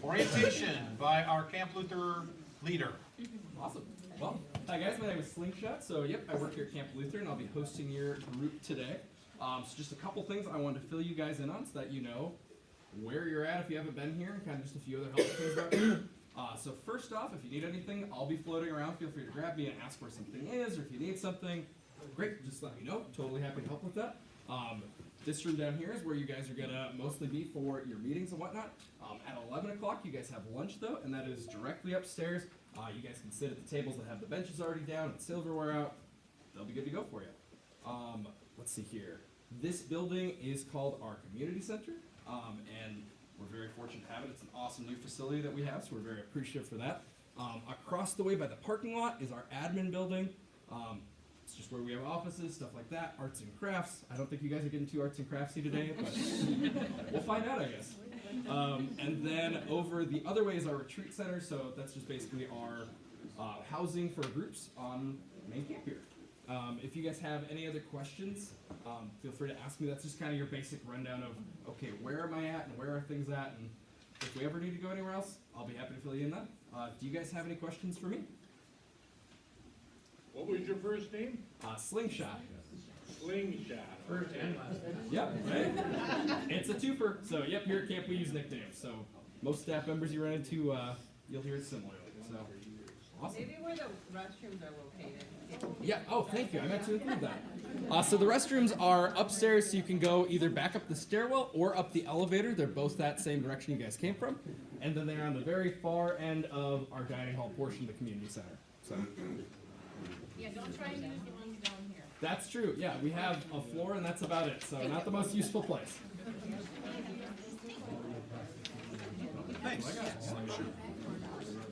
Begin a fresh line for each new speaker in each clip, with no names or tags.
Orientation by our Camp Luther leader.
Awesome. Well, hi guys, my name is Slingshot. So yep, I work here at Camp Luther and I'll be hosting your group today. So just a couple things I wanted to fill you guys in on so that you know where you're at if you haven't been here and kind of just a few other helpful things about you. So first off, if you need anything, I'll be floating around. Feel free to grab me and ask where something is, or if you need something, great, just let me know. Totally happy to help with that. This room down here is where you guys are gonna mostly be for your meetings and whatnot. At 11 o'clock, you guys have lunch though, and that is directly upstairs. You guys can sit at the tables that have the benches already down and silverware out. They'll be good to go for you. Let's see here. This building is called our community center, and we're very fortunate to have it. It's an awesome new facility that we have, so we're very appreciative for that. Across the way by the parking lot is our admin building. It's just where we have offices, stuff like that, arts and crafts. I don't think you guys are getting too arts and craftsy today, but we'll find out, I guess. And then over the other way is our retreat center, so that's just basically our housing for groups on main camp here. If you guys have any other questions, feel free to ask me. That's just kind of your basic rundown of, okay, where am I at and where are things at, and if we ever need to go anywhere else, I'll be happy to fill you in then. Do you guys have any questions for me?
What was your first name?
Slingshot.
Slingshot. First and last name.
Yep, right? It's a twofer. So, yep, here at camp we use nicknames. So, most staff members you run into, you'll hear it similarly. So, awesome.
Maybe where the restrooms are located.
Yeah, oh, thank you. I meant to include that. So the restrooms are upstairs, so you can go either back up the stairwell or up the elevator. They're both that same direction you guys came from. And then they're on the very far end of our dining hall portion of the community center. So.
Yeah, don't try and use the ones down here.
That's true. Yeah, we have a floor and that's about it. So not the most useful place.
Thanks.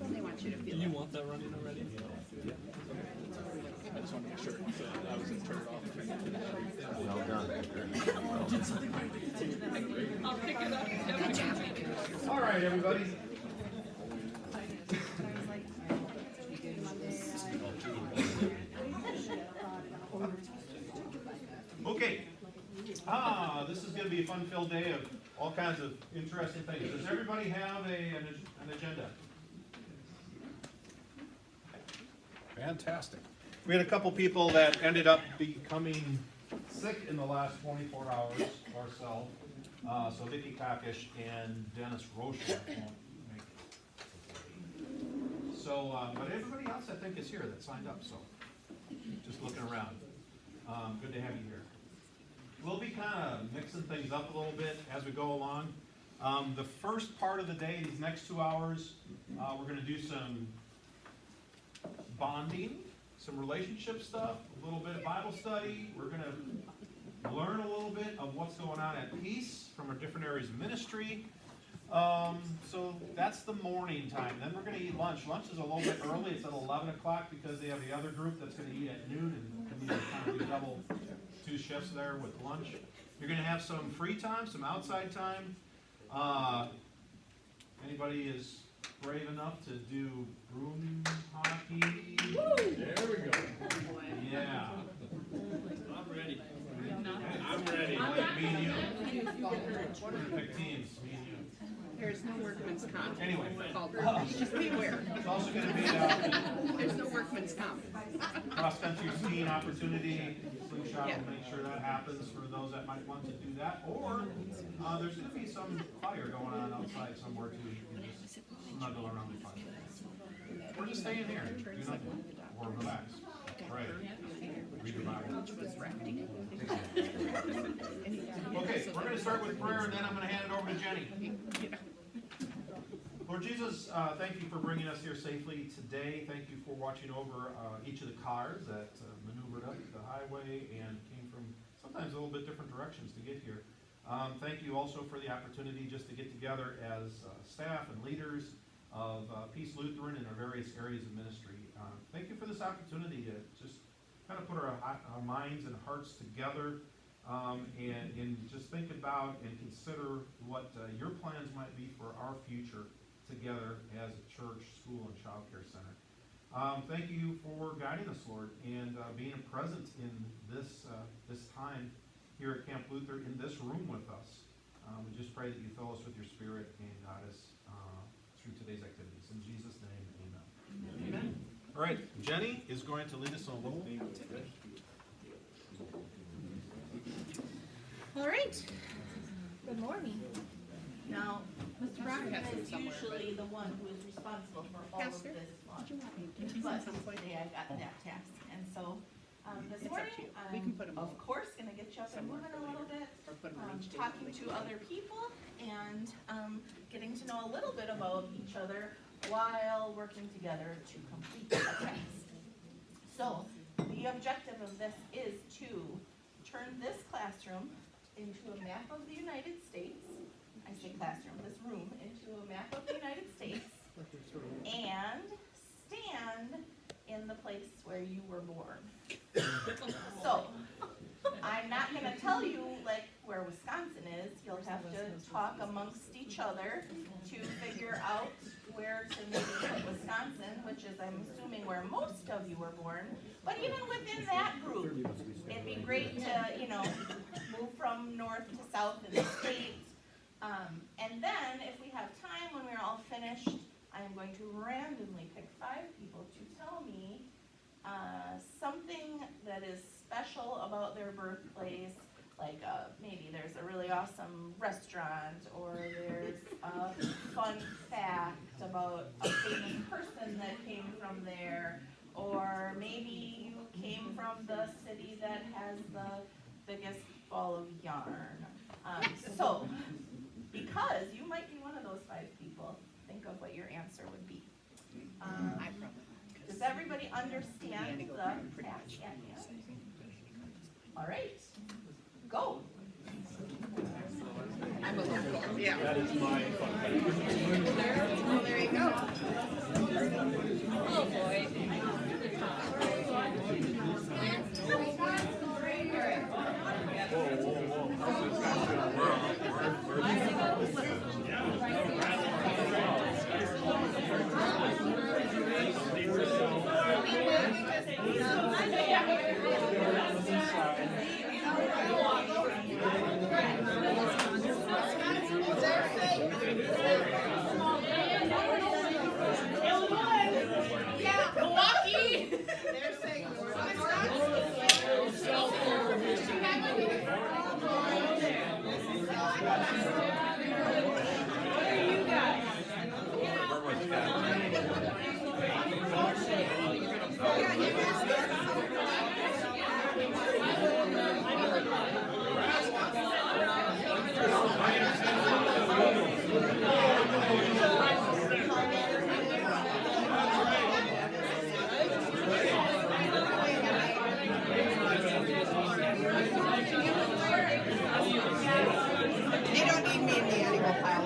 They want you to feel.
Do you want that running already? Yeah. I just want to make sure that I was going to turn it off.
Well done.
I'll pick it up. Good job.
All right, everybody. Okay. This is going to be a fun-filled day of all kinds of interesting things. Does everybody have an agenda? Fantastic. We had a couple people that ended up becoming sick in the last 24 hours or so. So Vicky Kakish and Dennis Rocha won't make it. So, but everybody else I think is here that signed up, so just looking around. Good to have you here. We'll be kind of mixing things up a little bit as we go along. The first part of the day, these next 2 hours, we're going to do some bonding, some relationship stuff, a little bit of Bible study. We're going to learn a little bit of what's going on at Peace from our different areas of ministry. So that's the morning time. Then we're going to eat lunch. Lunch is a little bit early. It's at 11 o'clock because they have the other group that's going to eat at noon, and we kind of do double 2 shifts there with lunch. You're going to have some free time, some outside time. Anybody is brave enough to do broom hockey?
There we go.
Yeah.
I'm ready.
I'm ready.
Me and you. Pick teams. Me and you.
There's no workman's comp.
Anyway.
Just be aware.
It's also going to be
There's no workman's comp.
cross-country skiing opportunity. Slingshot will make sure that happens for those that might want to do that. Or there's going to be some fire going on outside somewhere too. You can just snuggle around the fire. We're just staying here. Do nothing. Or relax. Pray. Read your Bible. Okay, we're going to start with prayer and then I'm going to hand it over to Jenny. Lord Jesus, thank you for bringing us here safely today. Thank you for watching over each of the cars that maneuvered up the highway and came from sometimes a little bit different directions to get here. Thank you also for the opportunity just to get together as staff and leaders of Peace Lutheran in our various areas of ministry. Thank you for this opportunity to just kind of put our minds and hearts together and just think about and consider what your plans might be for our future together as a church, school, and child care center. Thank you for guiding us, Lord, and being present in this time here at Camp Luther in this room with us. We just pray that you fill us with your Spirit and guide us All right, Jenny is going to lead us on a little.
All right. Good morning. Now, Mr. Brockman is usually the one who is responsible for all of this launch. But today I got that task. And so, this morning, I'm of course gonna get you up and moving a little bit, talking to other people and, getting to know a little bit about each other while working together to complete a task. So, the objective of this is to turn this classroom into a map of the United States. I say classroom, this room, into a map of the United States, and stand in the place where you were born. So, I'm not gonna tell you like where Wisconsin is. You'll have to talk amongst each other to figure out where to maybe put Wisconsin, which is, I'm assuming, where most of you were born. But even within that group, it'd be great to, move from north to south in the state. And then, if we have time, when we're all finished, I am going to randomly pick 5 people to tell me something that is special about their birthplace. Like maybe there's a really awesome restaurant, or there's a fun fact about a famous person that came from there, or maybe you came from the city that has the biggest ball of yarn. So, because you might be one of those 5 people, think of what your answer would be. Does everybody understand the task at hand? All right, go.
I'm a local, yeah.
That is my fun fact.
Well, there you go.
Oh, boy.
They don't need me in the animal pile.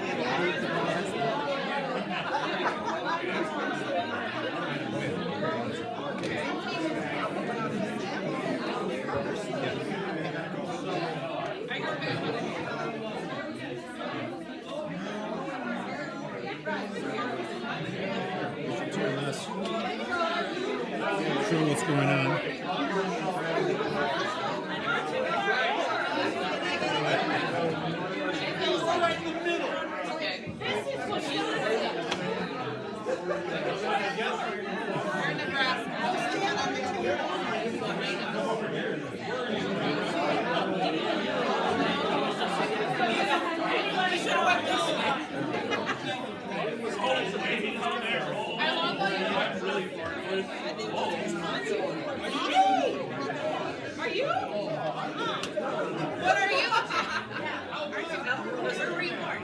Show what's going on.
Are you? What are you? What's your report?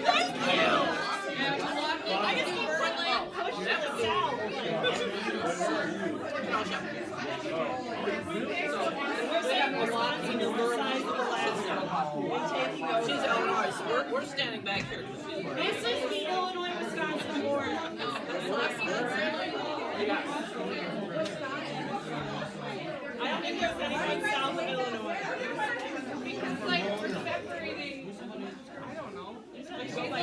Thank you! I just keep like pushing it down.
She's Illinois. We're standing back here.
This is the Illinois Wisconsin border. I don't think there's anyone south of Illinois. Because like we're separating. I don't know. It's like Illinois.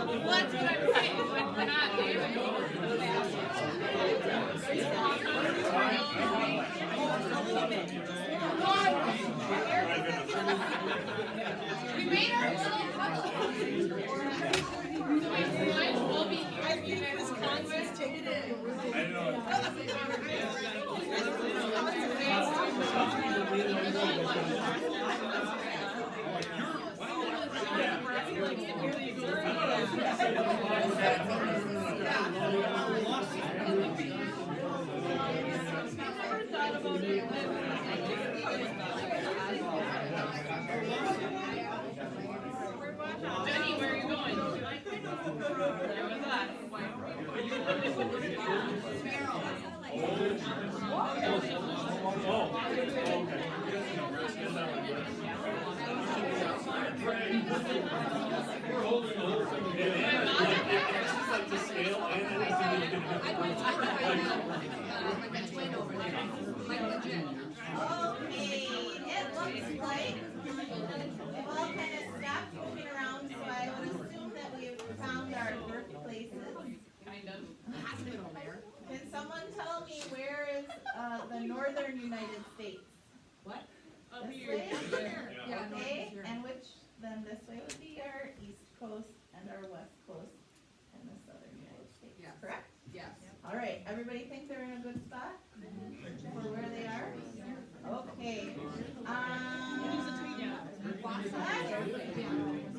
Well, that's what I'm saying. Like we're not there. Jenny, where are you going? There was us.
Okay, it looks like we've all kind of stopped moving around, so I would assume that we've found our birthplaces.
Kind of.
Can someone tell me where is the northern United States?
Up
This
here.
way? Okay, and which, then this way would be our east coast and our west coast and the southern United States, correct?
Yes.
All right, everybody think they're in a good spot for where they are? Okay.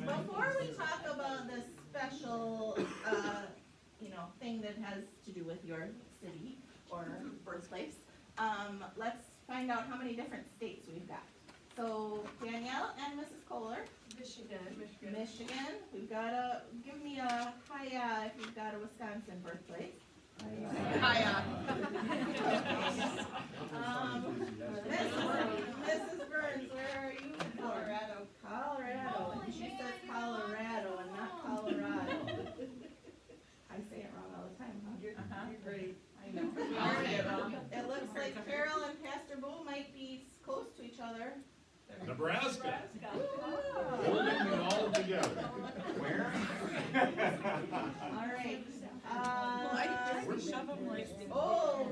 Before we talk about this special, thing that has to do with your city or birthplace, let's find out how many different states we've got. So Danielle and Mrs. Kohler. Michigan. We've got give me a hi if you've got a Wisconsin birthplace.
Hi,
Mrs. Burns, where are you? Colorado. And she says Colorado and not Colorado. I say it wrong all the time, huh?
You're great.
I know. All right. It looks like Carol and Pastor Bo might be close to each other.
Nebraska.
Ooh.
It all together.
Where?
All right.
Shove them like.
Oh,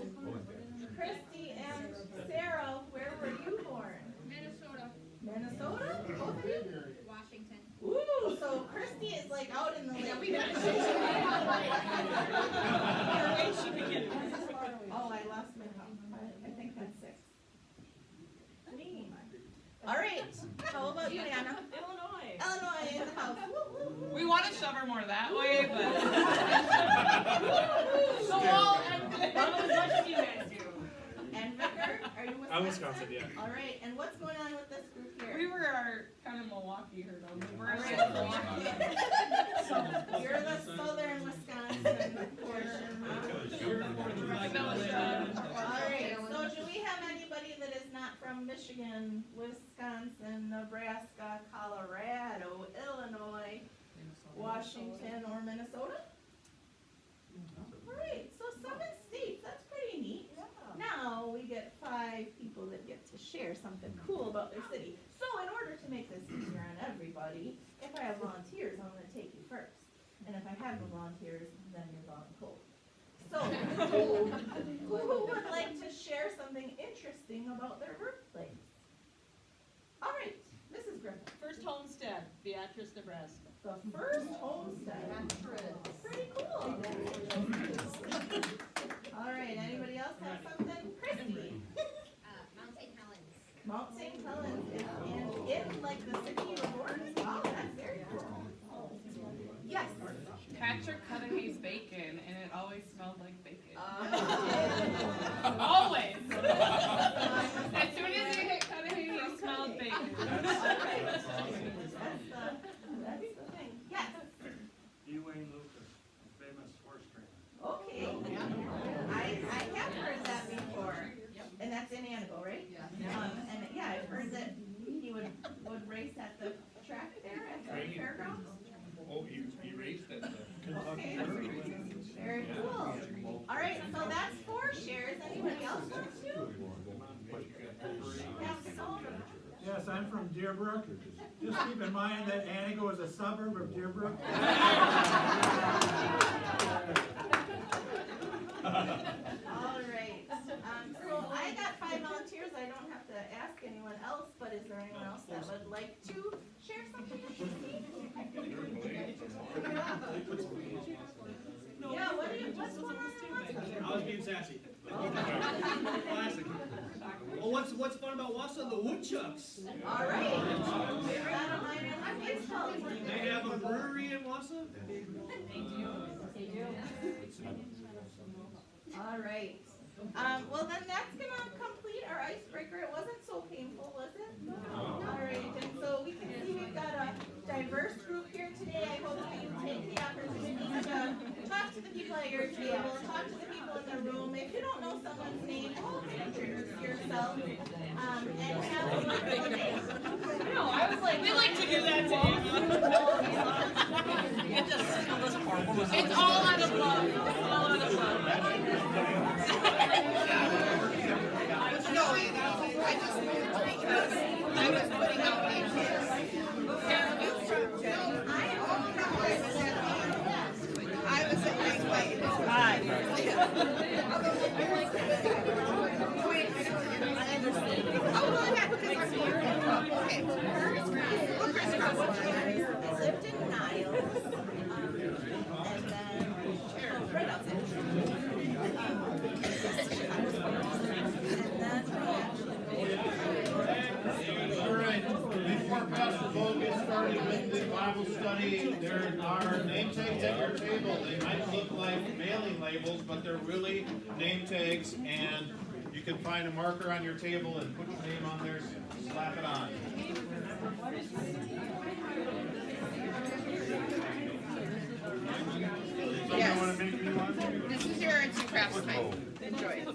Christy and Sarah, where were you born?
Minnesota.
Minnesota? Both of you?
Washington.
Ooh, so Christy is like out in the lake. Oh, I lost my count. I think that's 6. All right. How about you, Anna?
Illinois.
Illinois in the house. Woo, woo, woo.
We want to shove her more that way, but. So all, and not as much as you guys do.
And Vicar, are you Wisconsin?
I'm Wisconsin, yeah.
All right. And what's going on with this group here?
We were kind of Milwaukee herd on. We were
All right.
Milwaukee.
So you're the southern Wisconsin portion, All right, so do we have anybody that is not from Michigan, Wisconsin, Nebraska, Colorado, Illinois, Washington, or Minnesota? All right, so 7 states, that's pretty neat. Now we get 5 people that get to share something cool about their city. So in order to make this easier on everybody, if I have volunteers, I'm gonna take you first. And if I have no volunteers, then you're volunteer. So, who would like to share something interesting about their birthplace? All right, Mrs. Griffin.
First homestead, Beatrice, Nebraska.
The first homestead. Pretty cool. All right, anybody else have something? Christy.
Mount St. Helens.
Mount St. Helens is in like the city you were born. Wow, that's very cool. Yes.
Patrick Cudahy's bacon, and it always smelled like bacon. Always. As soon as you hit Cudahy, you smelled bacon.
That's the thing. Yes.
Ewing Lucas, famous horse trainer.
Okay. I have heard that before. And that's in Annabelle, right? And yeah, I've heard that he would race at the track there at the fairgrounds.
Oh, you raced at the
Okay.
Kentucky.
Very cool. All right, so that's 4 shares. Anybody else want to? Have some?
Yes, I'm from Deerbrook. Just keep in mind that Antigo is a suburb of Deerbrook.
All right. So I got 5 volunteers. I don't have to ask anyone else, but is there anyone else that would like to share something interesting? Yeah, what's going on?
I was being sassy. Classic. Well, what's
what's fun about Wausau? The woodchucks.
All right. We've got a minor league baseball team.
They have a brewery in Wausau?
They do. All right. Well then that's gonna complete our icebreaker. It wasn't so painful, was it? No. All right, and so we can see we've got a diverse group here today. I hope that you take the opportunity to talk to the people at your table, talk to the people in the room. If you don't know someone's name, go ahead and introduce yourself. And have a wonderful day.
No, I was like, we like to do that to you. It's all out of love. It's all out of love.
No, I just moved because I was putting out names. I was at my place. Hi. Oh, well, yeah, because I'm here. Okay. Well, crisscross.
I lived in Niles, and then right outside.
All right, before Pastor Bo gets started with the Bible study, there are name tags at your table. They might look like mailing labels, but they're really name tags, and you can find a marker on your table and put your name on there, slap it on.
Yes.
Want to make me one?
This is your arts and crafts night. Enjoy it.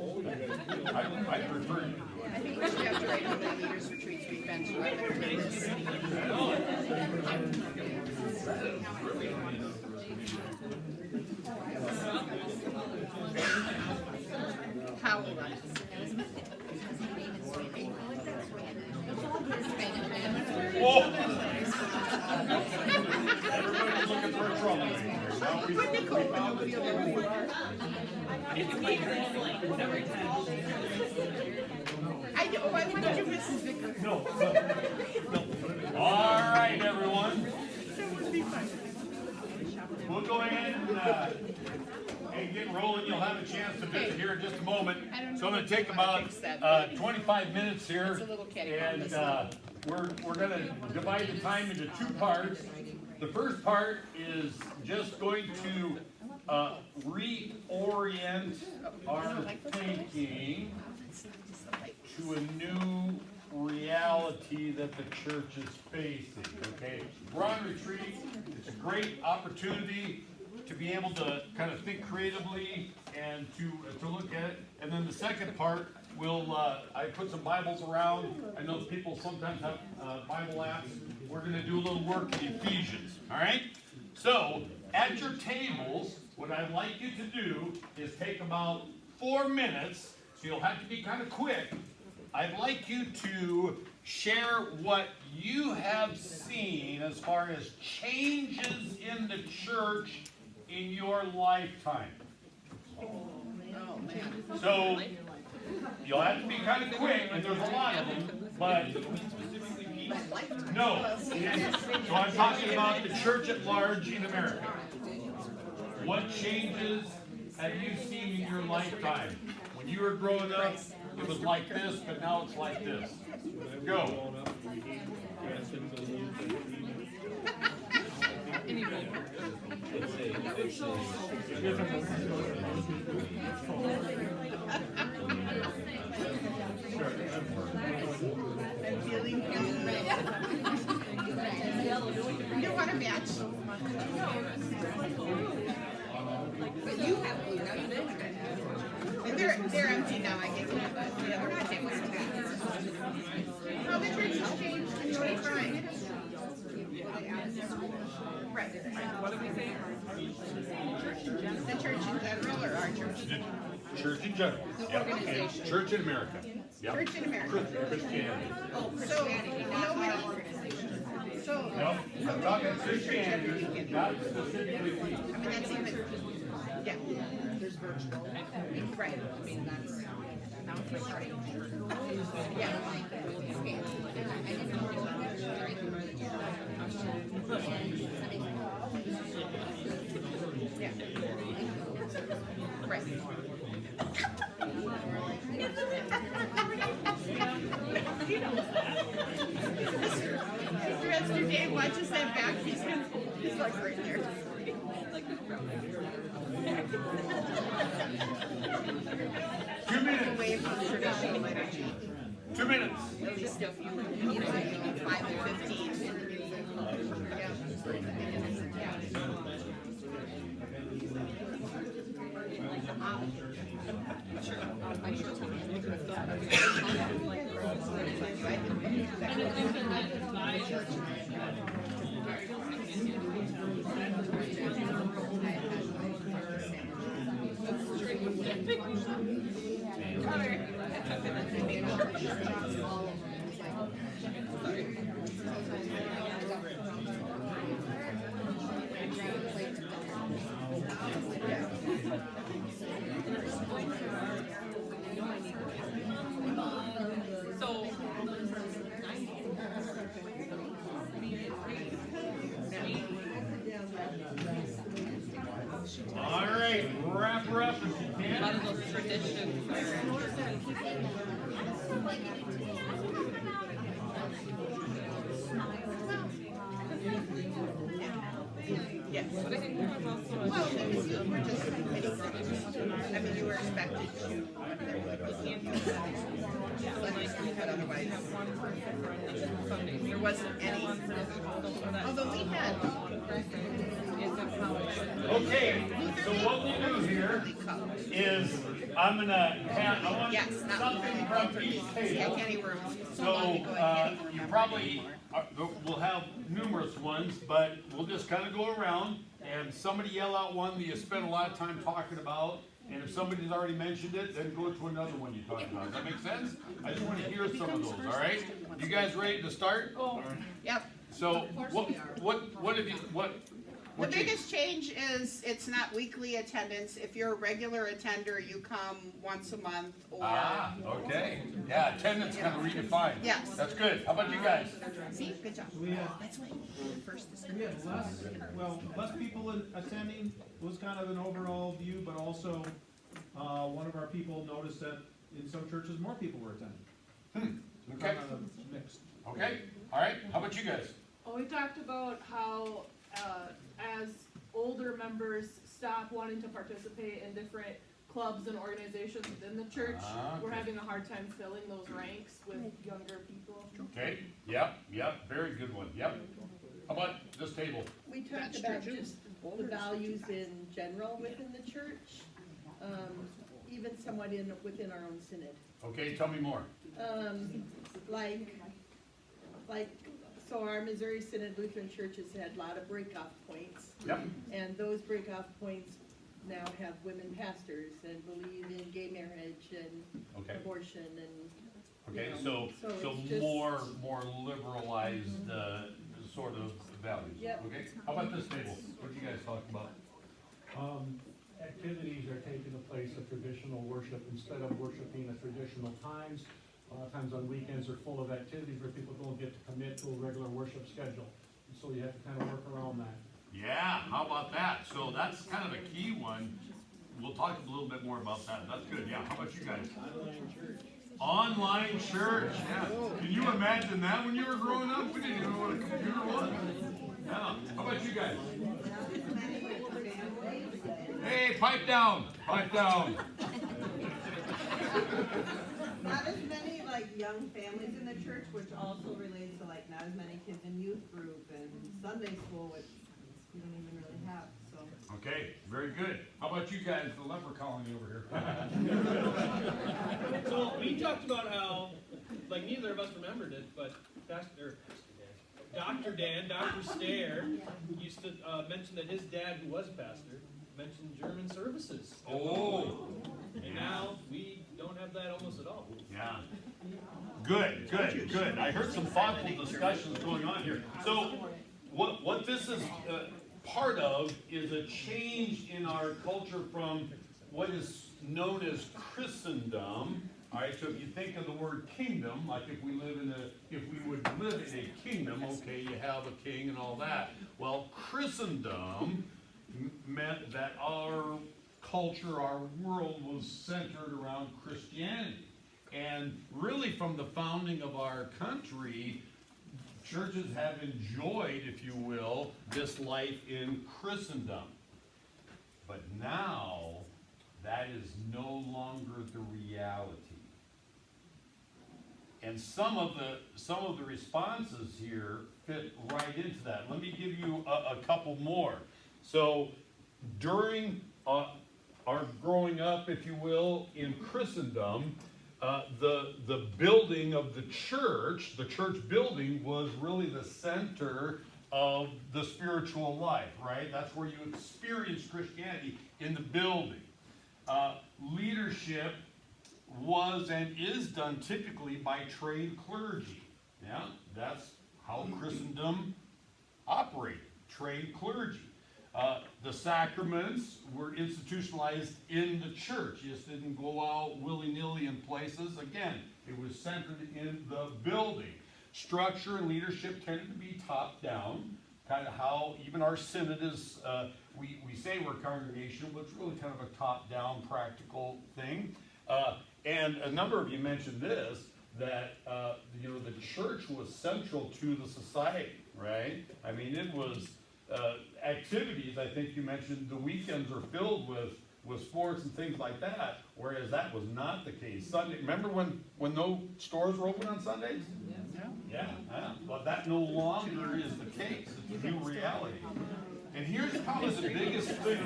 I prefer you.
I think we should have to write how many leaders retreats we've been to. I better do this. How old are you?
Whoa! Everybody's looking for trouble.
Put Nicole in the field every week. Why would you Mrs. Vickers?
No. All right, everyone.
That would be fun.
We'll go ahead and get rolling. You'll have a chance to visit here in just a moment. So I'm going to take about 25 minutes here,
It's a little catty
and we're going to divide the time into two parts. The first part is just going to reorient our thinking to a new reality that the church is facing, okay? We're on retreat. It's a great opportunity to be able to kind of think creatively and to look at it. And then the second part, I put some Bibles around. I know people sometimes have Bible apps. We're going to do a little work in Ephesians, all right? So, at your tables, what I'd like you to do is take about 4 minutes, so you'll have to be kind of quick. I'd like you to share what you have seen as far as changes in the church in your lifetime. So, you'll have to be kind of quick, and there's a lot of them, but no. So I'm talking about the church at large in America. What changes have you seen in your lifetime? When you were growing up, it was like this, but now it's like this. Go.
I'm feeling red. You don't want to match? But you have blue, now you know it. And they're empty now, I get them, but the other one tables are empty. No, the church has changed in 25. Right.
What did we say?
The church in general or our church?
Church in general.
The
Yep.
organization.
And church in America. Yep.
Church in America.
Christianity.
Oh, Christianity, not my organization. So,
No, I'm talking Christianity, not specifically people.
I mean, that's even, yeah. There's virtual. Right, I mean, that's, now it's like, right. Yeah. Yeah. Right. Pastor Dave watches that back, he's like right there.
2 minutes.
Away from traditional liturgy.
2 minutes.
At least if you, maybe 5 and 15 in the music.
All right, wrap her up if you can.
lot of those traditions
Yes. But I think there was also a. Well, you were just admitting that. I mean, you were expected to. You can't do that. But otherwise. There wasn't any. Although we had.
Okay, so what we'll do here is I'm gonna have, I want
Yes, not
something from each
Yeah,
table.
Kenny room.
So, you probably, will have numerous ones, but we'll just kinda go around and somebody yell out one that you spent a lot of time talking about. And if somebody's already mentioned it, then go to another one you talked about. Does that make sense? I just wanna hear some of those, alright? You guys ready to start?
Yep.
So, what have you,
The
what changed?
biggest change is it's not weekly attendance. If you're a regular attender, you come once a month or.
Ah, okay. Yeah, attendance kind of redefined.
Yes.
That's good. How about you guys?
See, good job.
We have,
That's why first is.
we have less people attending was kind of an overall view, but also, one of our people noticed that in some churches, more people were attending.
Okay,
Kind of mixed.
okay, all right. How about you guys?
Well, we talked about how, as older members stop wanting to participate in different clubs and organizations within the church, we're
Okay.
having a hard time filling those ranks with younger people.
Okay, yep, very good one, yep. How about this table?
We talked about just the values in general within the church, even somewhat within our own synod.
Okay, tell me more.
Like, so our Missouri Synod Lutheran Church has had a lot of breakoff points.
Yep,
And those breakoff points now have women pastors and believe in gay marriage and
okay,
abortion and.
okay,
you know,
so
it's just-
more liberalized, sort of values.
Yep.
Okay, how about this table? What did you guys talk about?
Activities are taking the place of traditional worship instead of worshiping at traditional times. A lot of times on weekends are full of activities where people don't get to commit to a regular worship schedule. And so you have to kind of work around that.
Yeah, how about that? So that's kind of a key one. We'll talk a little bit more about that. That's good, yeah. How about you guys? Online church, yeah. Can you imagine that when you were growing up? We didn't even know what a computer was. Yeah, how about you guys? Hey, pipe down, pipe down.
Not as many like young families in the church, which also relates to like not as many kids in youth group and Sunday school, which we don't even really have, so.
Okay, very good. How about you guys, the leper colony over here?
So we talked about how, like neither of us remembered it, but Dr. Dan, Dr. Stair, used to mention that his dad, who was a pastor, mentioned German services.
Oh.
And now we don't have that almost at all.
Yeah. Good, good, good. I heard some thoughtful discussions going on here. So, what this is part of is a change in our culture from what is known as Christendom. All right, so if you think of the word kingdom, like if we would live in a kingdom, okay, you have a king and all that. Well, Christendom meant that our culture, our world was centered around Christianity. And really from the founding of our country, churches have enjoyed, if you will, this life in Christendom. But now, that is no longer the reality. And some of the responses here fit right into that. Let me give you a couple more. So, during our growing up, if you will, in Christendom, the building of the church building was really the center of the spiritual life, right? That's where you experience Christianity, in the building. Leadership was and is done typically by trained clergy. Yeah, that's how Christendom operated, trained clergy. The sacraments were institutionalized in the church. You just didn't go out willy-nilly in places. Again, it was centered in the building. Structure and leadership tended to be top-down, kind of how even our synod is, we say we're a congregation, but it's really kind of a top-down practical thing. And a number of you mentioned this, that the church was central to the society, right? I mean, it was activities. I think you mentioned the weekends are filled with sports and things like that, whereas that was not the case. Sunday, remember when no stores were open on Sundays? Yeah. But that no longer is the case. It's a new reality. And here's probably the biggest thing.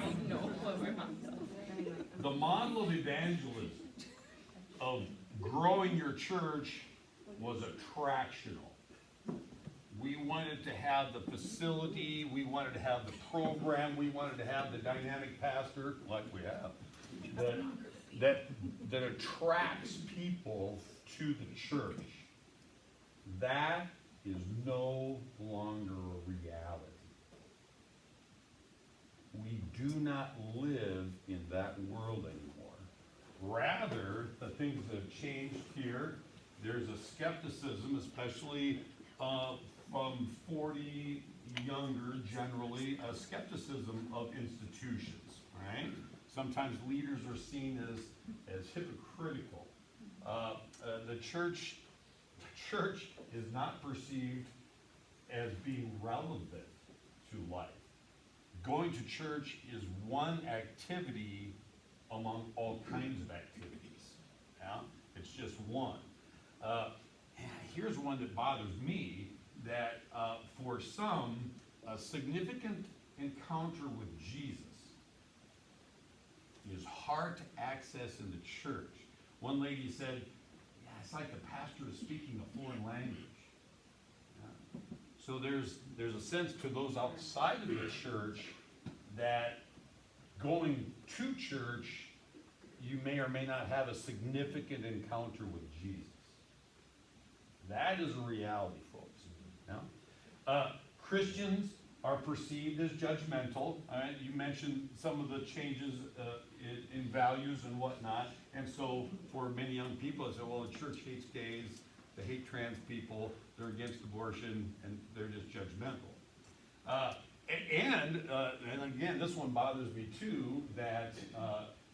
The model of evangelism, of growing your church, was attractional. We wanted to have the facility, we wanted to have the program, we wanted to have the dynamic pastor, like we have, that attracts people to the church. That is no longer a reality. We do not live in that world anymore. Rather, the things that have changed here, there's a skepticism, especially from 40 younger, generally, a skepticism of institutions, right? Sometimes leaders are seen as hypocritical. The church is not perceived as being relevant to life. Going to church is one activity among all kinds of activities. Yeah? It's just one. Here's one that bothers me, that for some, a significant encounter with Jesus is hard to access in the church. One lady said, yeah, it's like the pastor is speaking a foreign language. Yeah. So there's a sense to those outside of the church that going to church, you may or may not have a significant encounter with Jesus. That is a reality, folks. Yeah? Christians are perceived as judgmental. You mentioned some of the changes in values and whatnot. And so for many young people, they say, well, the church hates gays, they hate trans people, they're against abortion, and they're just judgmental. And again, this one bothers me too, that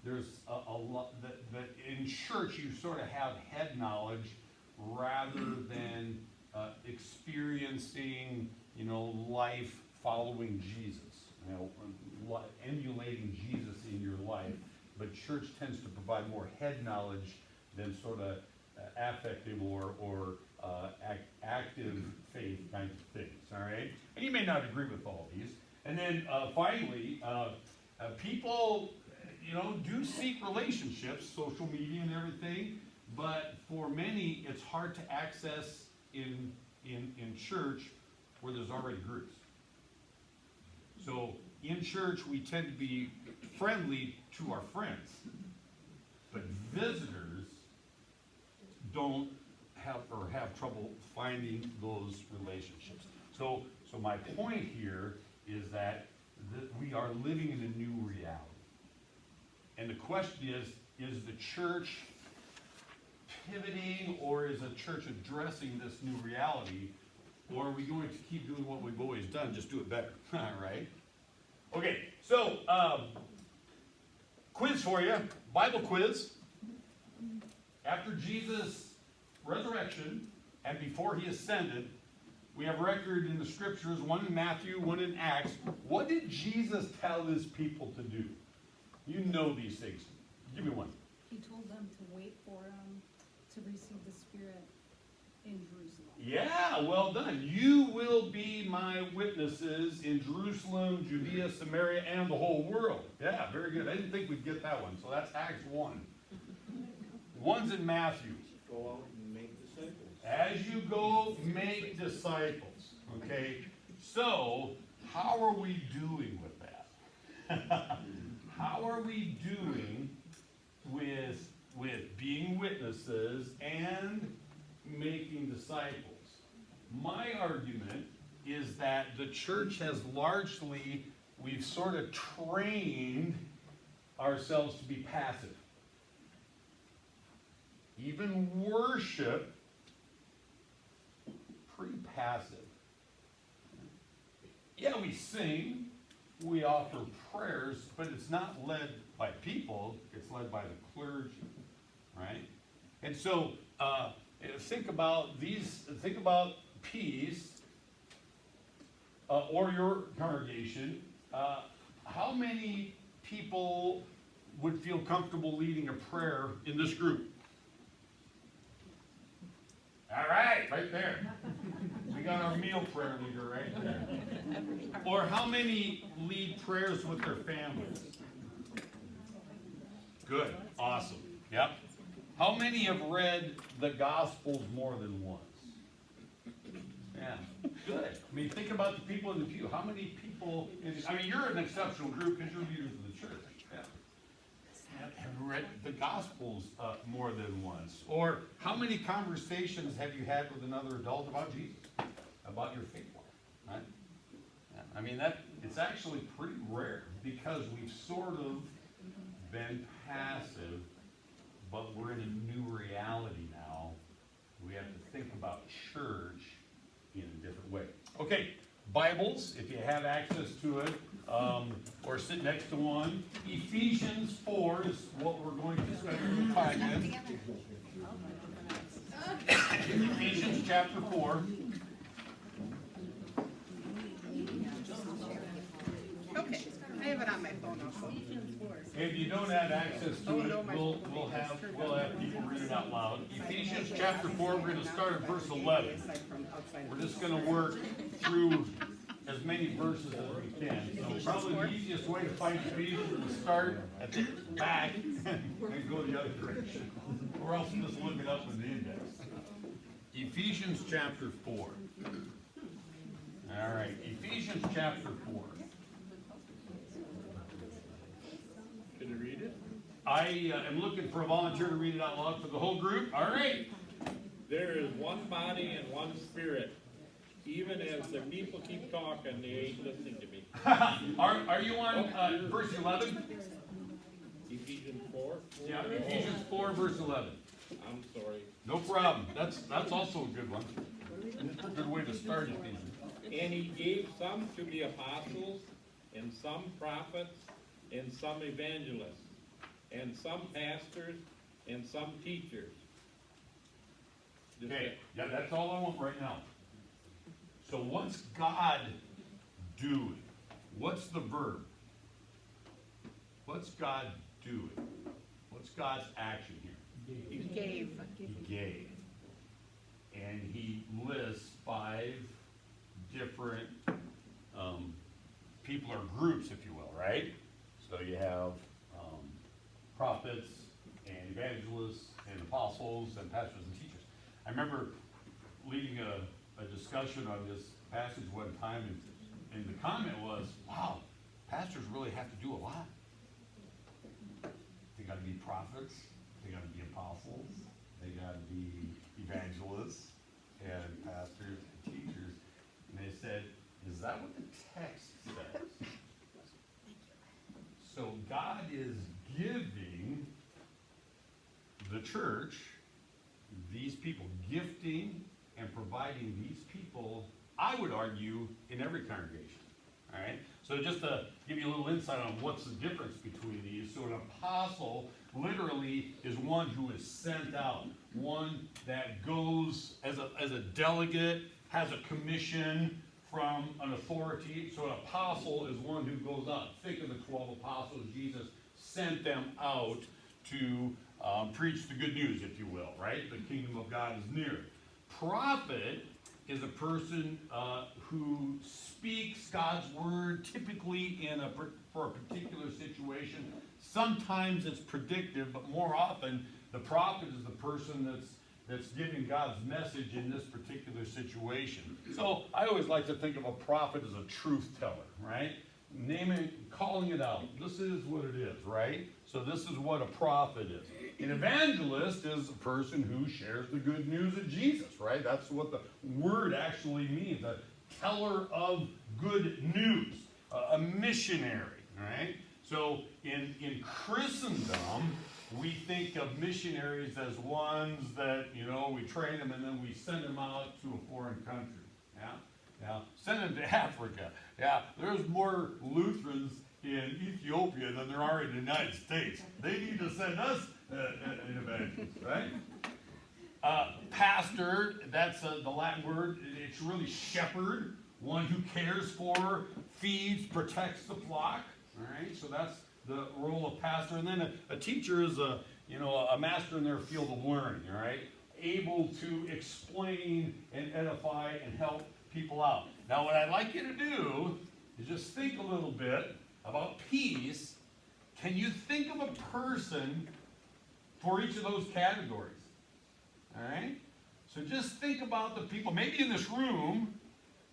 there's a lot, that in church you sort of have head knowledge rather than experiencing, life following Jesus, emulating Jesus in your life. But church tends to provide more head knowledge than sort of affective or active faith kinds of things, all right? And you may not agree with all these. And then finally, people, do seek relationships, social media and everything, but for many, it's hard to access in church where there's already groups. So in church, we tend to be friendly to our friends, but visitors don't have trouble finding those relationships. So my point here is that we are living in a new reality. And the question is the church pivoting, or is the church addressing this new reality, or are we going to keep doing what we've always done, just do it better? All right? Okay, so quiz for you, Bible quiz. After Jesus' resurrection and before he ascended, we have record in the scriptures, one in Matthew, one in Acts. What did Jesus tell his people to do? You know these things. Give me one.
He told them to wait for to receive the Spirit in Jerusalem.
Yeah, well done. You will be my witnesses in Jerusalem, Judea, Samaria, and the whole world. Yeah, very good. I didn't think we'd get that one. So that's Acts 1. One's in Matthew.
Go out and make disciples.
As you go, make disciples. Okay? So, how are we doing with that? How are we doing with being witnesses and making disciples? My argument is that the church has largely, we've sort of trained ourselves to be passive. Even worship, pretty passive. Yeah, we sing, we offer prayers, but it's not led by people, it's led by the clergy, right? And so, think about peace, or your congregation. How many people would feel comfortable leading a prayer in this group? All right, right there. We got our meal prayer leader right there. Or how many lead prayers with their families? Good, awesome, yep. How many have read the Gospels more than once? Yeah, good. I mean, think about the people in the pew. How many people, you're an exceptional group because you're leaders of the church. Yeah. Have read the Gospels more than once? Or how many conversations have you had with another adult about Jesus? About your faith life, right? Yeah. It's actually pretty rare because we've sort of been passive, but we're in a new reality now. We have to think about church in a different way. Okay, Bibles, if you have access to it, or sit next to one. Ephesians 4 is what we're going to spend a little time in. Ephesians chapter 4.
Okay, I have it on my phone also.
If you don't have access to it, we'll have people read it out loud. Ephesians chapter 4, we're going to start at verse 11. We're just going to work through as many verses as we can. So probably the easiest way to find Ephesians is to start at the back and go the other direction. Or else you just look it up in the index. Ephesians chapter 4. All right, Ephesians chapter 4.
Can you read it?
I am looking for a volunteer to read it out loud for the whole group. All right.
There is one body and one spirit. Even as the people keep talking, they ain't listening to me.
Are you on verse 11?
Ephesians 4?
Yeah, Ephesians 4, verse 11.
I'm sorry.
No problem. That's also a good one. It's a good way to start Ephesians.
And he gave some to be apostles, and some prophets, and some evangelists, and some pastors, and some teachers.
Okay, yeah, that's all I want right now. So what's God doing? What's the verb? What's God doing? What's God's action here?
He gave.
He gave. And he lists 5 different people or groups, if you will, right? So you have prophets and evangelists and apostles and pastors and teachers. I remember leading a discussion on this passage one time, and the comment was, wow, pastors really have to do a lot. They got to be prophets, they got to be apostles, they got to be evangelists and pastors and teachers. And they said, is that what the text says? So God is giving the church these people, gifting and providing these people, I would argue, in every congregation. All right? So just to give you a little insight on what's the difference between these. So an apostle literally is one who is sent out, one that goes as a delegate has a commission from an authority. So an apostle is one who goes out. Think of the 12 apostles. Jesus sent them out to preach the good news, if you will, right? The kingdom of God is near. Prophet is a person who speaks God's word, typically for a particular situation. Sometimes it's predictive, but more often the prophet is the person that's giving God's message in this particular situation. So I always like to think of a prophet as a truth teller, right? Calling it out. This is what it is, right? So this is what a prophet is. An evangelist is a person who shares the good news of Jesus, right? That's what the word actually means, a teller of good news, a missionary, right? So in Christendom, we think of missionaries as ones that, we train them and then we send them out to a foreign country. Yeah? Send them to Africa. Yeah, there's more Lutherans in Ethiopia than there are in the United States. They need to send us an evangelist, right? Pastor, that's the Latin word. It's really shepherd, one who cares for, feeds, protects the flock. All right, so that's the role of pastor. And then a teacher is a master in their field of learning, all right? Able to explain and edify and help people out. Now, what I'd like you to do is just think a little bit about peace. Can you think of a person for each of those categories? All right? So just think about the people, maybe in this room,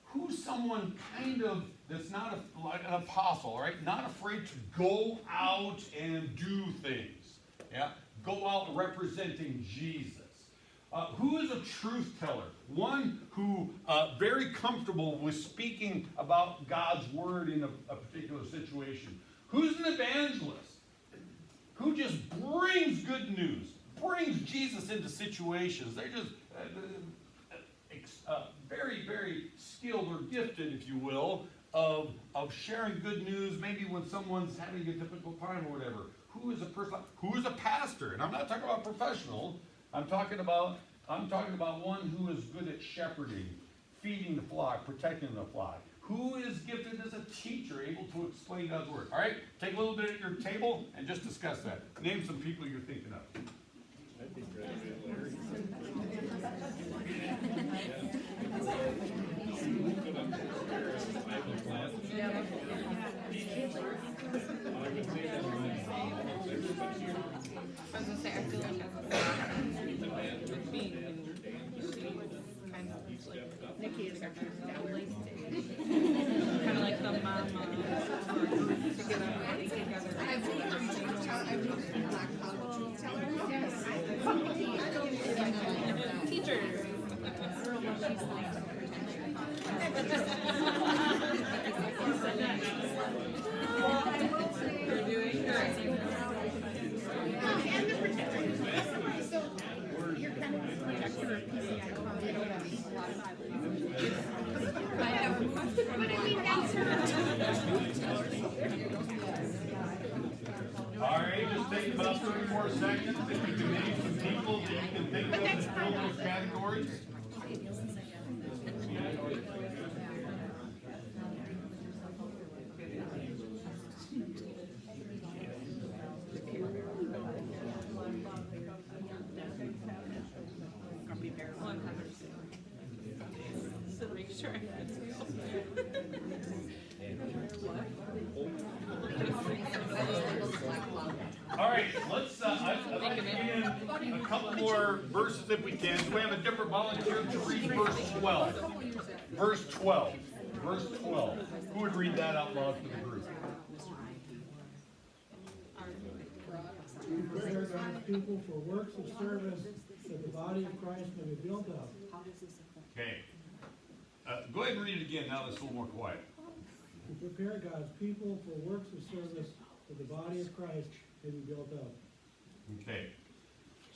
who's someone kind of that's not like an apostle, right? Not afraid to go out and do things. Yeah? Go out representing Jesus. Who is a truth teller? One who very comfortable with speaking about God's word in a particular situation. Who's an evangelist? Who just brings good news, brings Jesus into situations. They're just very, very skilled or gifted, if you will, of sharing good news, maybe when someone's having a difficult time or whatever. Who is a person? Who is a pastor? And I'm not talking about professional. I'm talking about one who is good at shepherding, feeding the flock, protecting the flock. Who is gifted as a teacher, able to explain God's word? All right, take a little bit at your table and just discuss that. Name some people you're thinking of.
I think President Larry.
I was gonna say, I feel like with me, kind of like, Nikki is our kind of like the mama group together, working together. Teachers. You're doing great. And the protector. So you're kind of a protector of PCI. I have moved, but I mean, that's
All right, just take about 30 more seconds. If you can name some people that you can think of that fill those categories. All right, let's I'd like to begin a couple more verses if we can. So we have a different volunteer to read verse 12. Verse 12. Verse 12. Who would read that out loud for the group?
Prepare God's people for works of service that the body of Christ may be built up.
Okay. Go ahead and read it again now that it's a little more quiet.
To prepare God's people for works of service that the body of Christ may be built up.
Okay.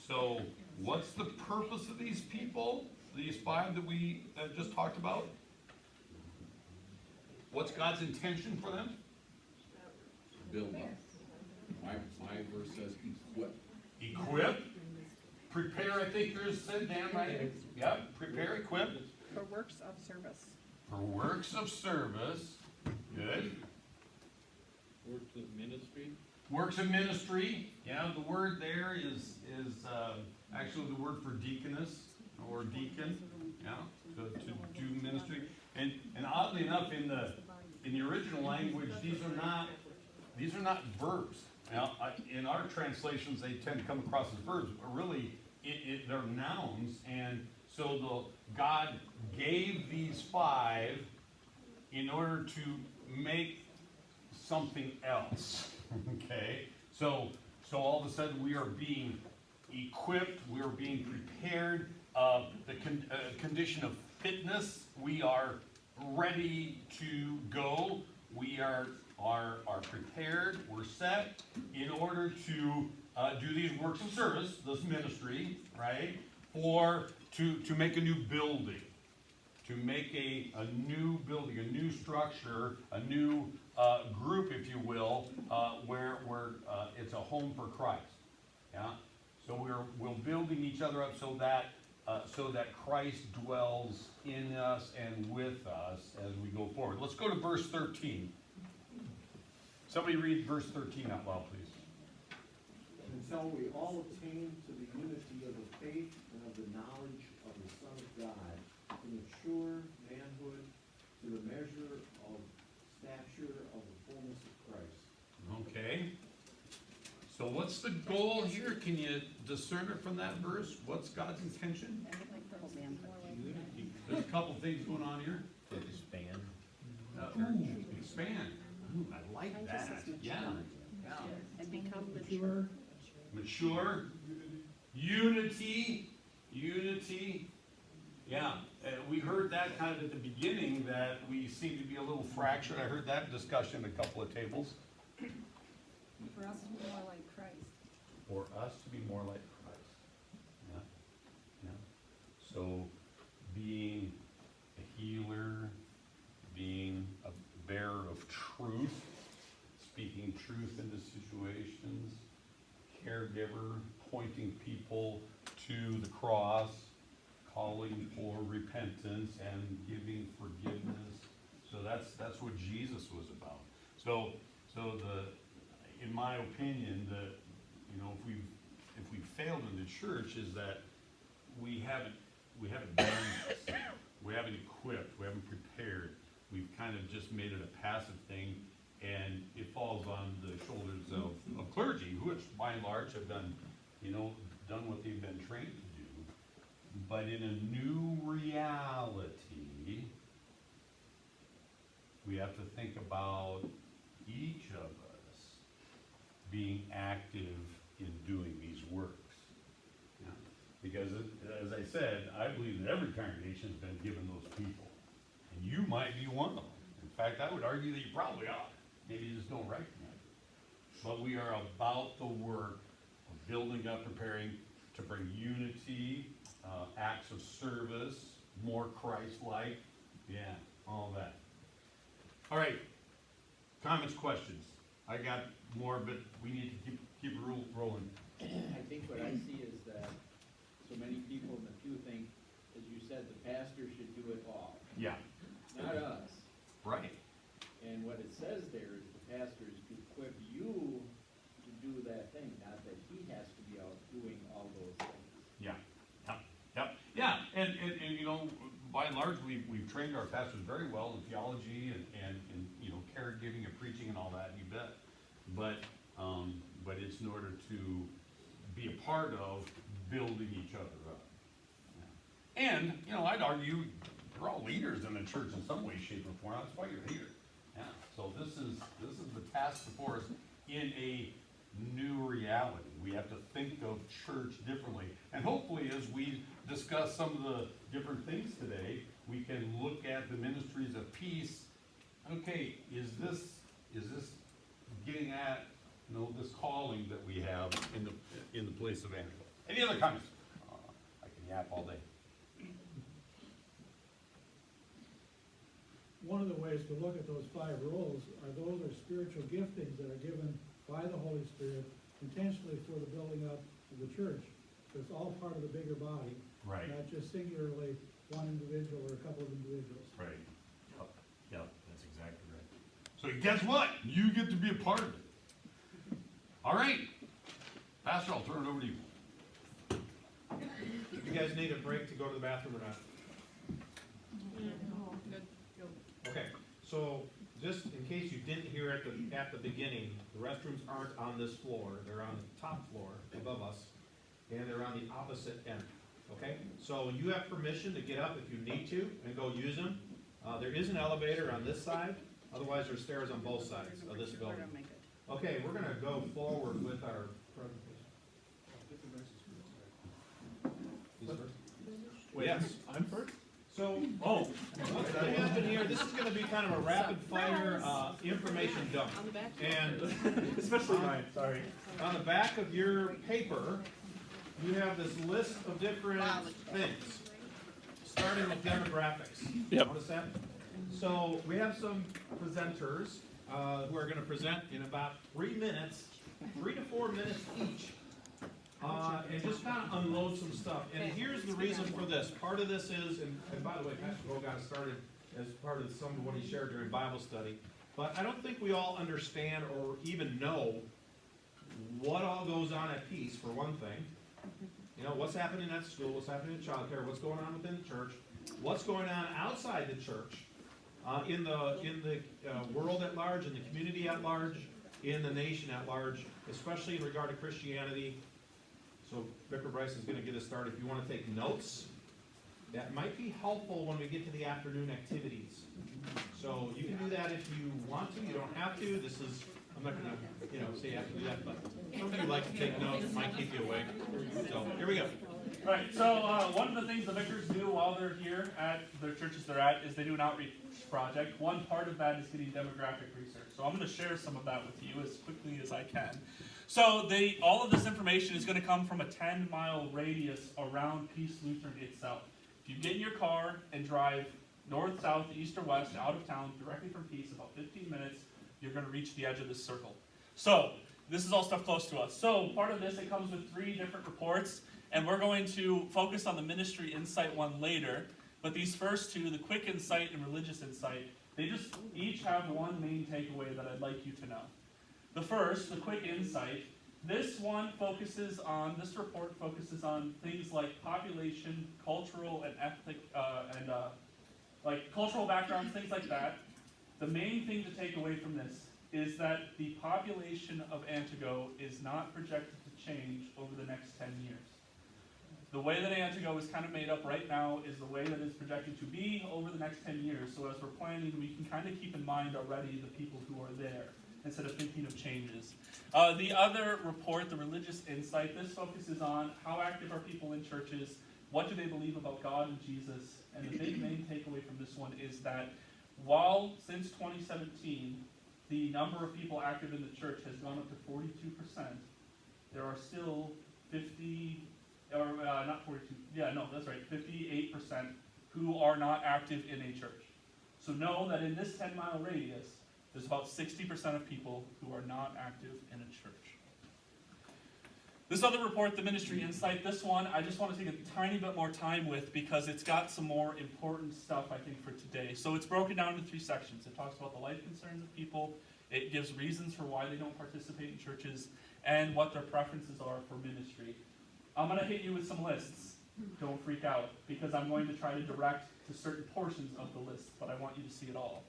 So, what's the purpose of these people? These five that we just talked about? What's God's intention for them?
Build up. My verse says equip.
Equip. Prepare, I think there's said, Dan, right? Yep. Prepare, equip.
For works of service.
For works of service, good.
Works of ministry.
Works of ministry, yeah, the word there is actually the word for deaconess or deacon, yeah, to do ministry. And oddly enough, in the original language, these are not verbs. Now, in our translations, they tend to come across as verbs, but really, they're nouns. And so God gave these 5 in order to make something else. Okay, so all of a sudden we are being equipped, we are being prepared. The condition of fitness, we are ready to go. We are prepared. We're set in order to do these works of service, this ministry, right? Or to make a new building. To make a new building, a new structure, a new group, if you will, where it's a home for Christ. Yeah. So we're building each other up so that Christ dwells in us and with us as we go forward. Let's go to verse 13. Somebody read verse 13 out loud, please.
Until we all attain to the unity of the faith and of the knowledge of the Son of God, to mature manhood, to the measure of stature of the fullness of Christ.
Okay. So what's the goal here? Can you discern it from that verse? What's God's intention? There's a couple things going on here.
Expand.
Expand. Ooh, I like that. Yeah.
And become mature.
Mature. Unity. Yeah. We heard that kind of at the beginning, that we seem to be a little fractured. I heard that discussion at a couple of tables.
For us to be more like Christ.
For us to be more like Christ. Yeah. So being a healer, being a bearer of truth, speaking truth into situations, caregiver, pointing people to the cross, calling for repentance and giving forgiveness. So that's what Jesus was about. So in my opinion, if we failed in the church, is that we haven't done this. We haven't equipped, we haven't prepared. We've kind of just made it a passive thing, and it falls on the shoulders of clergy, which by and large have done what they've been trained to do. But in a new reality, we have to think about each of us being active in doing these works. Yeah. Because, as I said, I believe that every congregation has been given those people. And you might be one of them. In fact, I would argue that you probably are. Maybe you just don't recognize it. But we are about the work of building up, preparing to bring unity, acts of service, more Christ-like. Yeah, all that. All right. Comments, questions? I got more, but we need to keep rolling.
I think what I see is that so many people in the pew think, as you said, the pastor should do it all.
Yeah.
Not us.
Right.
And what it says there is the pastor is to equip you to do that thing, not that he has to be out doing all those things.
Yeah. Yeah. And by and large, we've trained our pastors very well in theology and caregiving and preaching and all that, you bet. But it's in order to be a part of building each other up. Yeah. And, I'd argue you're all leaders in the church in some way, shape, or form. That's why you're here. Yeah. So this is the task before us in a new reality. We have to think of church differently. And hopefully, as we discuss some of the different things today, we can look at the ministries of peace. Okay, is this getting at this calling that we have in the place of Angela? Any other comments? I can yap all day.
One of the ways to look at those 5 roles are those are spiritual giftings that are given by the Holy Spirit intentionally for the building up of the church. So it's all part of the bigger body.
Right.
Not just singularly one individual or a couple of individuals.
Right. Yep, that's exactly right. So guess what? You get to be a part of it. All right. Pastor, I'll turn it over to you.
You guys need a break to go to the bathroom or not? Okay, so just in case you didn't hear at the beginning, the restrooms aren't on this floor. They're on the top floor above us, and they're on the opposite end. Okay, so you have permission to get up if you need to and go use them. There is an elevator on this side. Otherwise, there's stairs on both sides of this building. Okay, we're gonna go forward with our presentation. These first?
Wait,
Yes.
I'm first?
So, what's gonna happen here, this is gonna be kind of a rapid fire, information dump. And
Especially mine, sorry.
on the back of your paper, you have this list of different things, starting with demographics.
Yep.
Notice that? So we have some presenters who are gonna present in about 3 minutes, 3 to 4 minutes each. And just kind of unload some stuff. And here's the reason for this. Part of this is, and by the way, Pastor Bo got us started as part of some of what he shared during Bible study. But I don't think we all understand or even know what all goes on at Peace, for one thing. You know, what's happening at school, what's happening in childcare, what's going on within the church, what's going on outside the church, in the world at large, in the community at large, in the nation at large, especially in regard to Christianity. So Vicar Bryce is going to get us started. If you want to take notes, that might be helpful when we get to the afternoon activities. So you can do that if you want to. You don't have to. This is, I'm not going to, say you have to do that, but some of you like to take notes. It might keep you awake. So here we go.
All right, so one of the things the vicars do while they're here at their churches they're at is they do an outreach project. One part of that is getting demographic research. So I'm going to share some of that with you as quickly as I can. So all of this information is going to come from a 10-mile radius around Peace Lutheran itself. If you get in your car and drive north, south, east, or west, out of town, directly from Peace, about 15 minutes, you're going to reach the edge of this circle. So this is all stuff close to us. So part of this, it comes with 3 different reports, and we're going to focus on the ministry insight one later. But these first 2, the quick insight and religious insight, they just each have one main takeaway that I'd like you to know. The first, the quick insight, this report focuses on things like population, cultural and ethnic, like cultural backgrounds, things like that. The main thing to take away from this is that the population of Antigo is not projected to change over the next 10 years. The way that Antigo is kind of made up right now is the way that it's projected to be over the next 10 years. So as we're planning, we can kind of keep in mind already the people who are there, instead of thinking of changes. The other report, the religious insight, this focuses on how active are people in churches, what do they believe about God and Jesus, and the big main takeaway from this one is that while since 2017, the number of people active in the church has gone up to 42%, there are still 58% who are not active in a church. So know that in this 10-mile radius, there's about 60% of people who are not active in a church. This other report, the Ministry Insight, this one I just want to take a tiny bit more time with because it's got some more important stuff, I think, for today. So it's broken down into 3 sections. It talks about the life concerns of people, it gives reasons for why they don't participate in churches, and what their preferences are for ministry. I'm going to hit you with some lists. Don't freak out, because I'm going to try to direct to certain portions of the list, but I want you to see it all.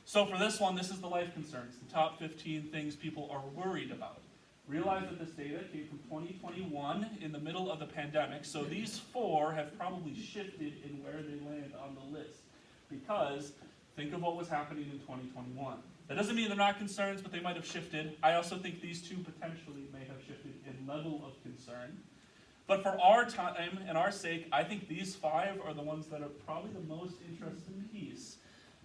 So for this one, this is the life concerns, the top 15 things people are worried about. Realize that this data came from 2021 in the middle of the pandemic, so these 4 have probably shifted in where they land on the list. Because think of what was happening in 2021. That doesn't mean they're not concerns, but they might have shifted. I also think these 2 potentially may have shifted in level of concern. But for our time and our sake, I think these 5 are the ones that are probably the most interesting piece.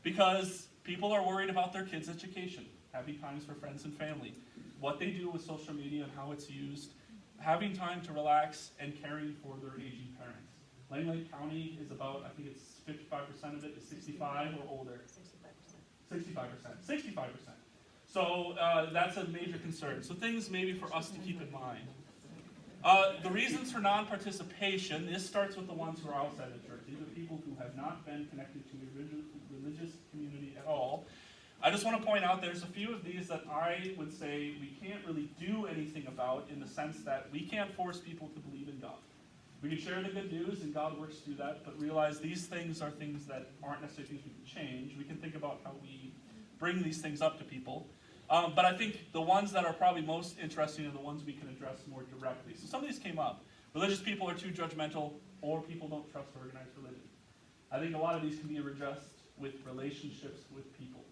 Because people are worried about their kids' education, happy times for friends and family, what they do with social media and how it's used, having time to relax, and caring for their aging parents. Langley County is about, I think it's 55% of it is 65 or older. 65%. So that's a major concern. So things maybe for us to keep in mind. The reasons for non-participation, this starts with the ones who are outside the church. These are people who have not been connected to a religious community at all. I just want to point out there's a few of these that I would say we can't really do anything about, in the sense that we can't force people to believe in God. We can share the good news, and God works through that, but realize these things are things that aren't necessarily things we can change. We can think about how we bring these things up to people. But I think the ones that are probably most interesting are the ones we can address more directly. So some of these came up. Religious people are too judgmental, or people don't trust organized religion. I think a lot of these can be addressed with relationships with people.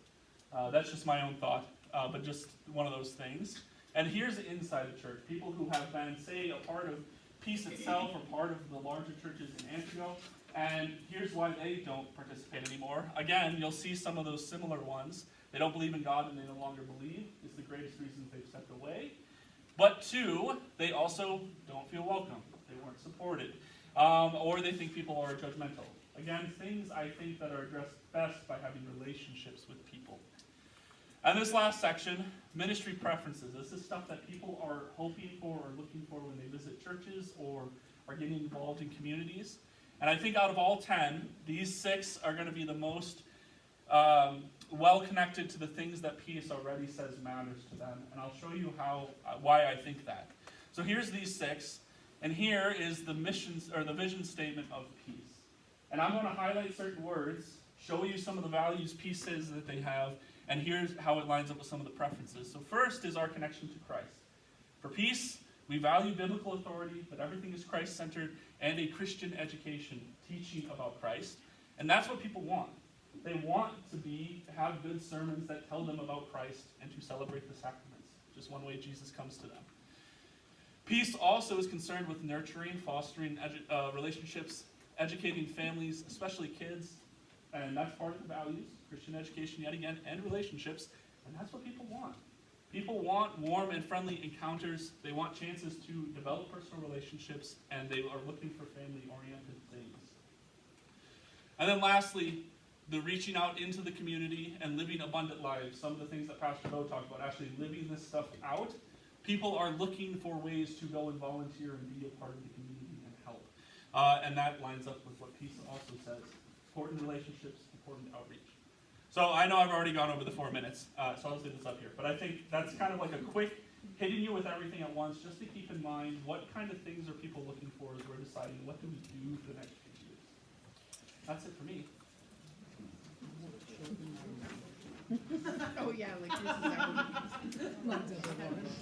That's just my own thought, but just one of those things. And here's inside the church, people who have been, say, a part of Peace itself, or part of the larger churches in Antigo, and here's why they don't participate anymore. Again, you'll see some of those similar ones. They don't believe in God and they no longer believe. It's the greatest reasons they've stepped away. But two, they also don't feel welcome. They weren't supported. Or they think people are judgmental. Again, things I think that are addressed best by having relationships with people. And this last section, ministry preferences. This is stuff that people are hoping for or looking for when they visit churches or are getting involved in communities. And I think out of all 10, these 6 are going to be the most well-connected to the things that Peace already says matters to them. And I'll show you why I think that. So here's these 6, and here is the missions or the vision statement of Peace. And I'm going to highlight certain words, show you some of the values Peace says that they have, and here's how it lines up with some of the preferences. So first is our connection to Christ. For Peace, we value biblical authority, that everything is Christ-centered, and a Christian education, teaching about Christ. And that's what people want. They want to have good sermons that tell them about Christ and to celebrate the sacraments. Just one way Jesus comes to them. Peace also is concerned with nurturing, fostering relationships, educating families, especially kids, and that's part of the values. Christian education, yet again, and relationships, and that's what people want. People want warm and friendly encounters. They want chances to develop personal relationships, and they are looking for family-oriented things. And then lastly, the reaching out into the community and living abundant lives. Some of the things that Pastor Bo talked about, actually living this stuff out. People are looking for ways to go and volunteer and be a part of the community and help. And that lines up with what Peace also says. Important relationships, important outreach. So I know I've already gone over the 4 minutes, so I'll just leave this up here. But I think that's kind of like a quick hitting you with everything at once, just to keep in mind what kind of things are people looking for as we're deciding what do we do for the next few years. That's it for me.
Oh, yeah, like this is our.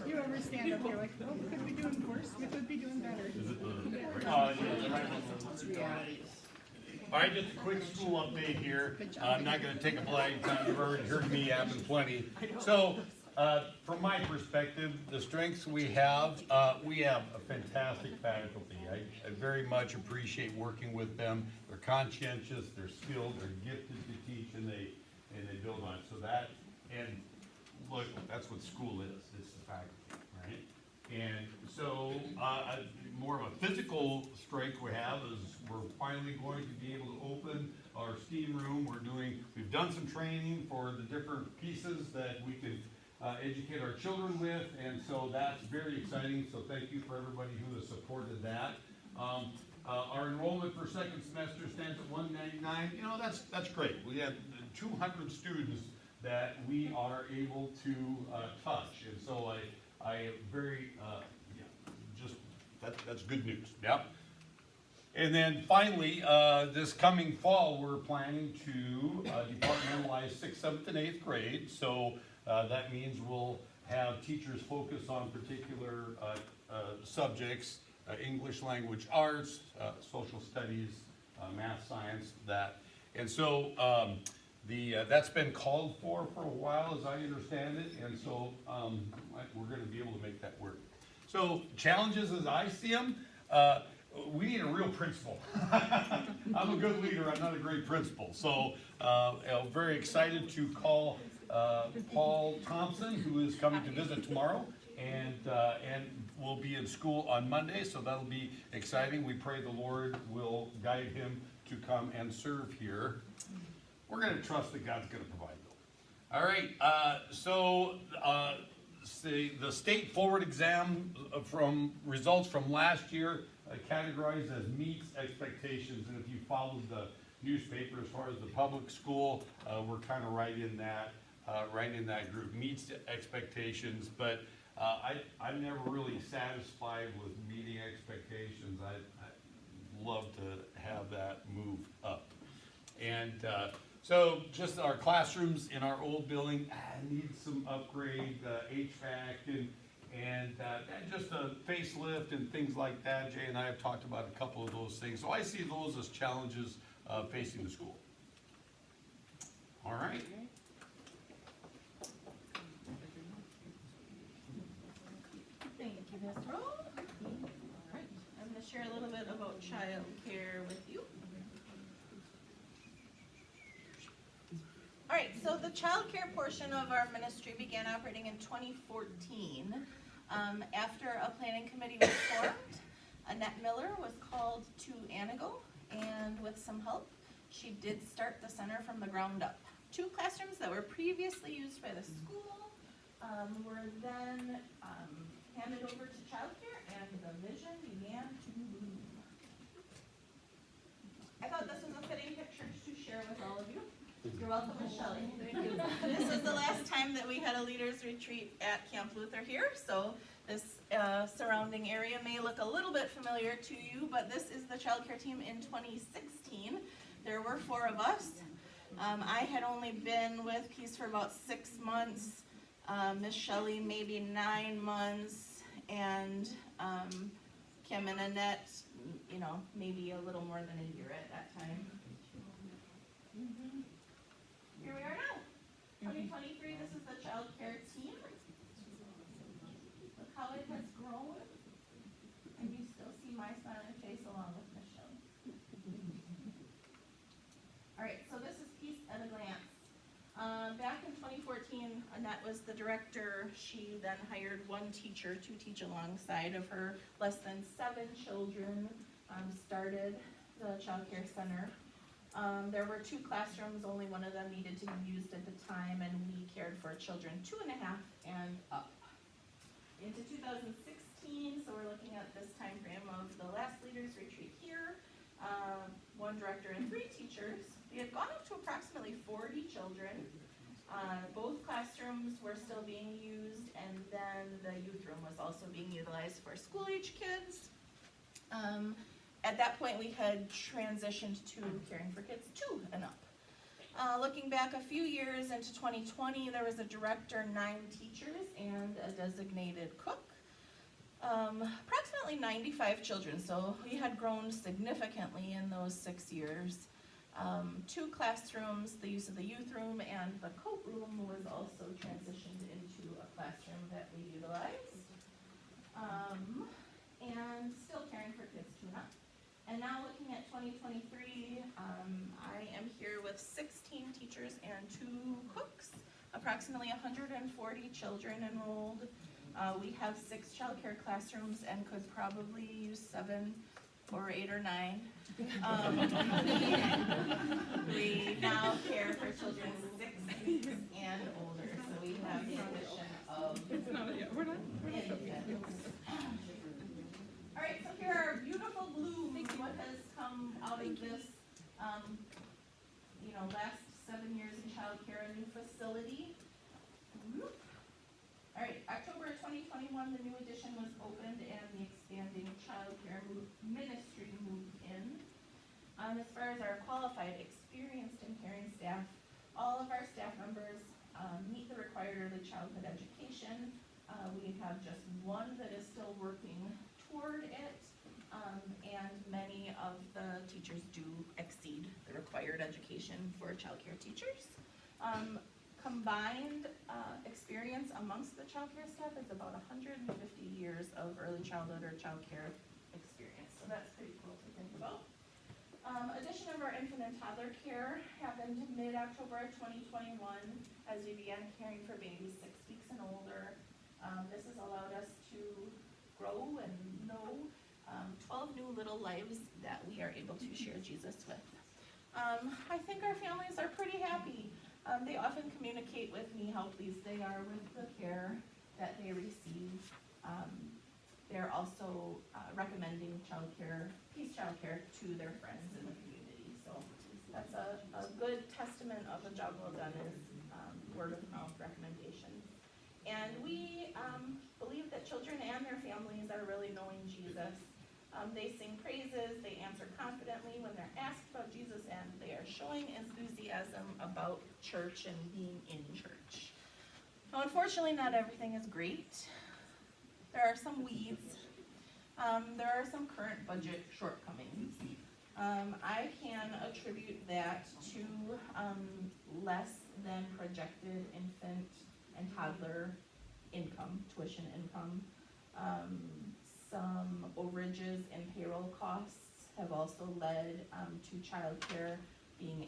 You ever stand up here like, oh, we could be doing worse, we could be doing better. It's reality.
All right, just a quick school update here. I'm not going to take a blind time. You've already heard me yapping plenty. So, from my perspective, the strengths we have a fantastic faculty. I very much appreciate working with them. They're conscientious, they're skilled, they're gifted to teach, and they build on it. So that, and look, that's what school is. It's the faculty, right? And so, more of a physical strength we have is we're finally going to be able to open our STEAM room. We've done some training for the different pieces that we can educate our children with, and so that's very exciting. So thank you for everybody who has supported that. Our enrollment for second semester stands at 199. You know, that's great. We have 200 students that we are able to touch, and so I am very that's good news. Yep. And then finally, this coming fall, we're planning to departmentalize 6th, 7th, and 8th grade. So that means we'll have teachers focus on particular subjects, English language arts, social studies, math, science, that. And so that's been called for a while, as I understand it. And so we're going to be able to make that work. So challenges as I see them, we need a real principal. I'm a good leader, I'm not a great principal. So very excited to call Paul Thompson, who is coming to visit tomorrow, and will be in school on Monday, so that'll be exciting. We pray the Lord will guide him to come and serve here. We're going to trust that God's going to provide, though. All right, so the state forward exam from results from last year categorized as meets expectations, and if you followed the newspaper as far as the public school, we're kind of right in that group, meets the expectations, but I'm never really satisfied with meeting expectations. I'd love to have that move up. And so just our classrooms in our old building need some upgrade, HVAC and just a facelift and things like that. Jay and I have talked about a couple of those things. So I see those as challenges facing the school. All right.
Thank you, Ms. Rowe. All right, I'm gonna share a little bit about child care with you. All right, so the child care portion of our ministry began operating in 2014. After a planning committee was formed, Annette Miller was called to Anago, and with some help, she did start the center from the ground up. 2 classrooms that were previously used by the school were then handed over to childcare, and the vision began to bloom. I thought this was a fitting picture to share with all of you. You're welcome, Ms. Shelley. Thank you. This is the last time that we had a leaders retreat at Camp Luther here, so this surrounding area may look a little bit familiar to you, but this is the childcare team in 2016. There were 4 of us. I had only been with Peace for about 6 months, Miss Shelley maybe 9 months, and Kim and Annette, you know, maybe a little more than a year at that time. Here we are now, 2023, this is the child care team. Look how it has grown, and you still see my smiling face along with Miss Shelley. All right, so this is Peace at a glance. Back in 2014, Annette was the director. She then hired 1 teacher to teach alongside of her. Less than 7 children started the child care center. There were 2 classrooms, only one of them needed to be used at the time, and we cared for children 2.5 and up. Into 2016, so we're looking at this time frame of the last leaders retreat here, 1 director and 3 teachers. We had gone up to approximately 40 children. Both classrooms were still being used, and then the youth room was also being utilized for school-age kids. At that point, we had transitioned to caring for kids 2 and up. Looking back a few years into 2020, there was a director, 9 teachers, and a designated cook. Approximately 95 children, so we had grown significantly in those 6 years. 2 classrooms, the use of the youth room and the coat room was also transitioned into a classroom that we utilized. And still caring for kids 2 and up. And now looking at 2023, I am here with 16 teachers and 2 cooks, approximately 140 children enrolled. We have 6 childcare classrooms and could probably use 7 or 8 or 9. We now care for children 6 and older, so we have the addition of infants. All right, so here are beautiful blooms. What has come out of this, last 7 years in childcare, a new facility. All right, October 2021, the new addition was opened and the expanding childcare ministry moved in. As far as our qualified, experienced and caring staff, all of our staff members meet the required early childhood education. We have just 1 that is still working toward it, and many of the teachers do exceed the required education for childcare teachers. Combined experience amongst the childcare staff is about 150 years of early childhood or childcare experience, so that's pretty cool to think about. Addition of our infant and toddler care happened mid-October 2021 as we began caring for babies 6 weeks and older. This has allowed us to grow and know 12 new little lives that we are able to share Jesus with. I think our families are pretty happy. They often communicate with me how pleased they are with the care that they receive. They're also recommending peace childcare to their friends in the community. So that's a good testament of a job well done is word of mouth recommendations. And we believe that children and their families are really knowing Jesus. They sing praises, they answer confidently when they're asked about Jesus, and they are showing enthusiasm about church and being in church. Now, unfortunately, not everything is great. There are some weeds. There are some current budget shortcomings. I can attribute that to less than projected infant and toddler income, tuition income. Some overages and payroll costs have also led to childcare being,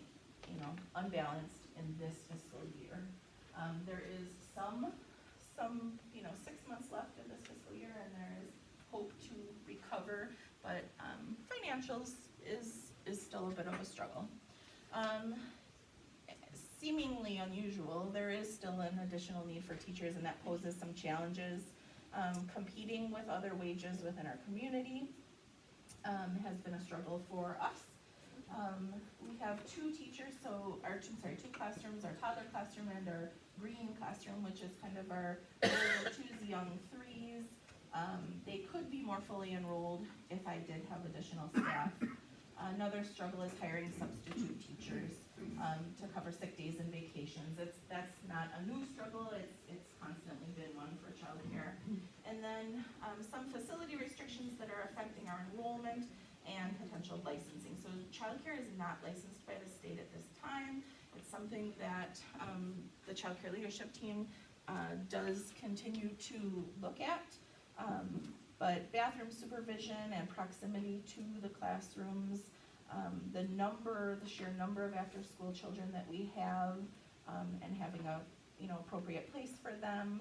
unbalanced in this fiscal year. There is some 6 months left in this fiscal year, and there is hope to recover, but financials is still a bit of a struggle. Seemingly unusual, there is still an additional need for teachers, and that poses some challenges. Competing with other wages within our community has been a struggle for us. We have two classrooms, our toddler classroom and our green classroom, which is kind of our little twos, young threes. They could be more fully enrolled if I did have additional staff. Another struggle is hiring substitute teachers to cover sick days and vacations. That's not a new struggle, it's constantly been one for childcare. And then some facility restrictions that are affecting our enrollment and potential licensing. So childcare is not licensed by the state at this time. It's something that the childcare leadership team does continue to look at. But bathroom supervision and proximity to the classrooms, the sheer number of after-school children that we have, and having a appropriate place for them,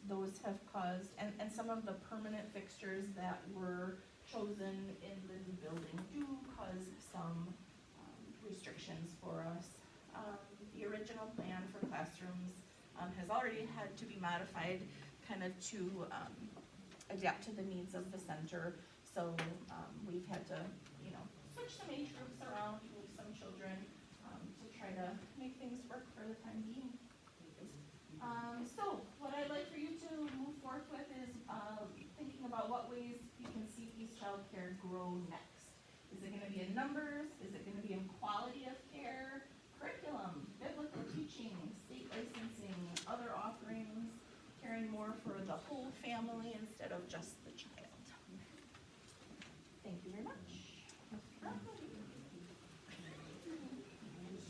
those have caused, and some of the permanent fixtures that were chosen in the new building do cause some restrictions for us. The original plan for classrooms has already had to be modified kind of to adapt to the needs of the center. So we've had to, switch some age groups around, move some children to try to make things work for the time being. So what I'd like for you to move forth with is thinking about what ways you can see Peace Childcare grow next. Is it going to be in numbers? Is it going to be in quality of care, curriculum, biblical teaching, state licensing, other offerings, caring more for the whole family instead of just the child? Thank you very much.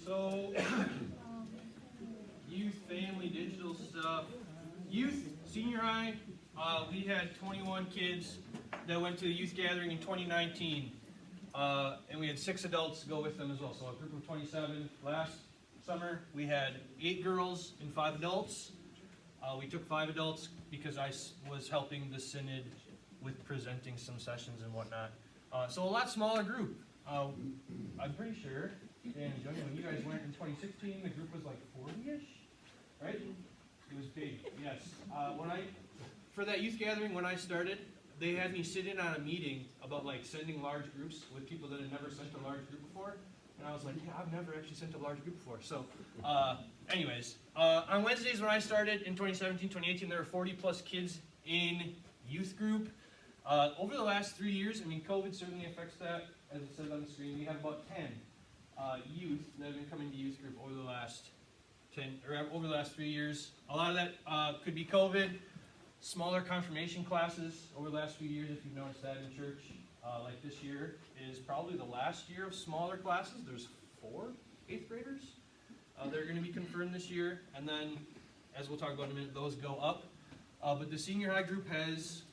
So, youth, family, digital stuff. Youth, senior high, we had 21 kids that went to the youth gathering in 2019. And we had 6 adults go with them as well. So a group of 27. Last summer, we had 8 girls and 5 adults. We took 5 adults because I was helping the synod with presenting some sessions and whatnot. So a lot smaller group. I'm pretty sure, Dan and Johnny, when you guys went in 2016, the group was like 40-ish, right? It was big, yes. For that youth gathering, when I started, they had me sit in on a meeting about like sending large groups with people that had never sent a large group before. And I was like, yeah, I've never actually sent a large group before. So anyways, on Wednesdays when I started in 2017, 2018, there were 40 plus kids in youth group. Over the last 3 years, COVID certainly affects that. As it says on the screen, we have about 10 youth that have been coming to youth group over the last 3 years. A lot of that could be COVID. Smaller confirmation classes over the last few years, if you've noticed that in church. Like this year is probably the last year of smaller classes. There's 4 8th graders that are going to be confirmed this year. And then, as we'll talk about in a minute, those go up. But the senior high group has,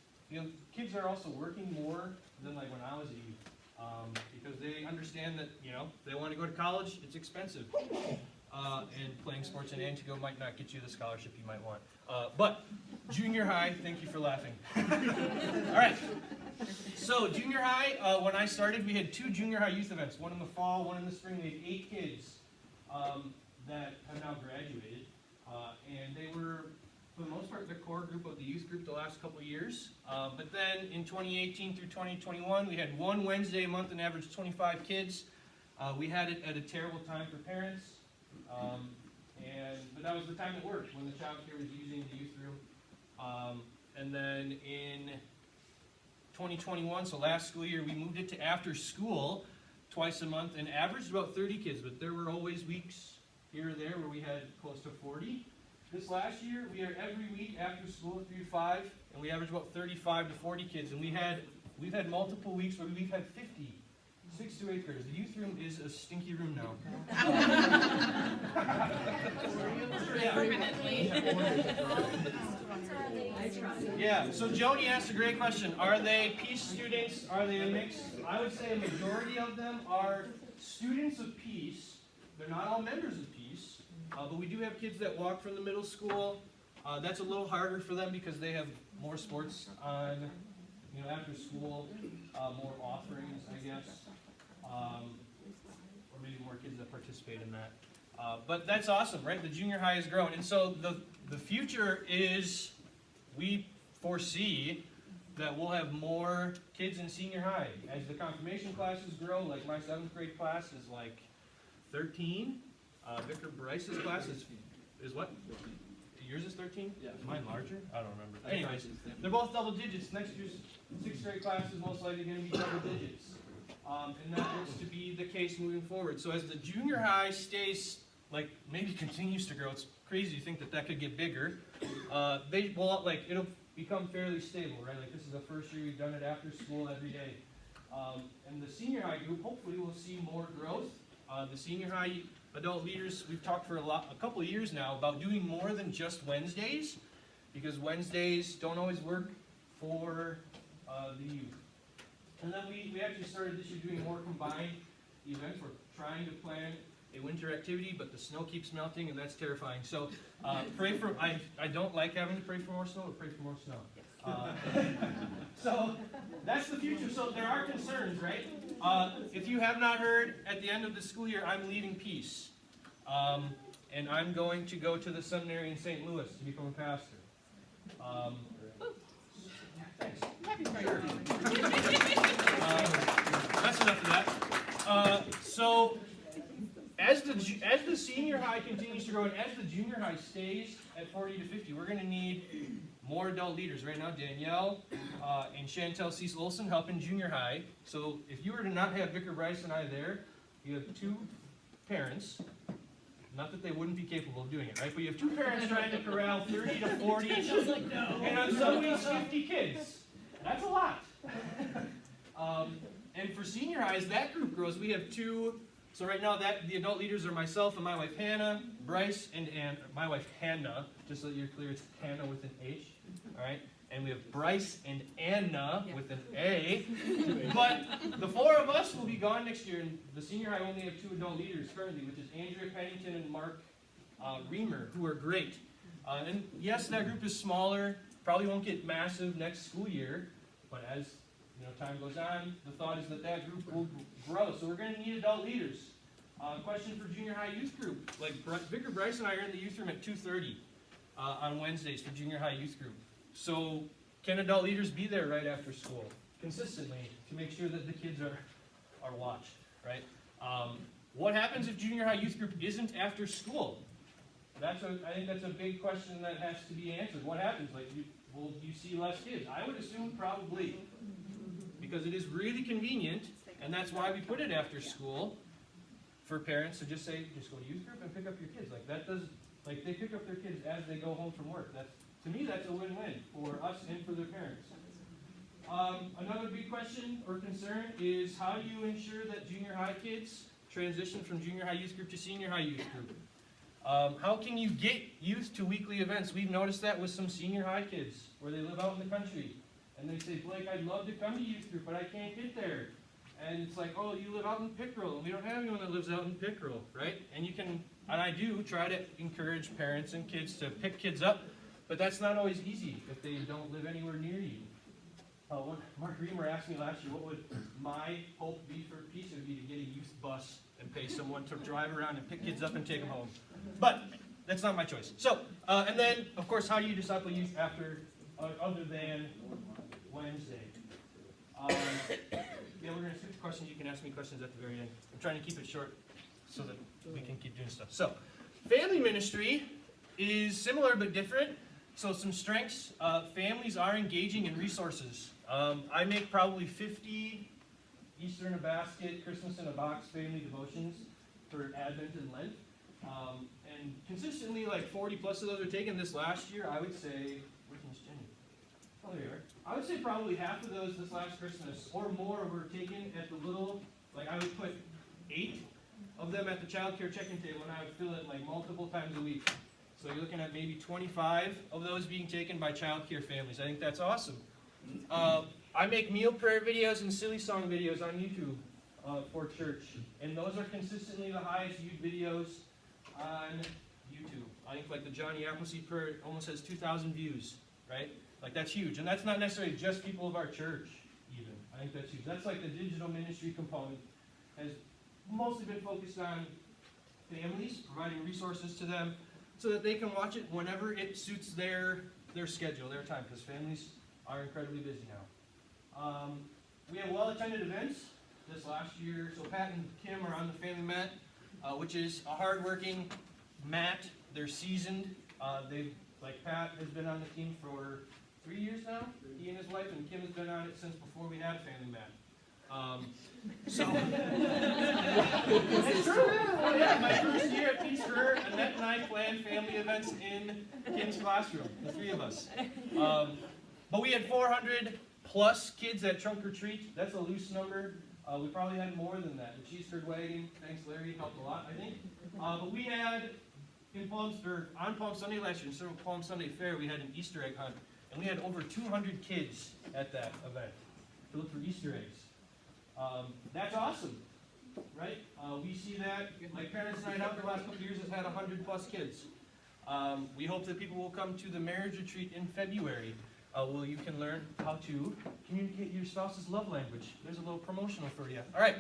kids are also working more than like when I was a youth. Because they understand that, they want to go to college, it's expensive. And playing sports in Antigo might not get you the scholarship you might want. But junior high, thank you for laughing. All right. So junior high, when I started, we had 2 junior high youth events. One in the fall, one in the spring. We had 8 kids that have now graduated. And they were for the most part, the core group of the youth group the last couple of years. But then in 2018 through 2021, we had one Wednesday a month, an average 25 kids. We had it at a terrible time for parents, but that was the time it worked, when the child care was using the youth room. And then in 2021, so last school year, we moved it to after school twice a month and averaged about 30 kids, but there were always weeks here or there where we had close to 40. This last year, we are every week after school 3 to 5, and we average about 35 to 40 kids, and we've had multiple weeks where we've had 50. 6th to 8th graders. The youth room is a stinky room now.
Permanently.
Yeah, so Jody asked a great question. Are they Peace students? Are they a mix? I would say a majority of them are students of Peace. They're not all members of Peace, but we do have kids that walk from the middle school. That's a little harder for them because they have more sports on, after school, more offerings, I guess. Or maybe more kids that participate in that. But that's awesome, right? The junior high has grown. And so the future is, we foresee that we'll have more kids in senior high. As the confirmation classes grow, like my 7th grade class is like 13. Vicar Bryce's class is what? Yours is 13? Yeah. Is mine larger? I don't remember. Anyways, they're both double digits. Next year's 6th grade class is most likely going to be double digits. And that looks to be the case moving forward. So as the junior high stays, maybe continues to grow, it's crazy to think that could get bigger. It'll become fairly stable, right? This is the first year we've done it after school every day. And the senior high group, hopefully we'll see more growth. The senior high adult leaders, we've talked for a couple of years now about doing more than just Wednesdays, because Wednesdays don't always work for the youth. And then we actually started this year doing more combined events. We're trying to plan a winter activity, but the snow keeps melting, and that's terrifying. So pray for, I don't like having to pray for more snow, but pray for more snow. So that's the future. So there are concerns, right? If you have not heard, at the end of the school year, I'm leaving Peace. And I'm going to go to the seminary in St. Louis to become a pastor. Thanks. Sure. That's enough of that. So as the senior high continues to grow and as the junior high stays at 40 to 50, we're going to need more adult leaders. Right now, Danielle and Chantel Cecil Olson help in junior high. So if you were to not have Vicar Bryce and I there, you have 2 parents. Not that they wouldn't be capable of doing it, right? But you have 2 parents trying to corral 30 to 40, and on some weeks 50 kids. That's a lot. And for senior high, as that group grows, we have 2. So right now, the adult leaders are myself and my wife Hannah, Bryce, and my wife Hannah. Just so that you're clear, it's Hannah with an H. All right. And we have Bryce and Anna with an A. But the 4 of us will be gone next year, and the senior high only have 2 adult leaders currently, which is Andrea Pennington and Mark Reamer, who are great. And yes, that group is smaller, probably won't get massive next school year, but as time goes on, the thought is that group will grow. So we're going to need adult leaders. Question for junior high youth group. Vicar Bryce and I are in the youth room at 2:30 on Wednesdays for junior high youth group. So can adult leaders be there right after school consistently to make sure that the kids are watched, right? What happens if junior high youth group isn't after school? I think that's a big question that has to be answered. What happens? Will you see less kids? I would assume probably, because it is really convenient, and that's why we put it after school for parents to just go to youth group and pick up your kids. They pick up their kids as they go home from work. To me, that's a win-win for us and for their parents. Another big question or concern is, how do you ensure that junior high kids transition from junior high youth group to senior high youth group? How can you get youth to weekly events? We've noticed that with some senior high kids where they live out in the country. And they say, Blake, I'd love to come to youth group, but I can't get there. And it's like, oh, you live out in Pickrell, and we don't have anyone that lives out in Pickrell, right? And I do try to encourage parents and kids to pick kids up, but that's not always easy if they don't live anywhere near you. Mark Reamer asked me last year, what would my hope be for Peace? It would be to get a youth bus and pay someone to drive around and pick kids up and take them home. But that's not my choice. So, and then, of course, how do you disciple youth after, other than Wednesday? Yeah, we're gonna skip the questions. You can ask me questions at the very end. I'm trying to keep it short so that we can keep doing stuff. So, family ministry is similar but different. So some strengths, families are engaging in resources. I make probably 50 Easter in a basket, Christmas in a box family devotions for Advent and Lent. And consistently like 40 plus of those are taken this last year. I would say, where's Miss Jenny? Oh, there you are. I would say probably half of those this last Christmas or more were taken at the little, like I would put 8 of them at the child care check-in table and I would fill it like multiple times a week. So you're looking at maybe 25 of those being taken by child care families. I think that's awesome. I make meal prayer videos and silly song videos on YouTube for church. And those are consistently the highest viewed videos on YouTube. I think like the Johnny Appleseed prayer almost has 2,000 views, right? Like that's huge. And that's not necessarily just people of our church even. I think that's huge. That's like the digital ministry component has mostly been focused on families, providing resources to them so that they can watch it whenever it suits their schedule, their time, because families are incredibly busy now. We have well-attended events this last year. So Pat and Kim are on the family mat, which is a hard-working mat. They're seasoned. Like Pat has been on the team for 3 years now, he and his wife, and Kim has been on it since before we had a family mat. So it's true. Oh, yeah, my first year at Peace Career, Annette and I planned family events in Kim's classroom, the 3 of us. But we had 400 plus kids at Trunk or Treat. That's a loose number. We probably had more than that. The cheese curd wagon, thanks Larry, helped a lot, I think. But we had on Palm Sunday last year, instead of Palm Sunday Fair, we had an Easter egg hunt, and we had over 200 kids at that event to look for Easter eggs. That's awesome, right? We see that, like Parents Night Out the last couple of years has had 100 plus kids. We hope that people will come to the marriage retreat in February, where you can learn how to communicate your spouse's love language. There's a little promotional for you. All right,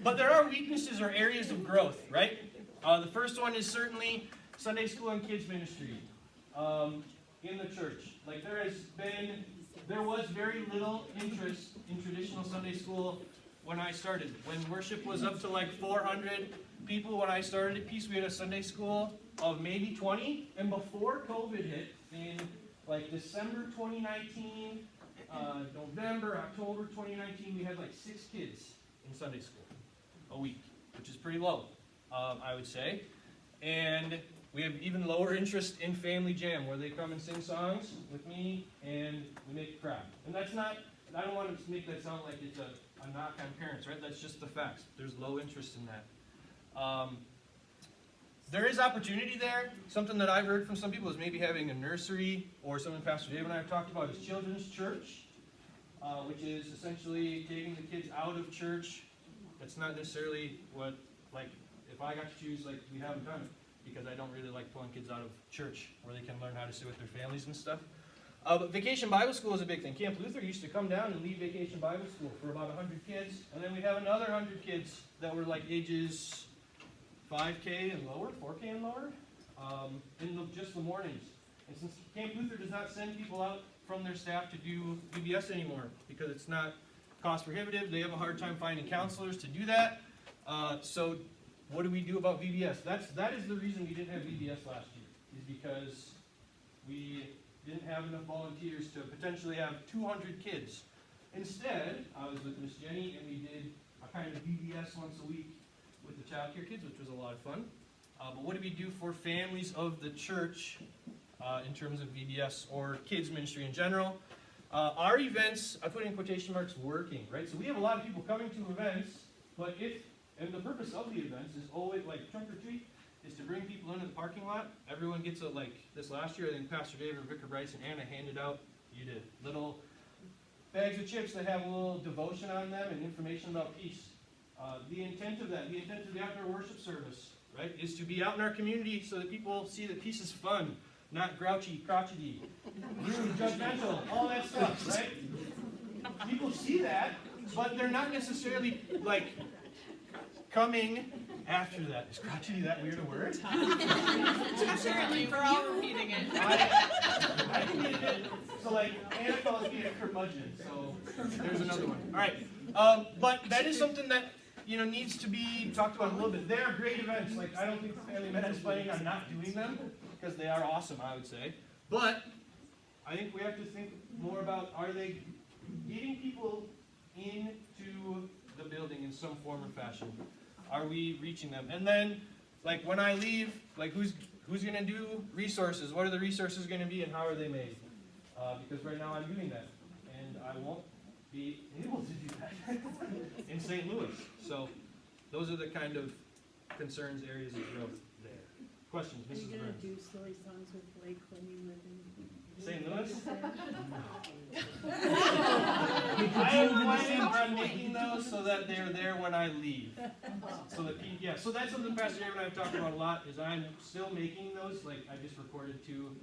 but there are weaknesses or areas of growth, right? The first one is certainly Sunday school and kids ministry in the church. Like there was very little interest in traditional Sunday school when I started. When worship was up to like 400 people when I started at Peace, we had a Sunday school of maybe 20. And before COVID hit, in like December 2019, November, October 2019, we had like 6 kids in Sunday school a week, which is pretty low, I would say. And we have even lower interest in Family Jam, where they come and sing songs with me, and we make a crowd. And that's not, I don't want to make that sound like it's a knock on parents, right? That's just the facts. There's low interest in that. There is opportunity there. Something that I've heard from some people is maybe having a nursery, or something Pastor Dave and I have talked about is children's church, which is essentially taking the kids out of church. That's not necessarily what, like, if I got to choose, like, we haven't done it, because I don't really like pulling kids out of church where they can learn how to sit with their families and stuff. But Vacation Bible School is a big thing. Camp Luther used to come down and lead Vacation Bible School for about 100 kids, and then we'd have another 100 kids that were like ages 5K and lower, 4K and lower, in just the mornings. And since Camp Luther does not send people out from their staff to do VBS anymore, because it's not cost prohibitive, they have a hard time finding counselors to do that. So what do we do about VBS? That is the reason we didn't have VBS last year, is because we didn't have enough volunteers to potentially have 200 kids. Instead, I was with Miss Jenny, and we did a kind of VBS once a week with the child care kids, which was a lot of fun. But what do we do for families of the church in terms of VBS or kids ministry in general? Our events, I put in quotation marks, working, right? So we have a lot of people coming to events, but and the purpose of the events is always, like Trunk or Treat, is to bring people into the parking lot. Everyone gets a, like this last year, I think Pastor David, Vicar Bryce, and Anna handed out, you did, little bags of chips that have a little devotion on them and information about peace. The intent of that, the intent of the outdoor worship service, right, is to be out in our community so that people see that peace is fun, not grouchy, crotchety, rude, judgmental, all that stuff, right? People see that, but they're not necessarily, like, coming after that. Is crotchety that weird a word?
Apparently, we're all repeating it.
I needed it. So like, Anna calls me a curmudgeon, so there's another one. All right, but that is something that, you know, needs to be talked about a little bit. They are great events. Like, I don't think the Family Med is planning on not doing them, because they are awesome, I would say. But I think we have to think more about, are they getting people into the building in some form or fashion? Are we reaching them? And then, like, when I leave, like, who's gonna do resources? What are the resources gonna be, and how are they made? Because right now I'm doing that, and I won't be able to do that in St. Louis. So, those are the kind of concerns, areas of growth there. Questions,
Are you
Mrs.
gonna
Burns?
do silly songs with Blake when you live in?
St. Louis? I am planning on making those so that they're there when I leave. So that, yeah, so that's something Pastor Aaron and I have talked about a lot, is I'm still making those. Like, I just recorded 2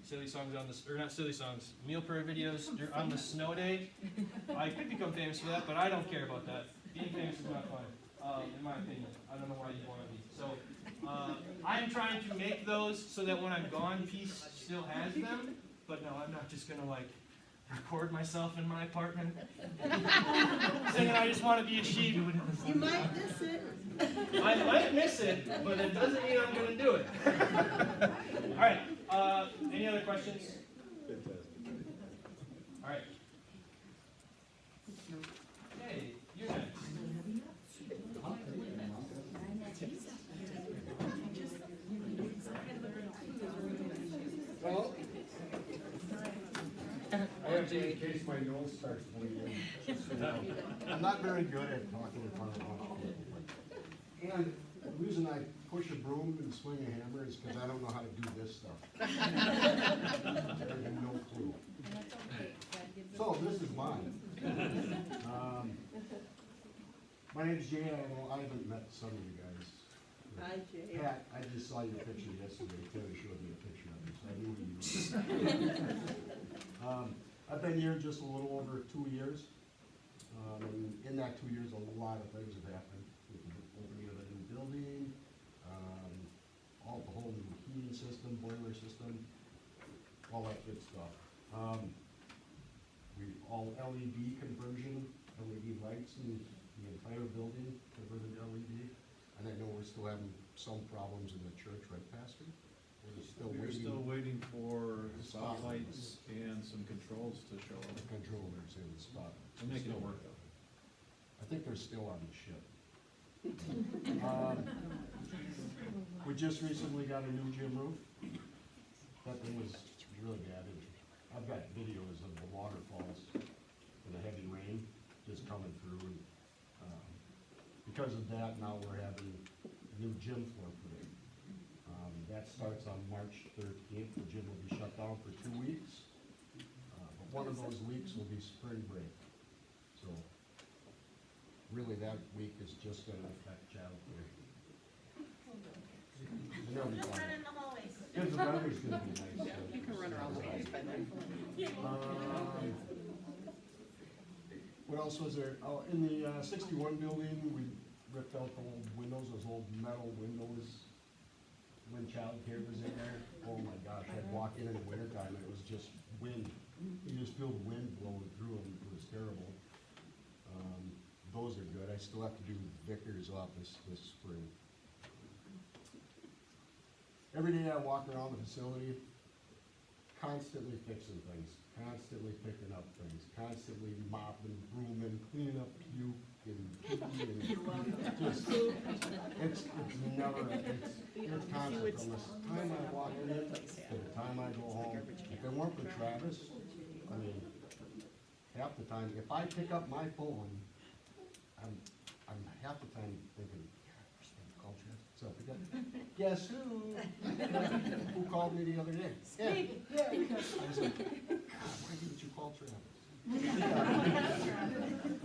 silly songs on this, or not silly songs, meal prayer videos on the snow day. I could become famous for that, but I don't care about that. Being famous is not fun, in my opinion. I don't know why you want to be. So, I'm trying to make those so that when I'm gone, Peace still has them. But no, I'm not just gonna like record myself in my apartment saying I just want to be a sheep.
You might miss it.
I might miss it, but it doesn't mean I'm gonna do it. All right. Any other questions? All right. Hey, you're next.
Well, I have to, in case my nose starts bleeding. I'm not very good at talking in front of a bunch of people. And the reason I push a broom and swing a hammer is because I don't know how to do this stuff. I have no clue. So this is mine. My name's Jay. I haven't met some of you guys.
Hi, Jay.
Pat, I just saw your picture yesterday. Taylor showed me a picture of you, so I knew who you were. I've been here just a little over 2 years. And in that 2 years, a lot of things have happened. With the opening of a new building, the whole new heating system, boiler system, all that good stuff. All LED conversion, LED lights in the entire building converted to LED. And I know we're still having some problems in the church, right, Pastor?
We're still waiting for spotlights and some controls to show up.
The controllers in the spot.
We're making it work though.
I think they're still on the ship. We just recently got a new gym roof. That thing was really bad. I've got videos of the waterfalls and the heavy rain just coming through. And, because of that, now we're having a new gym floor put in. That starts on March 13th. The gym will be shut down for 2 weeks. But one of those weeks will be spring break. So really that week is just going to affect childcare. And they'll be fine.
Run in the hallways.
Because the weather's going to be nice.
Yeah, you can run around the house by then.
What else was there? Oh, in the 61 building, we ripped out the old windows, those old metal windows. When childcare was in there, oh my gosh, I'd walk in the wintertime, it was just wind. You just feel the wind blowing through them, it was terrible. Those are good. I still have to do Vickers office this spring. Every day I walk around the facility, constantly fixing things, constantly picking up things, constantly mopping, brooming, cleaning up puke and pee and just, it's never, it's constant from the time I walk in to the time I go home. If it weren't for Travis, I mean, half the time, if I pick up my phone, I'm half the time thinking, call Travis. So I pick up, guess who? Who called me the other day? Yeah. I was like, God, why didn't you call Travis? The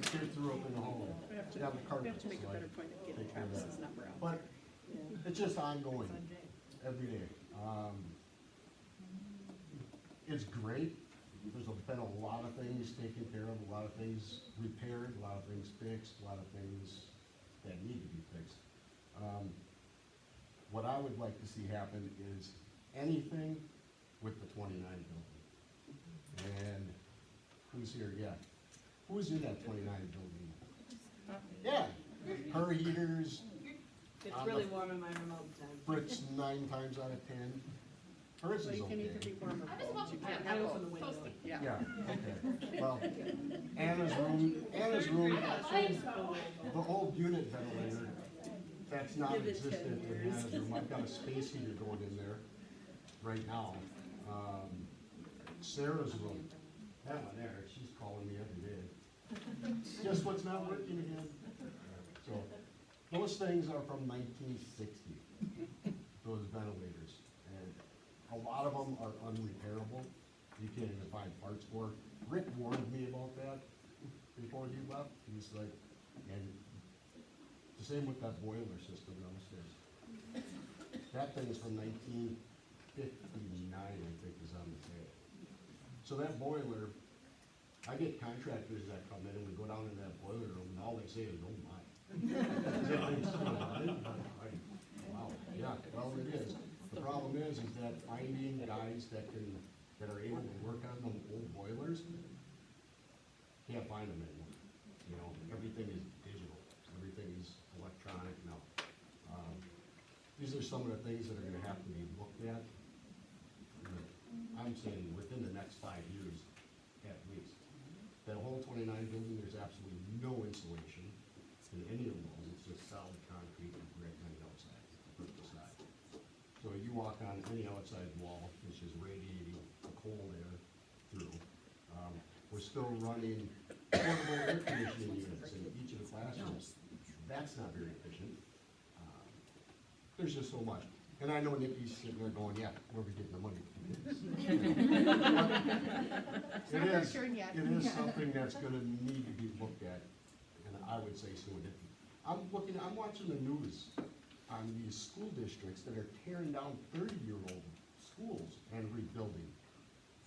kid threw up in the hole.
We have to make a better point of getting Travis's number out.
But it's just ongoing, every day. It's great. There's been a lot of things taken care of, a lot of things repaired, a lot of things fixed, a lot of things that need to be fixed. I would like to see happen is anything with the 29 building. And who's here yet? Who's in that 29 building? Yeah, her heaters.
It's really warm in my room all the time.
Fritz 9 times out of 10. Hers is okay.
You can't have open the window. Yeah.
Yeah, okay. Well, Anna's room, the old unit ventilator, that's not existent in Anna's room. I've got a space heater going in there right now. Sarah's room, that one there, she's calling me every day. Guess what's not working again? So, those things are from 1960, those ventilators. And a lot of them are unrepairable. You can't even find parts for. Rick warned me about that before he left. He's like, and the same with that boiler system downstairs. That thing is from 1959, I think, is on the tape. So that boiler, I get contractors that come in and we go down in that boiler room and all they say is, oh my. Wow, yeah, well it is. The problem is that finding guys that are able to work on them old boilers, can't find them anymore. You know, everything is digital, everything is electronic now. These are some of the things that are gonna have to be looked at. I'm saying within the next 5 years, at least. That whole 29 building, there's absolutely no insulation in any of the walls, it's just solid concrete and brick on the outside, the side. So you walk on any outside wall, it's just radiating the cold air through. We're still running portable air conditioning units in each of the classrooms. That's not very efficient. There's just so much. And I know Nikki's sitting there going, yeah, where are we getting the money? It is something that's gonna need to be looked at, and I would say soon. I'm watching the news on these school districts that are tearing down 30-year-old schools and rebuilding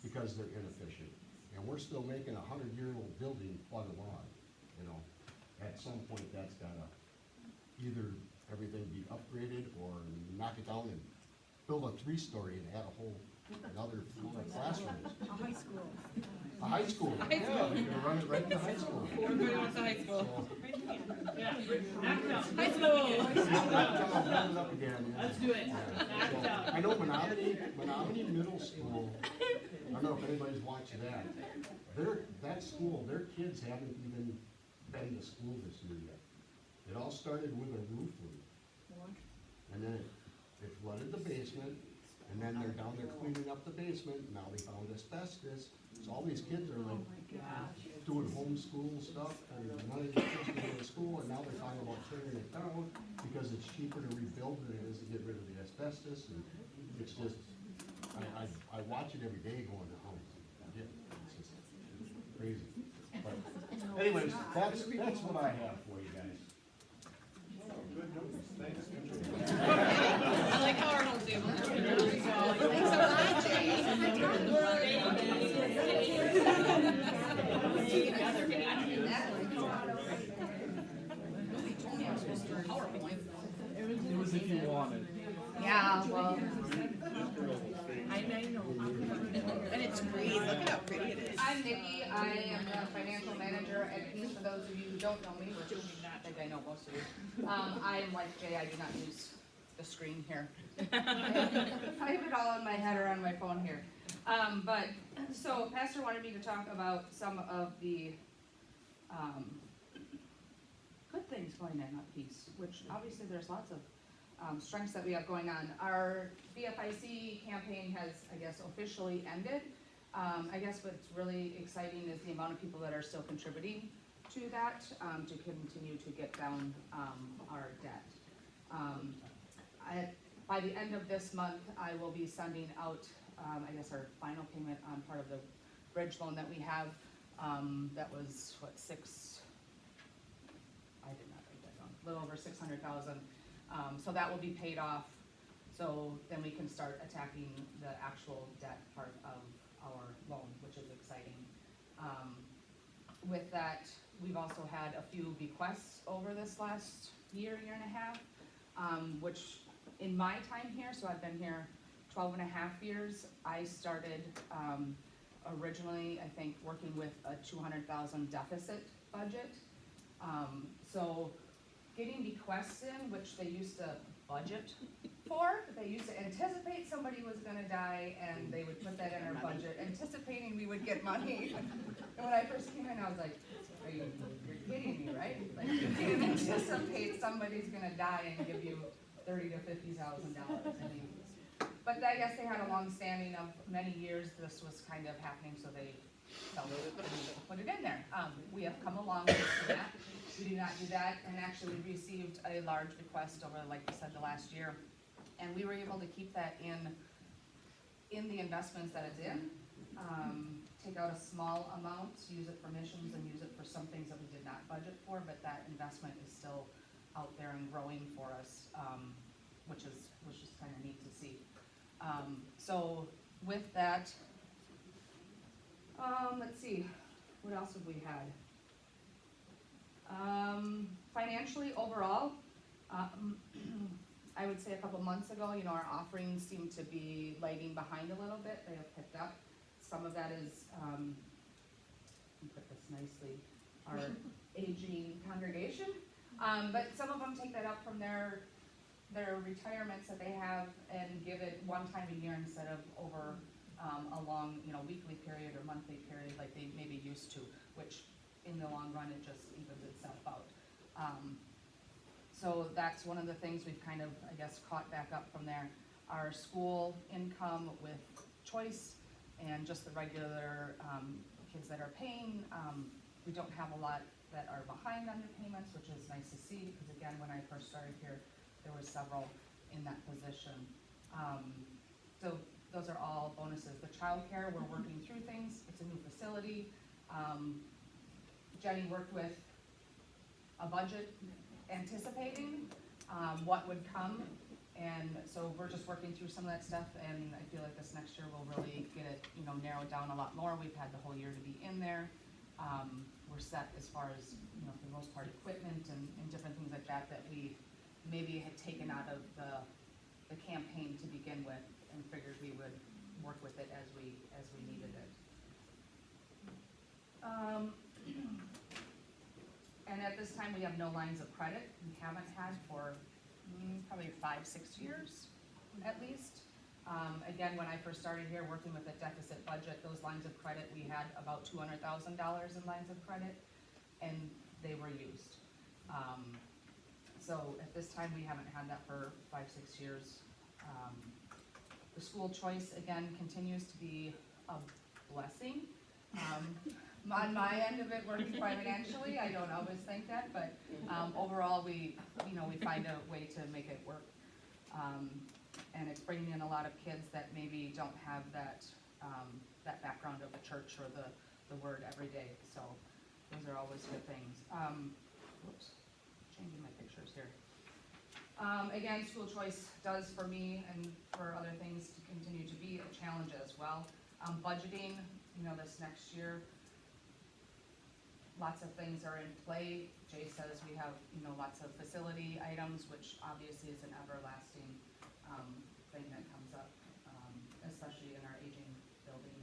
because they're inefficient. And we're still making a 100-year-old building plug along, you know. At some point, that's gotta either everything be upgraded or knock it down and build a 3-story and add a whole another floor of classrooms.
A high school.
A high school.
High
Yeah,
school.
you're gonna run it right to high school.
Everybody wants a high school.
Yeah, knock it out.
High school.
Run it up again.
Let's do it.
Yeah.
Knock it out.
I know Menominee Middle School, I don't know if anybody's watching that. That school, their kids haven't even been to school this year yet. It all started with a roof leak. And then it flooded the basement, and then they're down there cleaning up the basement, and now they found asbestos. So all these kids are like doing homeschool stuff, and none of the kids go to school, and now they're talking about tearing it down because it's cheaper to rebuild than it is to get rid of the asbestos, and it's just, I watch it every day going, oh, yeah, it's just crazy. But anyways, that's what I have for you guys.
Good news, thanks.
I like how our whole table.
Thanks a lot,
It was if you wanted.
Yeah, well. I know. And it's pretty, look at how pretty it is.
I'm Nikki, I am the financial manager at Peace, for those of you who don't know me, which I think I know most of you. I am like Jay, I do not use the screen here. I have it all in my head or on my phone here. So Pastor wanted me to talk about some of the good things going on at Peace, which obviously there's lots of strengths that we have going on. Our BFIC campaign has, I guess, officially ended. I guess what's really exciting is the amount of people that are still contributing to that, to continue to get down our debt. By the end of this month, I will be sending out, I guess, our final payment on part of the bridge loan that we have. That was, what, I did not write that down, a little over 600,000. So that will be paid off, so then we can start attacking the actual debt part of our loan, which is exciting. With that, we've also had a few bequests over this last year and a half, which in my time here, so I've been here 12 and a half years, I started, originally, I think, working with a 200,000 deficit budget. So getting bequests in, which they used to budget for, they used to anticipate somebody was gonna die, and they would put that in our budget, anticipating we would get money. And when I first came in, I was like, you're kidding me, right? Like, you can't anticipate somebody's gonna die and give you $30,000 to $50,000. I mean, but I guess they had a long standing of many years, this was kind of happening, so they felt it, put it in there. We have come a long way from that. We do not do that, and actually we received a large request over, like you said, the last year. And we were able to keep that in the investments that it's in. Take out a small amount, use it for missions, and use it for some things that we did not budget for, but that investment is still out there and growing for us, which is kind of neat to see. So with that, let's see, what else have we had? Financially, overall, I would say a couple months ago, you know, our offerings seem to be lagging behind a little bit. They have picked up. Some of that is, let me put this nicely, our aging congregation. But some of them take that up from their retirements that they have and give it one time a year instead of over a long, you know, weekly period or monthly period like they maybe used to, which in the long run, it just evens itself out. So that's one of the things we've kind of, I guess, caught back up from there. Our school income with choice and just the regular kids that are paying, we don't have a lot that are behind on their payments, which is nice to see, because again, when I first started here, there were several in that position. So those are all bonuses. The childcare, we're working through things. It's a new facility. Jenny worked with a budget anticipating what would come, and so we're just working through some of that stuff, and I feel like this next year we'll really get it, you know, narrowed down a lot more. We've had the whole year to be in there. We're set as far as, you know, for the most part, equipment and different things like that that we maybe had taken out of the campaign to begin with, and figured we would work with it as we needed it. And at this time, we have no lines of credit. We haven't had for probably 5-6 years, at least. Again, when I first started here working with a deficit budget, those lines of credit, we had about $200,000 in lines of credit, and they were used. So at this time, we haven't had that for 5-6 years. The school choice, again, continues to be a blessing. On my end of it, working financially, I don't always think that, but overall, we find a way to make it work. And it's bringing in a lot of kids that maybe don't have that background of the church or the word every day. So those are always good things. Whoops, changing my pictures here. Again, school choice does for me and for other things to continue to be a challenge as well. Budgeting, you know, this next year, lots of things are in play. Jay says we have, you know, lots of facility items, which obviously is an everlasting thing that comes up, especially in our aging building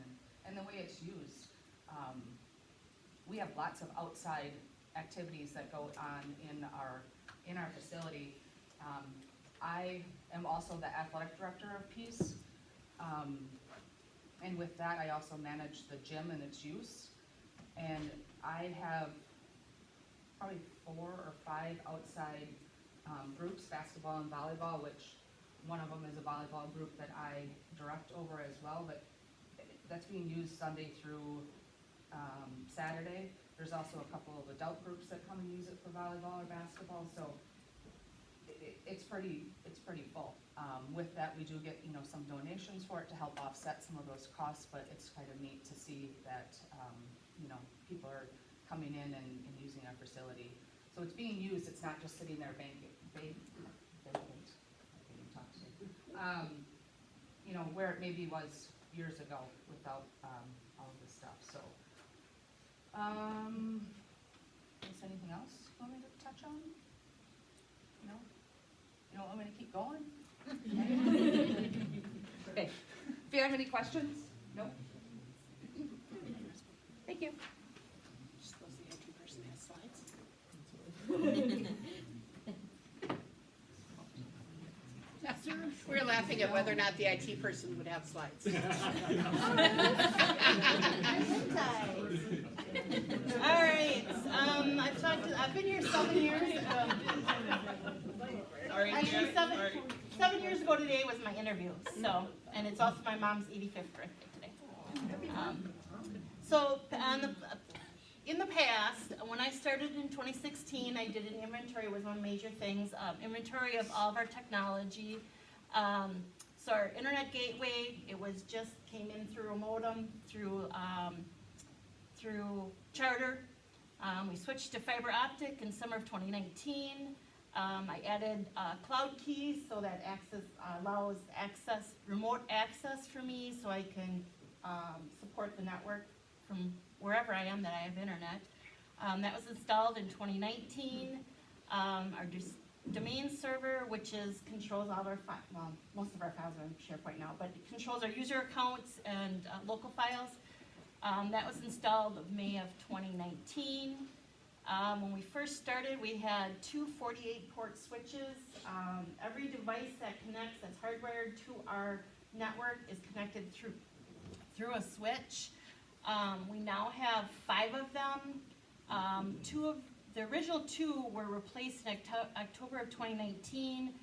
and the way it's used. We have lots of outside activities that go on in our facility. I am also the athletic director of Peace, and with that, I also manage the gym and its use. And I have probably 4 or 5 outside groups, basketball and volleyball, which one of them is a volleyball group that I direct over as well, but that's being used Sunday through Saturday. There's also a couple of adult groups that come and use it for volleyball or basketball, so it's pretty full. With that, we do get, you know, some donations for it to help offset some of those costs, but it's kind of neat to see that, you know, people are coming in and using our facility. So it's being used, it's not just sitting there vacant. You know, where it maybe was years ago without all of this stuff, so. Is there anything else you want me to touch on? No? You don't want me to keep going? Okay, if you have any questions? Nope. Thank you.
We're laughing at whether or not the IT person would have slides.
All right, I've been here 7 years.
Sorry,
Actually, 7 years ago today was my interview, so, and it's also my mom's 85th birthday today. In the past, when I started in 2016, I did an inventory, was one of the major things, inventory of all of our technology. So our internet gateway, it was just came in through a modem, through Charter. We switched to fiber optic in summer of 2019. I added cloud keys so that allows remote access for me, so I can support the network from wherever I am that I have internet. That was installed in 2019. Our domain server, which controls all of our most of our files are in SharePoint now, but it controls our user accounts and local files. That was installed in May of 2019. When we first started, we had 2 48-port switches. Every device that connects, that's hardwired to our network, is connected through a switch. We now have 5 of them. The original 2 were replaced in October of 2019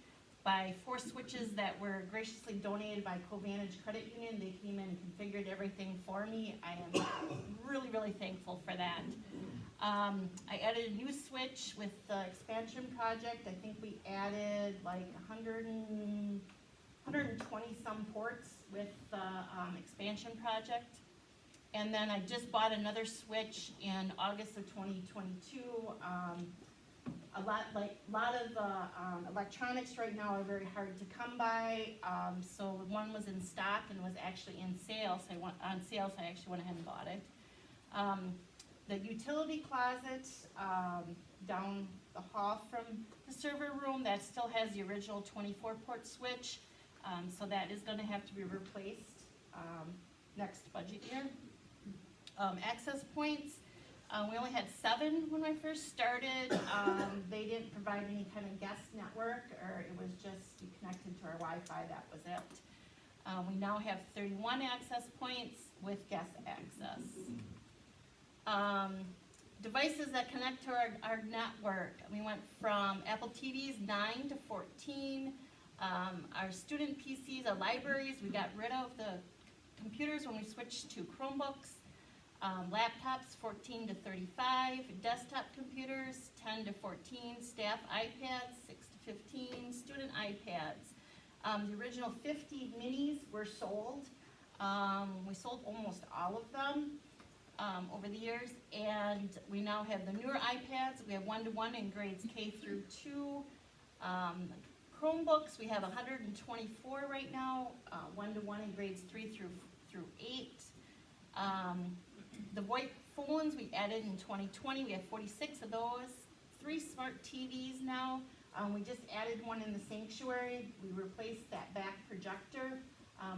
by 4 switches that were graciously donated by Covantage Credit Union. They came in and configured everything for me. I am really, really thankful for that. I added a new switch with the expansion project. I think we added like 120 some ports with the expansion project. And then I just bought another switch in August of 2022. A lot of electronics right now are very hard to come by. So one was in stock and was actually in sale. So I actually went ahead and bought it. The utility closet down the hall from the server room, that still has the original 24-port switch. So that is going to have to be replaced next budget year. Access points, we only had 7 when I first started. They didn't provide any kind of guest network, or it was just you connected to our Wi-Fi, that was it. We now have 31 access points with guest access. Devices that connect to our network, we went from Apple TVs 9 to 14. Our student PCs, our libraries, we got rid of the computers when we switched to Chromebooks. Laptops 14 to 35, desktop computers 10 to 14, staff iPads 6 to 15, student iPads. The original 50 minis were sold. We sold almost all of them over the years, and we now have the newer iPads. We have 1-to-1 in grades K through 2. Chromebooks, we have 124 right now, 1-to-1 in grades 3 through 8. The VoIP phones we added in 2020, we have 46 of those. 3 smart TVs now. We just added one in the sanctuary. We replaced that back projector.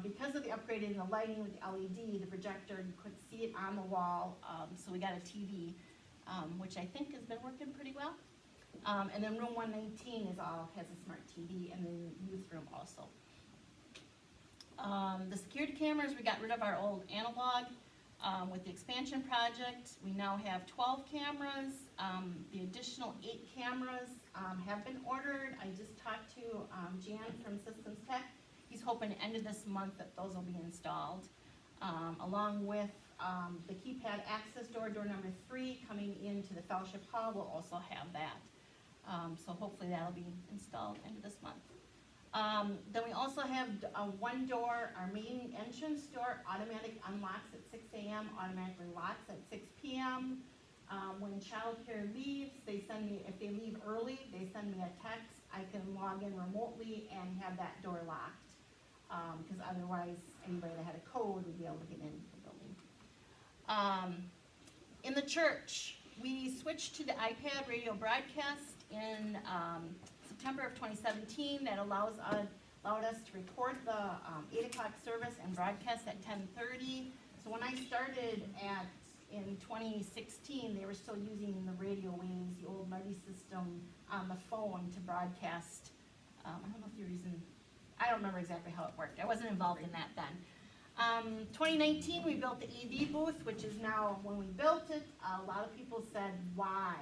Because of the upgrade in the lighting with the LED, the projector, you could see it on the wall, so we got a TV, which I think has been working pretty well. And then room 119 has a smart TV, and then youth room also. The security cameras, we got rid of our old analog. With the expansion project, we now have 12 cameras. The additional 8 cameras have been ordered. I just talked to Jan from Systems Tech. He's hoping at the end of this month that those will be installed. Along with the keypad access door number 3 coming into the fellowship hall, will also have that. So hopefully that'll be installed end of this month. Then we also have one door, our main entrance door, automatic unlocks at 6 a.m., automatically locks at 6 p.m. When childcare leaves, if they leave early, they send me a text. I can log in remotely and have that door locked. Because otherwise, anybody that had a code would be able to get into the building. In the church, we switched to the iPad radio broadcast in September of 2017. That allows allowed us to record the 8 o'clock service and broadcast at 10:30. So when I started in 2016, they were still using the radio waves, the old Marty system on the phone to broadcast. I don't know if you're using, I don't remember exactly how it worked. I wasn't involved in that then. 2019, we built the AV booth, which is now, when we built it, a lot of people said, why?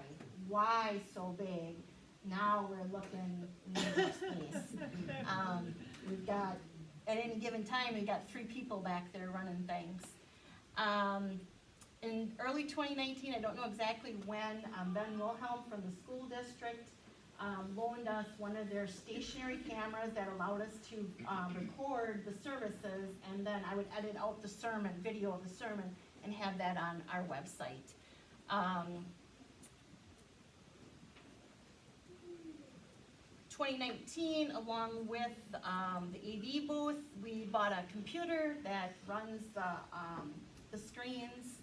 Why so big? Now we're looking in more space. We've got, at any given time, we've got 3 people back there running things. In early 2019, I don't know exactly when, Ben Wilhelm from the school district loaned us one of their stationary cameras that allowed us to record the services, and then I would edit out the sermon, video of the sermon, and have that on our website. 2019, along with the AV booth, we bought a computer that runs the screens,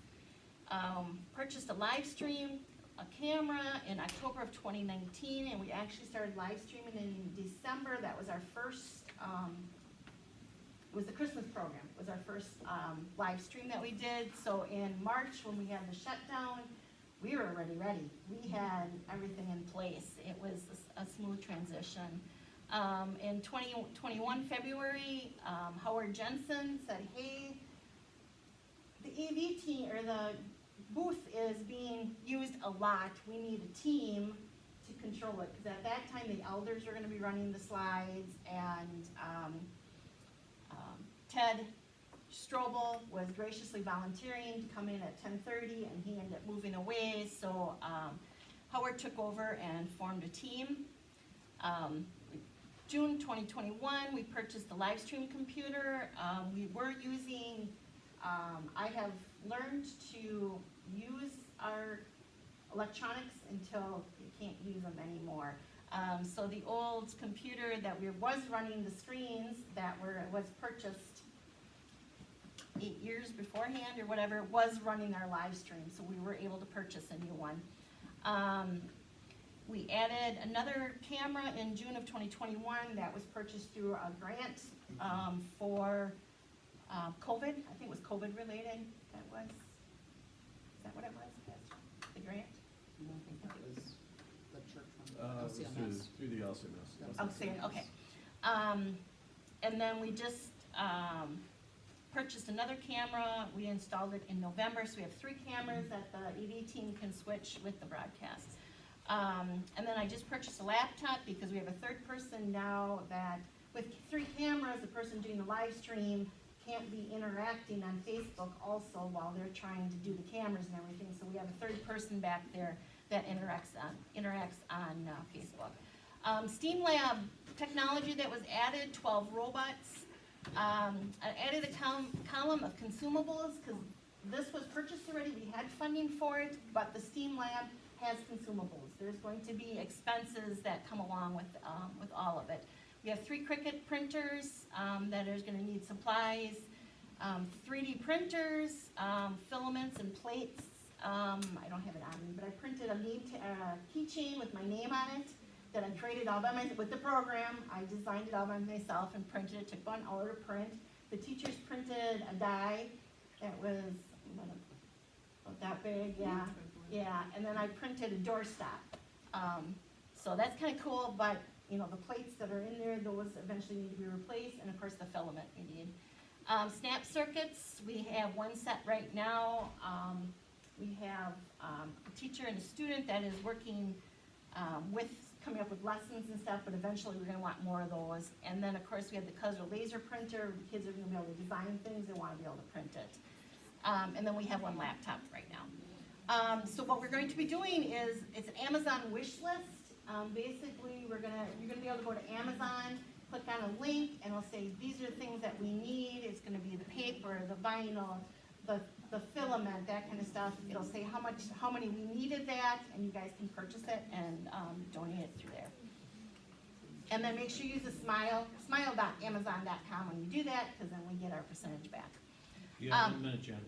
purchased a live stream, a camera in October of 2019, and we actually started live streaming in December. That was our first, it was the Christmas program, it was our first live stream that we did. So in March, when we had the shutdown, we were already ready. We had everything in place. It was a smooth transition. In 2021 February, Howard Jensen said, hey, the AV team, or the booth is being used a lot. We need a team to control it, because at that time the elders were going to be running the slides, and Ted Strobel was graciously volunteering to come in at 10:30, and he ended up moving away, so Howard took over and formed a team. June 2021, we purchased the live stream computer. We were using, I have learned to use our electronics until you can't use them anymore. So the old computer that was running the screens that was purchased 8 years beforehand or whatever, was running our live stream, so we were able to purchase a new one. We added another camera in June of 2021 that was purchased through a grant for COVID. I think it was COVID related. Is that what it was? The grant?
I don't think that was the church one.
It was through the LCMS.
Oh, saying, okay. And then we just purchased another camera. We installed it in November, so we have 3 cameras that the AV team can switch with the broadcast. And then I just purchased a laptop because we have a 3rd person now that, with 3 cameras, the person doing the live stream can't be interacting on Facebook also while they're trying to do the cameras and everything. So we have a 3rd person back there that interacts on Facebook. STEAM Lab technology that was added, 12 robots. I added a column of consumables because this was purchased already. We had funding for it, but the STEAM Lab has consumables. There's going to be expenses that come along with all of it. We have 3 Cricut printers that are going to need supplies, 3D printers, filaments and plates. I don't have it on me, but I printed a keychain with my name on it that I created all by myself with the program. I designed it all by myself and printed it. Took 1 hour to print. The teachers printed a die that was about that big, yeah. And then I printed a doorstop. So that's kind of cool, but you know, the plates that are in there, those eventually need to be replaced, and of course the filament we need. Snap circuits, we have 1 set right now. We have a teacher and a student that is working coming up with lessons and stuff, but eventually we're gonna want more of those. And then of course we have the Cuzzo laser printer. Kids are gonna be able to design things, they wanna be able to print it. And then we have 1 laptop right now. So what we're going to be doing is, it's an Amazon wish list. Basically, you're gonna be able to go to Amazon, click on a link, and it'll say, these are the things that we need. It's gonna be the paper, the vinyl, the filament, that kind of stuff. It'll say how many we needed that, and you guys can purchase it and donate it through there. And then make sure you use the smile.amazon.com when you do that, because then we get our percentage back.
You have 1 minute, Jen.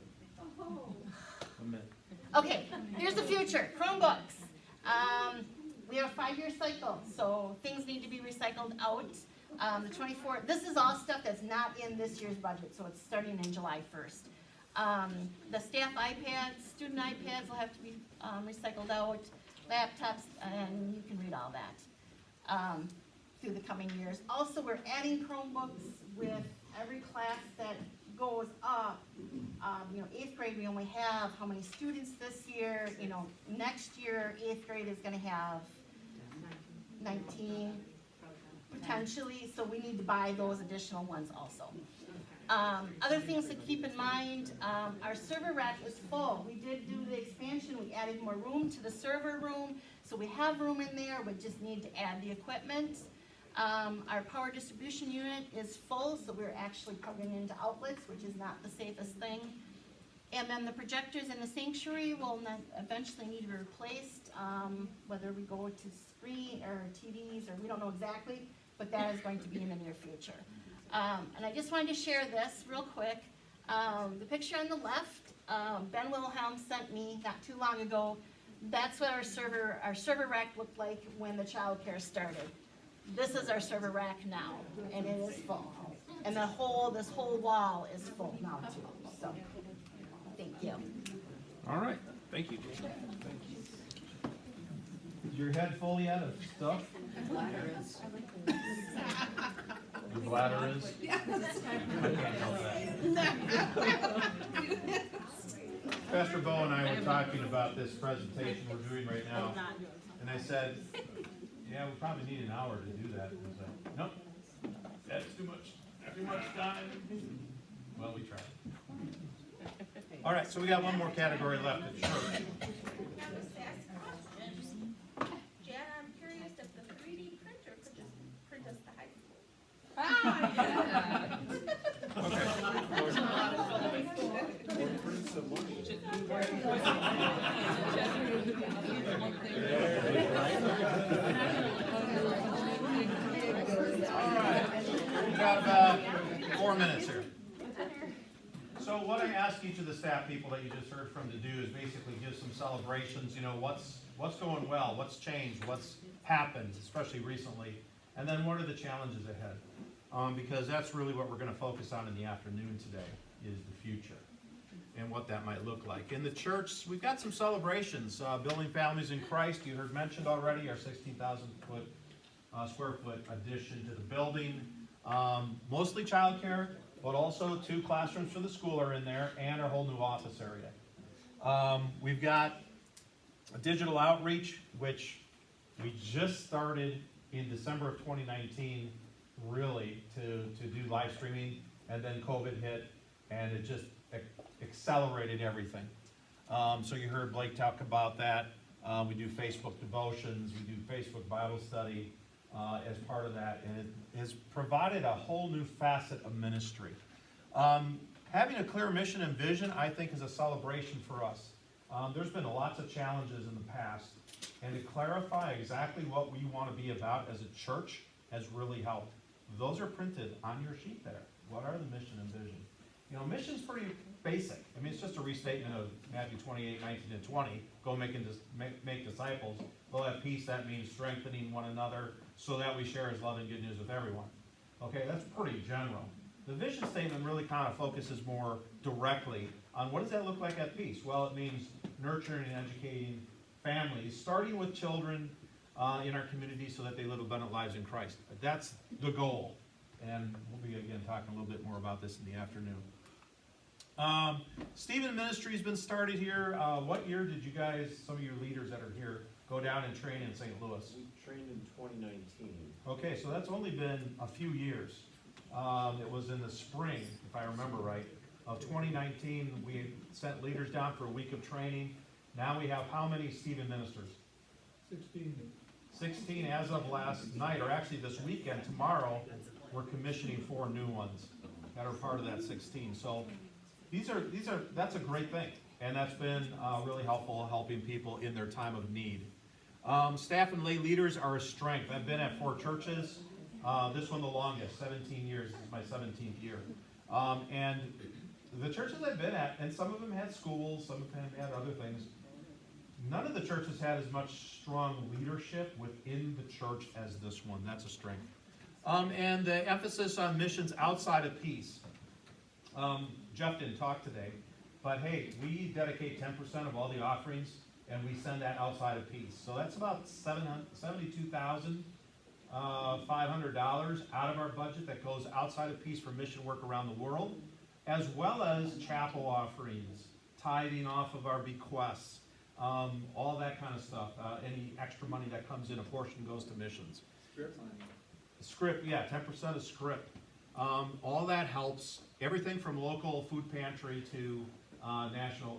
1 minute.
Okay, here's the future, Chromebooks. We have a 5-year cycle, so things need to be recycled out. The 24th, this is all stuff that's not in this year's budget, so it's starting in July 1st. The staff iPads, student iPads will have to be recycled out, laptops, and you can read all that through the coming years. Also, we're adding Chromebooks with every class that goes up. 8th grade, we only have how many students this year? Next year, 8th grade is gonna have 19, potentially, so we need to buy those additional ones also. Other things to keep in mind, our server rack is full. We did do the expansion, we added more room to the server room, so we have room in there, we just need to add the equipment. Our power distribution unit is full, so we're actually plugging into outlets, which is not the safest thing. And then the projectors in the sanctuary will eventually need to be replaced, whether we go to screen or TVs, or we don't know exactly, but that is going to be in the near future. And I just wanted to share this real quick. The picture on the left, Ben Wilhelm sent me not too long ago. That's what our server rack looked like when the child care started. This is our server rack now, and it is full. And this whole wall is full now too, so, thank you.
All right, thank you. Is your head full yet of stuff? Your bladder is? I can't help that. Pastor Bo and I were talking about this presentation we're doing right now, and I said, yeah, we probably need an hour to do that. And I said, nope, that's too much time. Well, we tried. All right, so we got one more category left at church.
Jan, I'm curious if the 3D printer could just print us the high school.
All right, we got about 4 minutes here. So what I ask each of the staff people that you just heard from to do is basically give some celebrations, what's going well, what's changed, what's happened, especially recently, and then what are the challenges ahead? Because that's really what we're gonna focus on in the afternoon today, is the future and what that might look like. In the church, we've got some celebrations. Building Families in Christ, you heard mentioned already, our 16,000 square foot addition to the building. Mostly childcare, but also 2 classrooms for the school are in there, and our whole new office area. We've got a digital outreach, which we just started in December of 2019, really, to do live streaming, and then COVID hit, and it just accelerated everything. So you heard Blake talk about that. We do Facebook devotions, we do Facebook Bible study as part of that, and it has provided a whole new facet of ministry. Having a clear mission and vision, I think, is a celebration for us. There's been lots of challenges in the past, and to clarify exactly what we want to be about as a church has really helped. Those are printed on your sheet there. What are the mission and vision? Mission's pretty basic. I mean, it's just a restatement of Matthew 28, 19, and 20. Go make disciples. They'll have peace. That means strengthening one another so that we share His love and good news with everyone. Okay, that's pretty general. The vision statement really kind of focuses more directly on what does that look like at Peace? Well, it means nurturing and educating families, starting with children in our community so that they live abundant lives in Christ. That's the goal. And we'll be, again, talking a little bit more about this in the afternoon. Stephen Ministry has been started here. What year did you guys, some of your leaders that are here, go down and train in St. Louis?
We trained in 2019.
Okay, so that's only been a few years. It was in the spring, if I remember right, of 2019. We sent leaders down for a week of training. Now we have how many Stephen ministers?
16. 16
as of last night, or actually this weekend, tomorrow, we're commissioning 4 new ones that are part of that 16. So that's a great thing, and that's been really helpful, helping people in their time of need. Staff and lay leaders are a strength. I've been at 4 churches. This one the longest, 17 years. This is my 17th year. And the churches I've been at, and some of them had schools, some of them had other things, none of the churches had as much strong leadership within the church as this one. That's a strength. And the emphasis on missions outside of peace. Jeff didn't talk today, but hey, we dedicate 10% of all the offerings, and we send that outside of peace. So that's about $72,500 out of our budget that goes outside of peace for mission work around the world, as well as chapel offerings, tithing off of our bequests, all that kind of stuff. Any extra money that comes in, a portion goes to missions. Script, yeah, 10% of script. All that helps. Everything from local food pantry to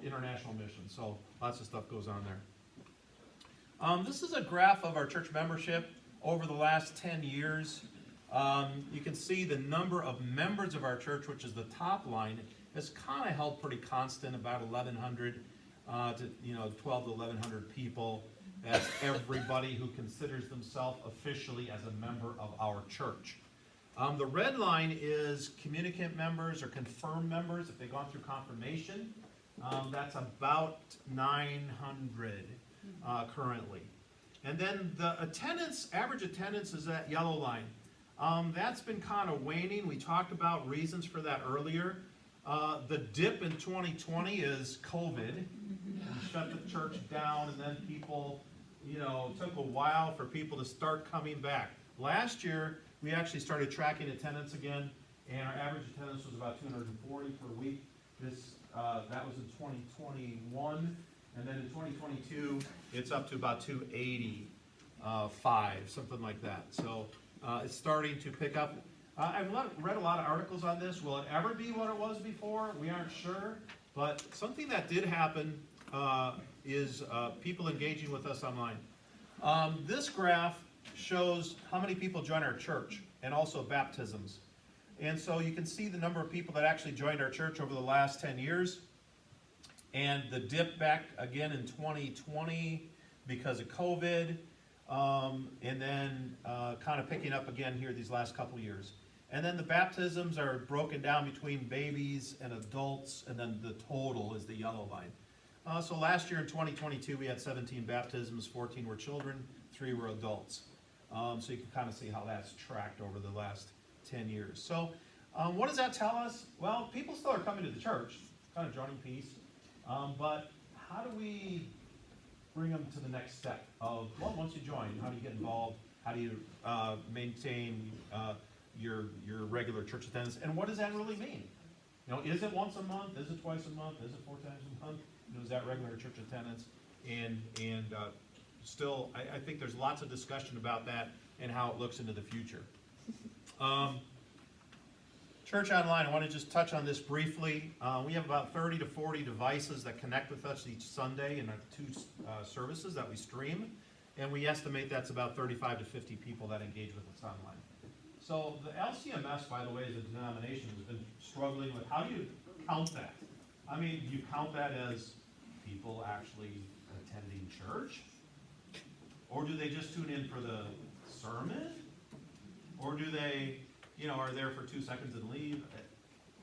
international missions. So lots of stuff goes on there. This is a graph of our church membership over the last 10 years. You can see the number of members of our church, which is the top line, has kind of held pretty constant, about 1,100 to 12 to 1,100 people. That's everybody who considers themselves officially as a member of our church. The red line is communicant members or confirmed members, if they've gone through confirmation. That's about 900 currently. And then the attendance, average attendance is that yellow line. That's been kind of waning. We talked about reasons for that earlier. The dip in 2020 is COVID. We shut the church down, and then people, it took a while for people to start coming back. Last year, we actually started tracking attendance again, and our average attendance was about 240 per week. That was in 2021, and then in 2022, it's up to about 285, something like that. So it's starting to pick up. I've read a lot of articles on this. Will it ever be what it was before? We aren't sure, but something that did happen is people engaging with us online. This graph shows how many people join our church and also baptisms. And so you can see the number of people that actually joined our church over the last 10 years. And the dip back again in 2020 because of COVID. And then kind of picking up again here these last couple years. And then the baptisms are broken down between babies and adults, and then the total is the yellow line. So last year in 2022, we had 17 baptisms, 14 were children, 3 were adults. So you can kind of see how that's tracked over the last 10 years. So what does that tell us? Well, people still are coming to the church, kind of joining peace. But how do we bring them to the next step of, well, once you join, how do you get involved? How do you maintain your regular church attendance? And what does that really mean? Is it once a month? Is it twice a month? Is it 4 times a month? Is that regular church attendance? And still, I think there's lots of discussion about that and how it looks into the future. Church Online, I want to just touch on this briefly. We have about 30 to 40 devices that connect with us each Sunday in our 2 services that we stream. And we estimate that's about 35 to 50 people that engage with us online. So the LCMS, by the way, as a denomination, has been struggling with how do you count that? I mean, do you count that as people actually attending church? Or do they just tune in for the sermon? Or do they, are there for 2 seconds and leave?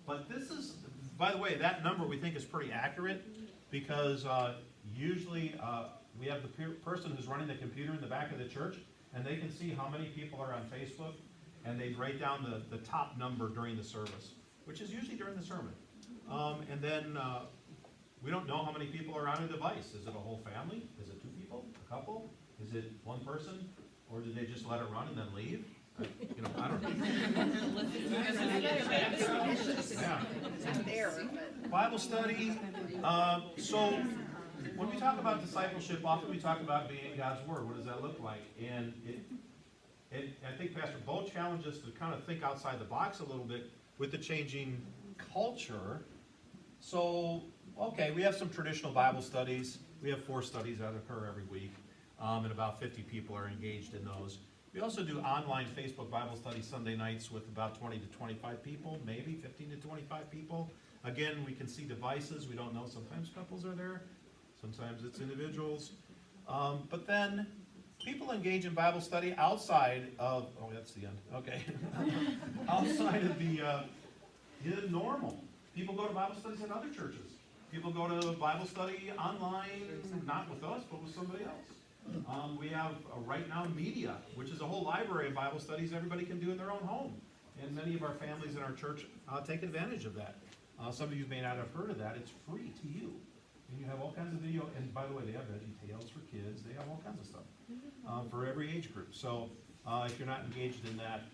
But this is, by the way, that number we think is pretty accurate because usually we have the person who's running the computer in the back of the church, and they can see how many people are on Facebook, and they write down the top number during the service, which is usually during the sermon. And then we don't know how many people are on a device. Is it a whole family? Is it 2 people? A couple? Is it 1 person? Or do they just let it run and then leave? I don't know. Yeah. Bible study. So when we talk about discipleship, often we talk about being in God's Word. What does that look like? And I think Pastor Bo challenged us to kind of think outside the box a little bit with the changing culture. So, okay, we have some traditional Bible studies. We have 4 studies that occur every week, and about 50 people are engaged in those. We also do online Facebook Bible study Sunday nights with about 20 to 25 people, maybe 15 to 25 people. Again, we can see devices. We don't know. Sometimes couples are there. Sometimes it's individuals. But then people engage in Bible study outside of, that's the end. Okay. Outside of the normal. People go to Bible studies in other churches. People go to Bible study online, not with us, but with somebody else. We have Right Now Media, which is a whole library of Bible studies everybody can do in their own home. And many of our families in our church take advantage of that. Some of you may not have heard of that. It's free to you. And you have all kinds of video, and by the way, they have VeggieTales for kids. They have all kinds of stuff for every age group. So if you're not engaged in that,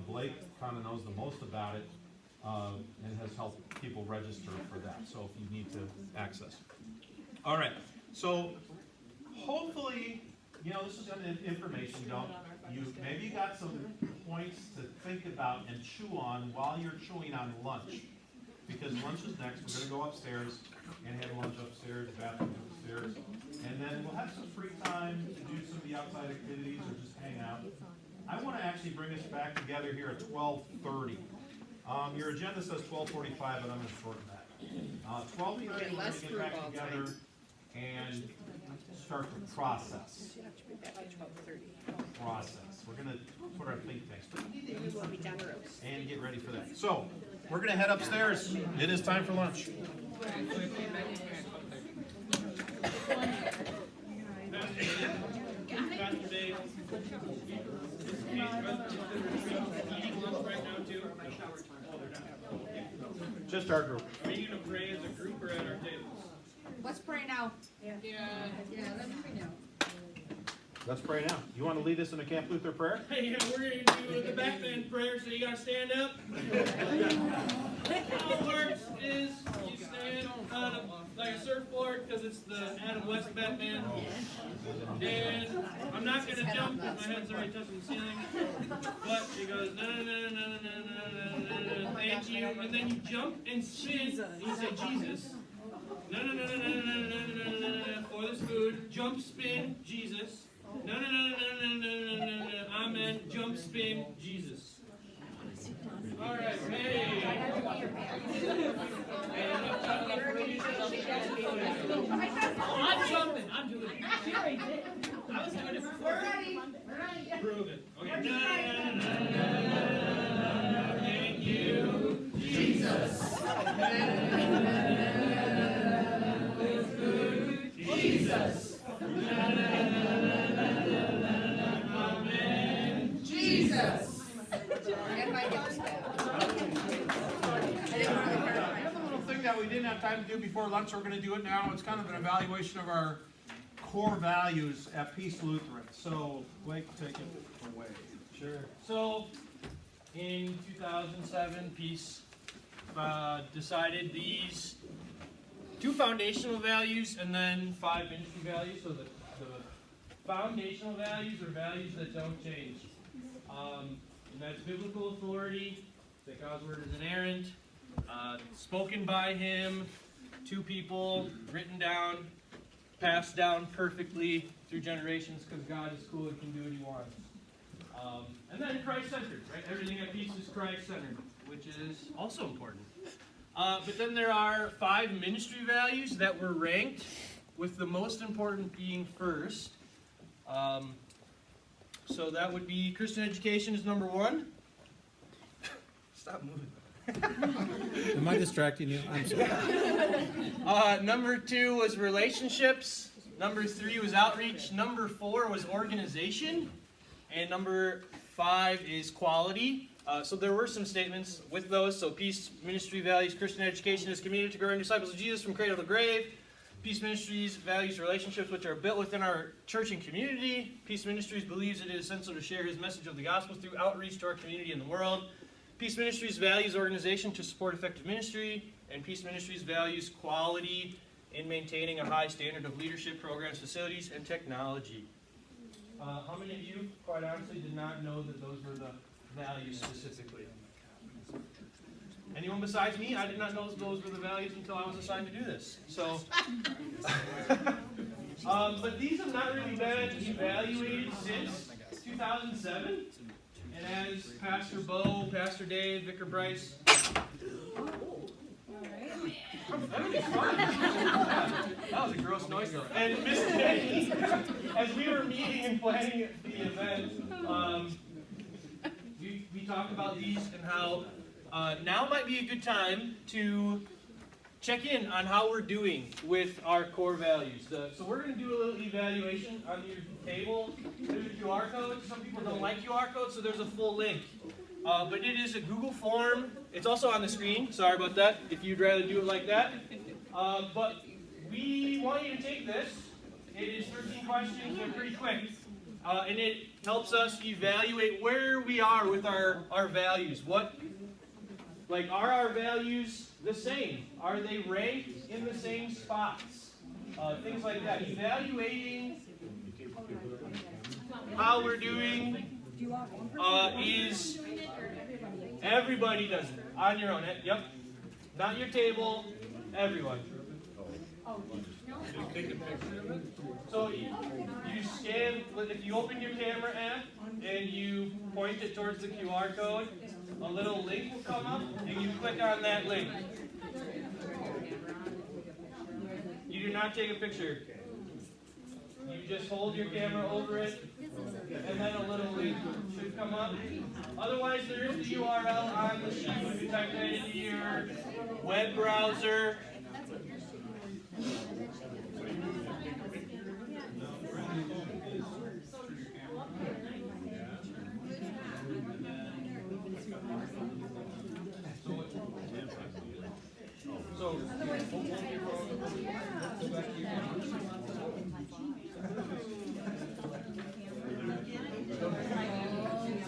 Blake kind of knows the most about it and has helped people register for that. So if you need to access. All right. So hopefully, this is an information dump. Maybe you got some points to think about and chew on while you're chewing on lunch. Because lunch is next. We're going to go upstairs and have lunch upstairs, bathrooms upstairs. And then we'll have some free time to do some of the outside activities or just hang out. I want to actually bring us back together here at 12:30. Your agenda says 12:45, but I'm going to shorten that. 12:30, we're going to get back together and start the process. We're going to put our think tanks. But you need to eat and get ready for that. So, we're going to head upstairs. It is time for lunch.
Pastor Dave, eating lunch right now too?
Just our group.
Are you going to pray as a group or at our tables?
Let's pray now.
Yeah,
let's pray now.
Let's pray now. You want to lead us in a Camp Luther prayer?
Hey, we're going to do the Batman prayer, so you got to stand up. How it works is you stand on like a surfboard, because it's the Adam West Batman. And I'm not going to jump because my head's already touching the ceiling. But it goes, no, no, no, no, no, no, no, thank you. And then you jump and spin, and you say, Jesus. No, no, no, no, no, no, no, no, no, no, for this food. Jump, spin, Jesus. No, no, no, no, no, no, no, no, no, amen. Jump, spin, Jesus. All right, hey. I'm jumping. I'm doing it. I was doing it before. We're ready. Prove it. Okay. No, no, no, no, no. Thank you, Jesus. Jesus. Amen. Jesus.
And my hips back.
We have a little thing that we didn't have time to do before lunch. We're going to do it now. It's kind of an evaluation of our core values at Peace Lutheran. So, Blake, take it away.
Sure. So, in 2007, Peace decided these 2 foundational values and then 5 ministry values. So the foundational values are values that don't change. And that's biblical authority, that God's word is inerrant, spoken by Him to people, written down, passed down perfectly through generations because God is cool and can do what He wants. And then Christ-centered, right? Everything at Peace is Christ-centered, which is also important. But then there are 5 ministry values that were ranked, with the most important being first. So that would be Christian education is number 1. Stop moving.
Am I distracting you? I'm sorry.
Number 2 was relationships. Number 3 was outreach. Number 4 was organization. And number 5 is quality. So there were some statements with those. So Peace Ministry values Christian education is committed to growing disciples of Jesus from cradle to grave. Peace Ministries values relationships which are built within our church and community. Peace Ministries believes it is essential to share His message of the gospel through outreach to our community and the world. Peace Ministries values organization to support effective ministry. And Peace Ministries values quality in maintaining a high standard of leadership, programs, facilities, and technology. How many of you, quite honestly, did not know that those were the values specifically? Anyone besides me? I did not know those were the values until I was assigned to do this. So, but these have not really been evaluated since 2007. And as Pastor Bo, Pastor Dave, Vicar Bryce. That was a gross noise though. And Miss Jenny, as we were meeting and planning the event, we talked about these and how now might be a good time to check in on how we're doing with our core values. So we're going to do a little evaluation on your table. There's a QR code. Some people don't like QR codes, so there's a full link. But it is a Google form. It's also on the screen. Sorry about that, if you'd rather do it like that. But we want you to take this. It is 13 questions. They're pretty quick. And it helps us evaluate where we are with our values. Are our values the same? Are they ranked in the same spots? Things like that. Evaluating how we're doing is everybody does it on your own. Yep. Not your table. Everyone. So you scan, if you open your camera app and you point it towards the QR code, a little link will come up and you click on that link. You do not take a picture. You just hold your camera over it and then a little link should come up. Otherwise, there is the URL on the sheet. You can type that into your web browser.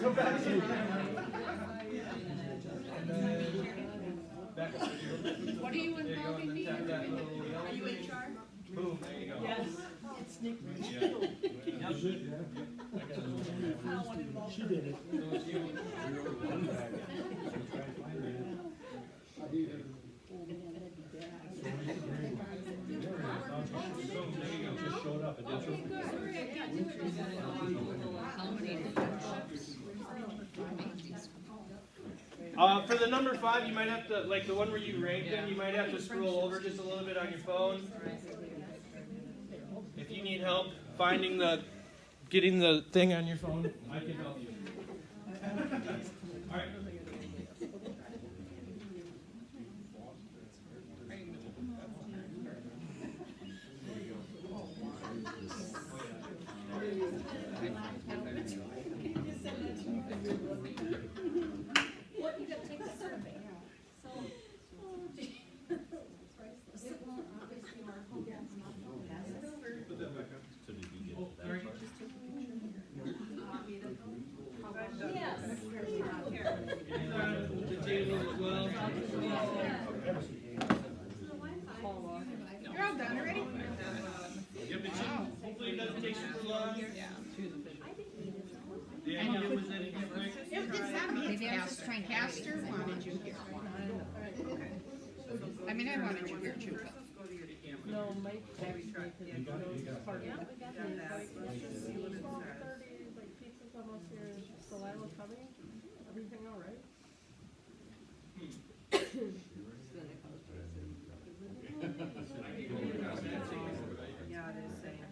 Go back to you.
What are you involving me in? Are you HR?
Boom, there you go.
Yes. It's Nick.
She did it.
Just showed up. For the number 5, you might have to, like the one where you ranked them, you might have to scroll over just a little bit on your phone. If you need help finding getting the thing on your phone, I can help you. All right.
You're all done already?
Yep, it should. Hopefully it doesn't take super long. The idea was that it gets quick.
It's not me, it's Pastor. Pastor wanted you here. I mean, I wanted you here too, but.
No, Mike.
You got that.
Let's just see what it says. Like pizza's almost here, is Delilah coming? Everything all right?
Yeah, it is saying.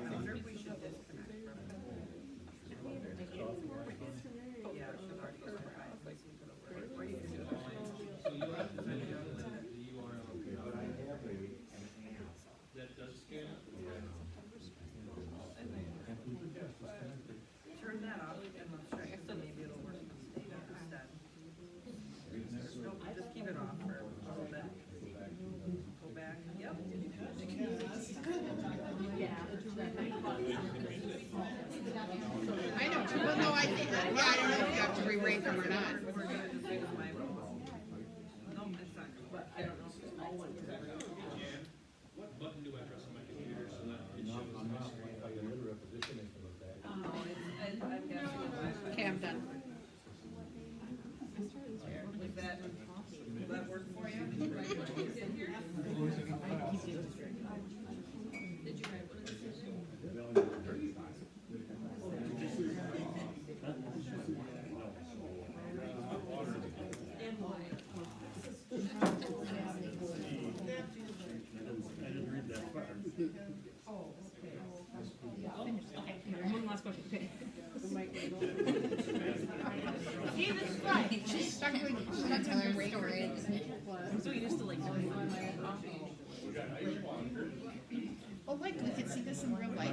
I wonder if we should disconnect from it. Yeah, it should already go live. Or you can do it.
So you'll have to send it out the URL. That does scan.
Turn that off and let's try it, so maybe it'll work instead. Nope, just keep it off for a little bit. Go back, yep.
I know, well, no, I think, I don't know if you have to re-rank them or not.
We're gonna just use my role. No, it's not, but I don't know if it's all one.
What button do I press on my computer so that it shows?
I've got.
Okay, I'm done.
Will that work for you?
One last question.
See, this is right. She's stuck with her story.
So you used to like. Oh, like, we could see this in real life.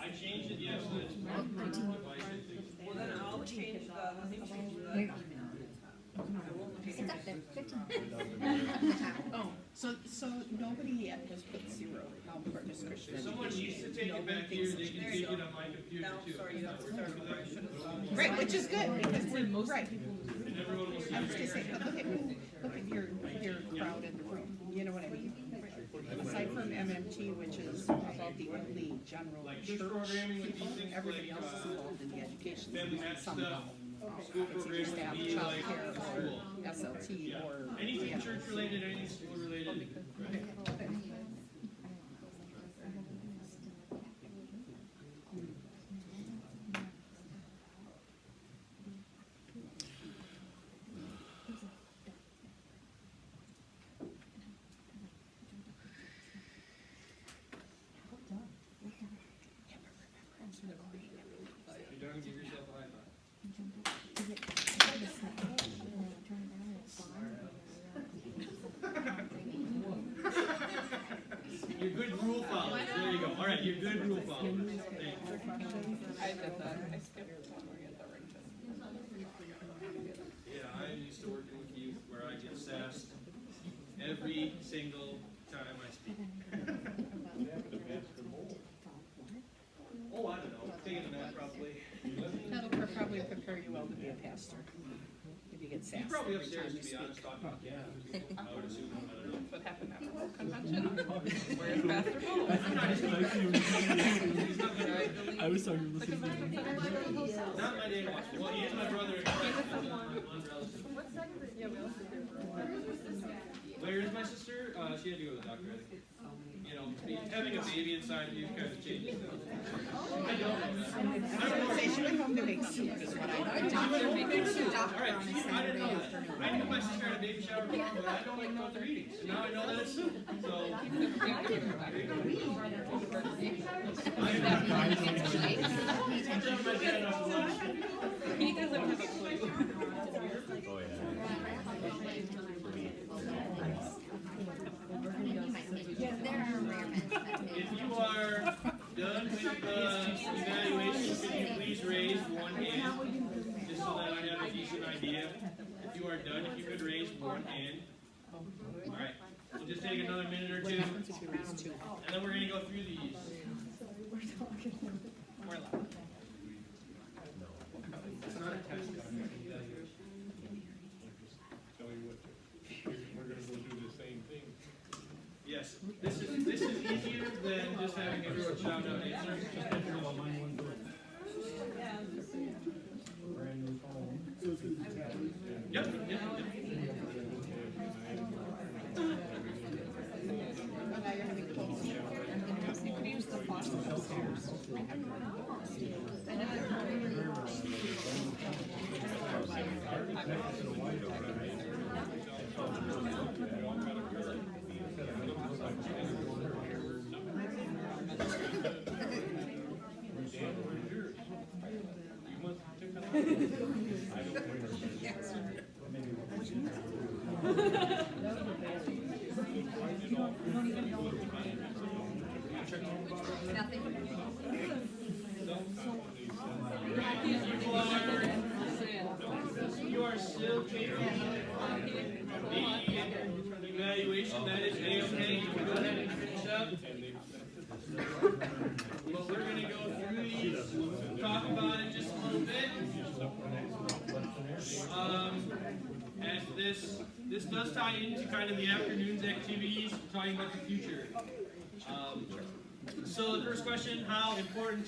I changed it, yes, so it's one device, I think.
Well, then I'll change
Oh, so nobody yet has put zero on Corpus Christian.
If someone needs to take it back here, they can take it on my computer too.
Right, which is good, because we're, right.
And everyone will see
I was
it
gonna say,
right
but look at your crowd in the room, you know what I mean? Aside from MMT, which is about the only general
Like
church,
church programming would be things
everybody
like,
else is involved in the education
family match
somehow.
stuff. School
It's either
programming
staff,
would be like
childcare,
school.
or SLT, or.
Anything church related, anything school related. You're done, give yourself a high five. You're good rule followers, there you go, all right, you're good rule followers.
I did that. I skipped one where you had the ring fence.
Yeah, I'm used to working with youth where I get sassed every single time I speak. Oh, I don't know, taking a nap probably.
That'll probably prepare you well to be a pastor, if you get sassed.
He's probably
every time
upstairs,
you
to be
speak.
honest, talking about I would assume, I don't know.
What happened at the whole convention? Where's Pastor Bo?
I'm not just like you. He's not gonna-
I was talking
The convention center by the house.
Not my day watch, well, he is my brother in Christ,
He was
he's
someone.
my blood relative.
What side is it? Yeah, we also did.
Where is my sister? She had to go to the doctor, I think. You know, having a baby inside you kind of changes things. I don't know that. I don't know.
Say she went home to make soup is what I know.
Doctor makes soup. All right, I didn't know that. I knew my sister had a baby shower tomorrow, but I don't like go to readings. And now I know that it's soup, so.
He doesn't have a clue.
Oh, yeah. If you are done with the evaluation, could you please raise one hand, just so that I have a decent idea. If you are done, if you could raise one hand. All right, we'll just take another minute or two, and then we're gonna go through these.
We're allowed.
It's not a test.
Tell you what, we're gonna go do the same thing.
Yes, this is easier than just having everyone shout out answers. Just enter them. Yep, yep, yep.
You could use the faucet upstairs.
You are still taking the evaluation, that is A-okay, you can go ahead and finish up. But we're gonna go through these, talk about it just a little bit. As this does tie into kind of the afternoon's activities, talking about the future. So the first question, how important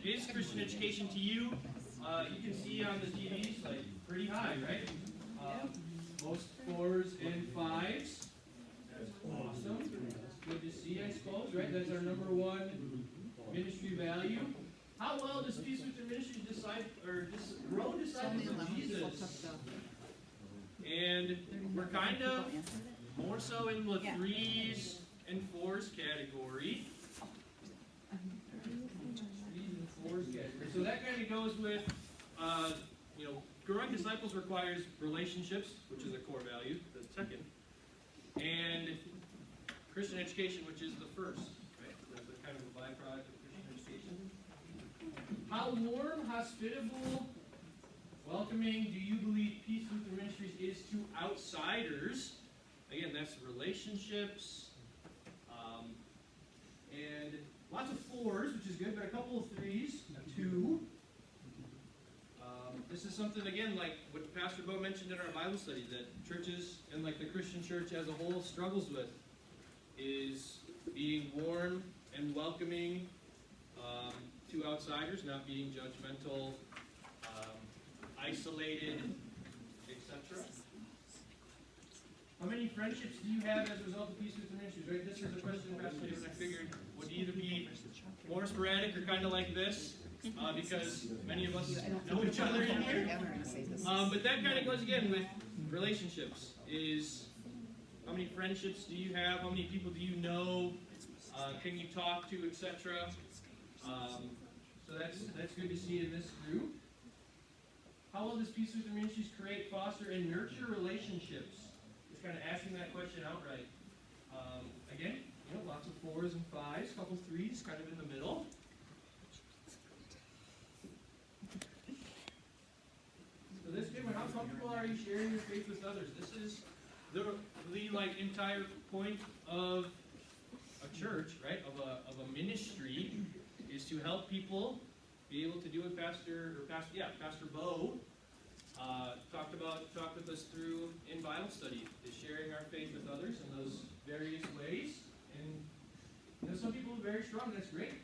is Christian education to you? You can see on the TVs, like, pretty high, right? Most 4s and 5s. That's awesome. Good to see, I suppose, right? That's our number one ministry value. How well does Peace Within Ministries grow disciples of Jesus? And we're kind of more so in the 3s and 4s category. 3s and 4s category. So that kind of goes with, growing disciples requires relationships, which is a core value, the second, and Christian education, which is the first, right? That's the kind of a byproduct of Christian education. How warm, hospitable, welcoming do you believe Peace Lutheran Ministries is to outsiders? Again, that's relationships, and lots of 4s, which is good, but a couple of 3s, a 2. This is something, again, like what Pastor Bo mentioned in our Bible study, that churches and like the Christian church as a whole struggles with, is being warm and welcoming to outsiders, not being judgmental, isolated, etc. How many friendships do you have as a result of Peace Lutheran Ministries? Right, this is a question Pastor David and I figured would either be more sporadic or kind of like this, because many of us know each other in here. But that kind of goes again with relationships. Is how many friendships do you have? How many people do you know? Can you talk to, etc. So that's good to see in this group. How will this Peace Lutheran Ministries create, foster, and nurture relationships? Just kind of asking that question outright. Again, lots of 4s and 5s, couple 3s, kind of in the middle. So this good one, how comfortable are you sharing your faith with others? This is the entire point of a church, right? Of a ministry, is to help people be able to do what Pastor Bo talked with us through in Bible study, is sharing our faith with others in those various ways. And some people are very strong, that's great.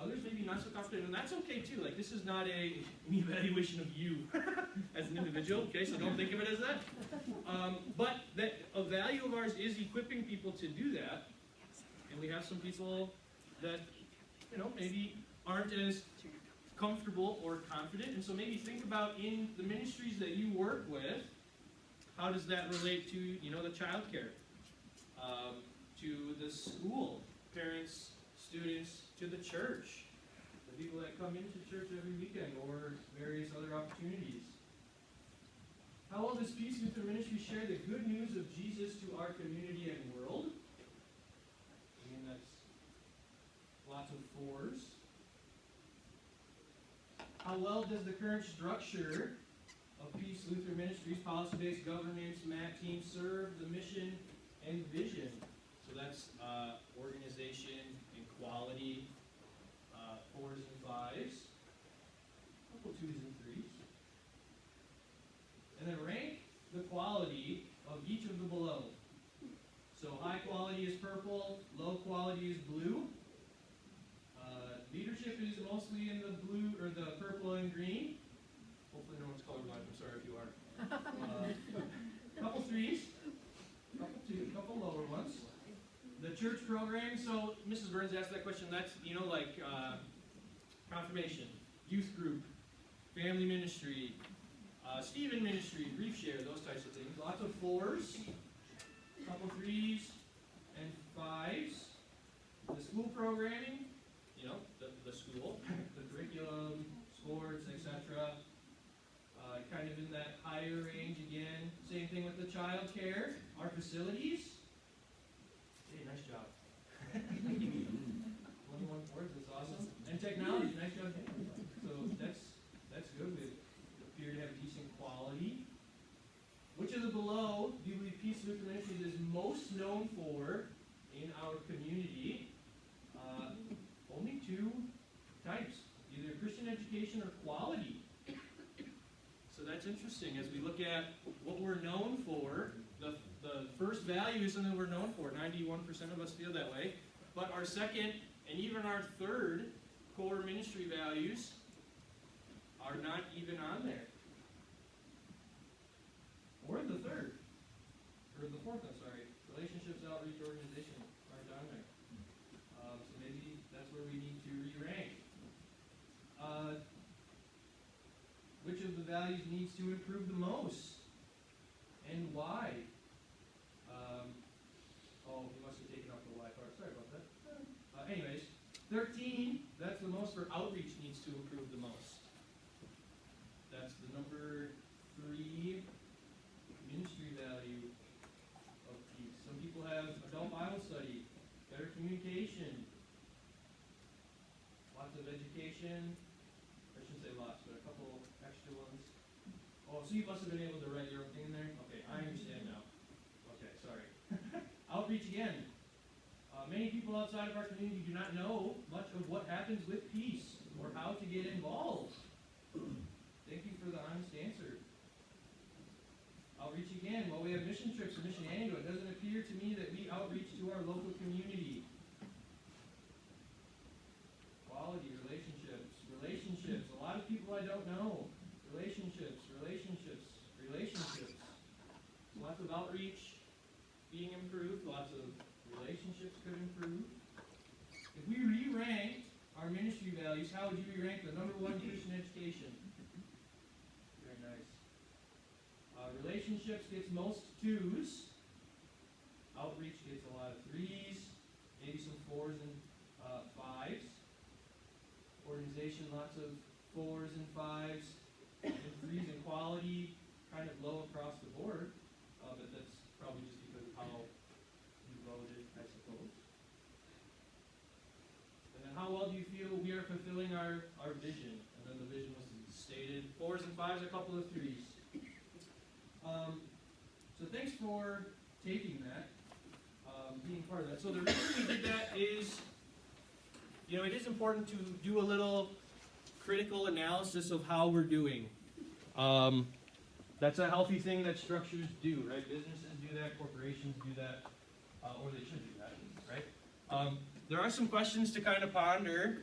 Others maybe not so confident, and that's okay too. Like, this is not an evaluation of you as an individual, okay? So don't think of it as that. But that a value of ours is equipping people to do that. And we have some people that, maybe aren't as comfortable or confident. And so maybe think about in the ministries that you work with, how does that relate to, the child care, to the school, parents, students, to the church, the people that come into church every weekend, or various other opportunities. How will this Peace Lutheran Ministry share the good news of Jesus to our community and world? Again, that's lots of 4s. How well does the current structure of Peace Lutheran Ministries, policy-based governance, MAT team, serve the mission and vision? So that's organization and quality, 4s and 5s, a couple 2s and 3s. And then rank the quality of each of the below. So high quality is purple, low quality is blue. Leadership is mostly in the blue, or the purple and green. Hopefully no one's colorblind, I'm sorry if you are. Couple 3s, couple 2s, couple lower ones. The church program, so Mrs. Burns asked that question, that's, confirmation, youth group, family ministry, Stephen ministry, grief share, those types of things. Lots of 4s, couple 3s, and 5s. The school programming, the school, the curriculum, sports, etc. Kind of in that higher range again. Same thing with the child care. Our facilities. Hey, nice job. 21 4s, that's awesome. And technology, nice job. So that's good. We appear to have decent quality. Which of the below do you believe Peace Lutheran Ministries is most known for in our community? Only 2 types, either Christian education or quality. So that's interesting as we look at what we're known for. The first value is something we're known for. 91% of us feel that way. But our second and even our third core ministry values are not even on there. Or the third. Or the fourth, I'm sorry. Relationships, outreach, organization aren't on there. So maybe that's where we need to re-rank. Which of the values needs to improve the most? And why? You must have taken off the Y part. Sorry about that. Anyways, 13, that's the most for outreach needs to improve the most. That's the number 3 ministry value of peace. Some people have adult Bible study, better communication, lots of education. I shouldn't say lots, but a couple extra ones. Oh, so you must have been able to write your own thing in there? Okay, I understand now. Okay, sorry. Outreach again. Many people outside of our community do not know much of what happens with peace or how to get involved. Thank you for the honest answer. Outreach again. Well, we have mission trips and mission annual. It doesn't appear to me that we outreach to our local community. Quality, relationships. Relationships. A lot of people I don't know. Relationships. Lots of outreach being improved. Lots of relationships could improve. If we re-ranked our ministry values, how would you re-rank the number 1 Christian education? Very nice. Relationships gets most 2s. Outreach gets a lot of 3s, maybe some 4s and 5s. Organization, lots of 4s and 5s, and 3s in quality, kind of low across the board, but that's probably just because of how you voted, I suppose. And then how well do you feel we are fulfilling our vision? And then the vision was stated 4s and 5s, a couple of 3s. So thanks for taking that, being part of that. So the reason we did that is, it is important to do a little critical analysis of how we're doing. That's a healthy thing that structures do, right? Businesses do that, corporations do that, or they should do that, right? There are some questions to kind of ponder.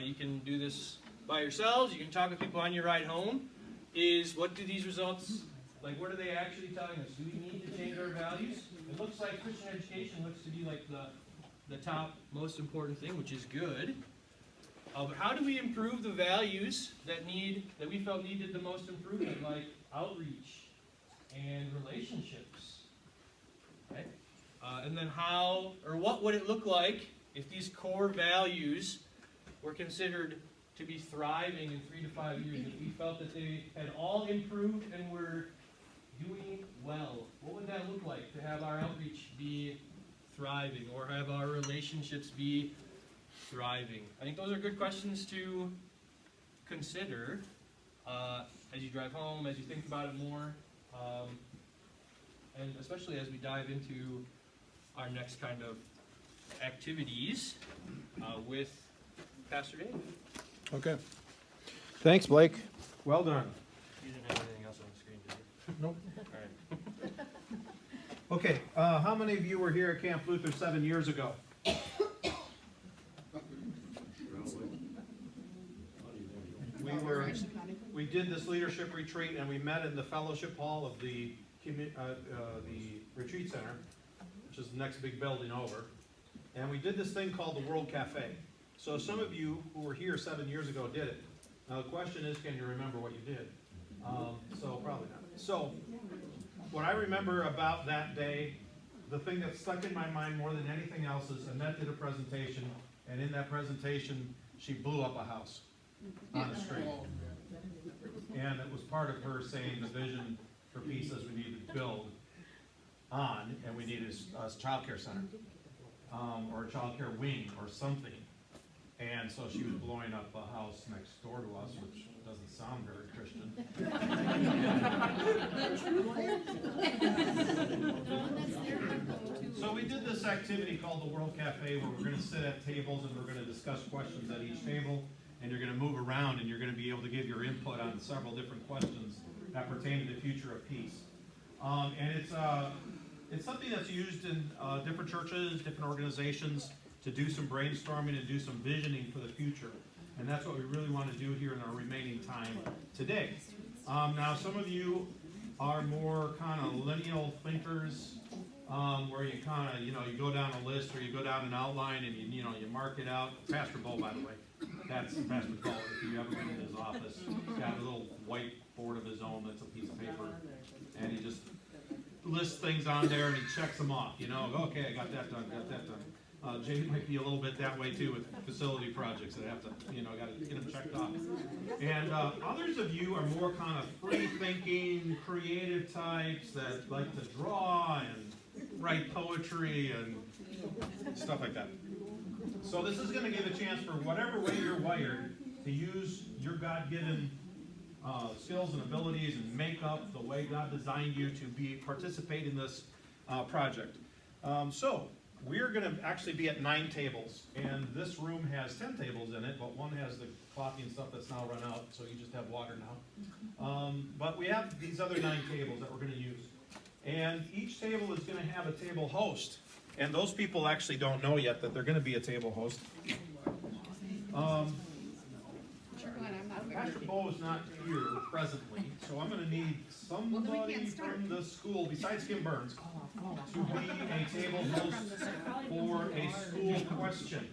You can do this by yourselves. You can talk with people on your ride home. What do these results, what are they actually telling us? Do we need to change our values? It looks like Christian education looks to be like the top most important thing, which is good. But how do we improve the values that we felt needed the most improvement, like outreach and relationships? Right? And then what would it look like if these core values were considered to be thriving in 3 to 5 years? If we felt that they had all improved and were doing well, what would that look like to have our outreach be thriving or have our relationships be thriving? I think those are good questions to consider as you drive home, as you think about it more, and especially as we dive into our next kind of activities with Pastor Dave.
Okay. Thanks, Blake. Well done.
You didn't have anything else on the screen, did you?
Nope.
All right.
Okay, how many of you were here at Camp Luther 7 years ago? We did this leadership retreat, and we met in the fellowship hall of the retreat center, which is the next big building over. And we did this thing called the World Cafe. So some of you who were here 7 years ago did it. Now the question is, can you remember what you did? So probably not. So what I remember about that day, the thing that stuck in my mind more than anything else is Annette did a presentation, and in that presentation, she blew up a house on the street. And it was part of her saying the vision for peace as we needed to build on, and we needed a child care center, or a child care wing, or something. And so she was blowing up a house next door to us, which doesn't sound very Christian. So we did this activity called the World Cafe, where we're going to sit at tables and we're going to discuss questions at each table, and you're going to move around and you're going to be able to give your input on several different questions that pertain to the future of peace. And it's something that's used in different churches, different organizations, to do some brainstorming and do some visioning for the future. And that's what we really want to do here in our remaining time today. Now, some of you are more kind of lineal thinkers, where you kind of, you go down a list or you go down an outline and you mark it out. Pastor Bo, by the way, that's Pastor Bo. If you ever been in his office, he's got a little whiteboard of his own that's a piece of paper, and he just lists things on there and he checks them off. Okay, I got that done, got that done. Jay might be a little bit that way too with facility projects that have to, gotta get them checked off. And others of you are more kind of free-thinking, creative types that like to draw and write poetry and stuff like that. So this is going to give a chance for whatever way you're wired to use your God-given skills and abilities and make up the way God designed you to participate in this project. So we're going to actually be at 9 tables, and this room has 10 tables in it, but one has the coffee and stuff that's now run out, so you just have water now. But we have these other 9 tables that we're going to use. And each table is going to have a table host. And those people actually don't know yet that they're going to be a table host. Pastor Bo is not here presently, so I'm going to need somebody from the school, besides Kim Burns, to be a table host for a school question.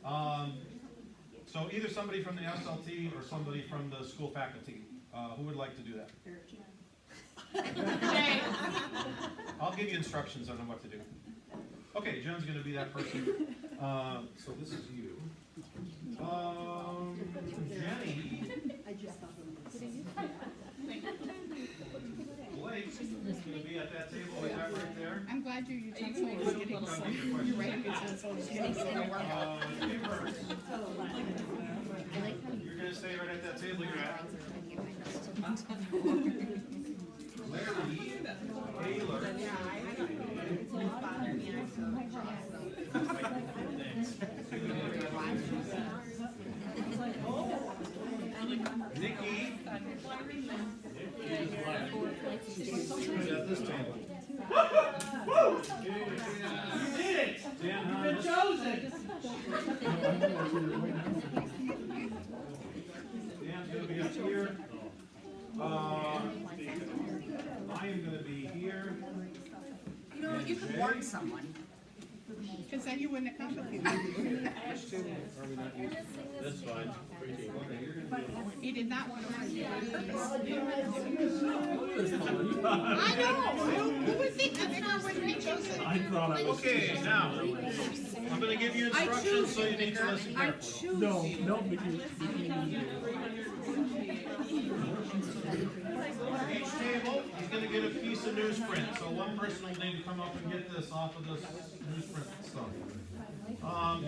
So either somebody from the SLT or somebody from the school faculty. Who would like to do that? I'll give you instructions on what to do. Okay, Jen's going to be that person. So this is you. Jenny. Blake's going to be at that table we got right there.
I'm glad you're telling me it's getting so. You're right. It's getting so
You're going to stay right at that table you're at. Larry, Taylor. Nikki. Who's at this table? You did it! You've been chosen! Dan's going to be up here. I am going to be here.
You could warn someone. Because then you wouldn't have come with you.
That's fine.
He did not want to warn you on purpose. I know. Who would think that Vicar wouldn't be chosen?
I thought I was.
Okay, now, I'm going to give you instructions, so you need to listen carefully.
No, because
Each table is going to get a piece of newsprint, so one person will need to come up and get this off of this newsprint stuff.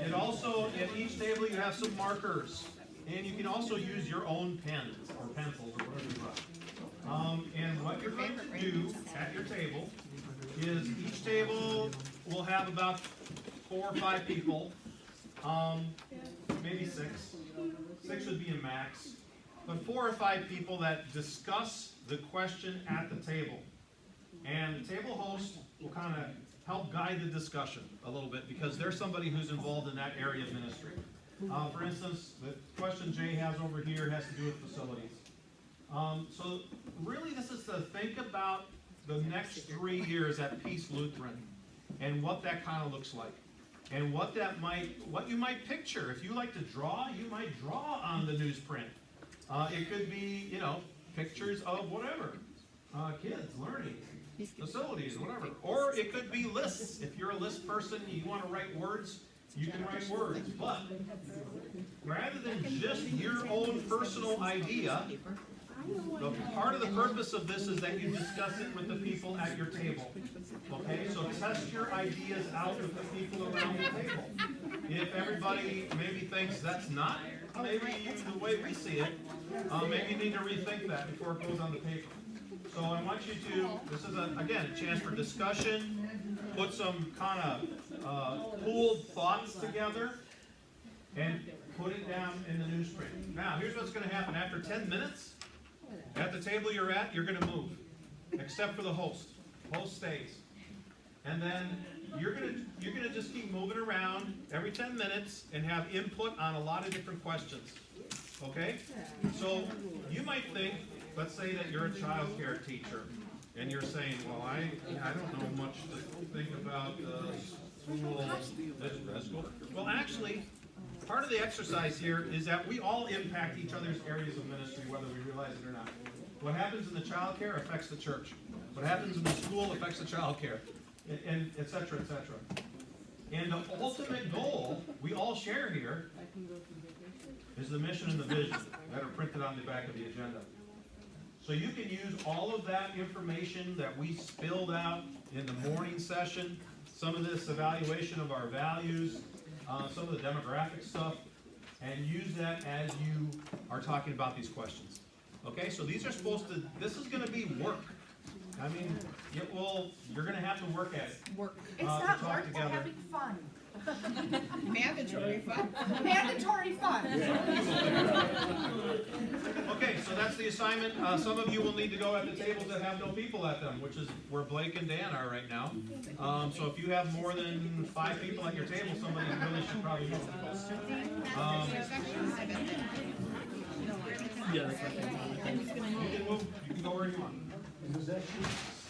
And also, at each table you have some markers, and you can also use your own pens or pencils or whatever you want. And what you're going to do at your table is each table will have about 4 or 5 people, maybe 6. 6 would be a max. But 4 or 5 people that discuss the question at the table. And the table host will kind of help guide the discussion a little bit because they're somebody who's involved in that area of ministry. For instance, the question Jay has over here has to do with facilities. So really this is to think about the next 3 years at Peace Lutheran and what that kind of looks like. And what you might picture. If you like to draw, you might draw on the newsprint. It could be, pictures of whatever, kids learning, facilities, whatever. Or it could be lists. If you're a list person, you want to write words, you can write words. But rather than just your own personal idea, part of the purpose of this is that you discuss it with the people at your table. Okay, so test your ideas out with the people around the table. If everybody maybe thinks that's not maybe the way we see it, maybe you need to rethink that before it goes on the paper. So I want you to, this is again a chance for discussion, put some kind of pooled thoughts together, and put it down in the newsprint. Now, here's what's going to happen. After 10 minutes, at the table you're at, you're going to move, except for the host. Host stays. And then you're gonna just keep moving around every 10 minutes and have input on a lot of different questions. Okay? So you might think, let's say that you're a child care teacher, and you're saying, well, I don't know much to think about school. Well, actually, part of the exercise here is that we all impact each other's areas of ministry, whether we realize it or not. What happens in the child care affects the church. What happens in the school affects the child care. And et cetera, et cetera. And the ultimate goal we all share here is the mission and the vision that are printed on the back of the agenda. So you can use all of that information that we spilled out in the morning session, some of this evaluation of our values, some of the demographic stuff, and use that as you are talking about these questions. Okay, so these are supposed to, this is gonna be work. I mean, you're gonna have to work at it.
Work.
It's not work, we're having
fun. Mandatory fun.
Okay, so that's the assignment. Some of you will need to go at the tables that have no people at them, which is where Blake and Dan are right now. So if you have more than 5 people at your table, somebody really should probably go.
Yeah, that's right.
You can move, you can go where you want.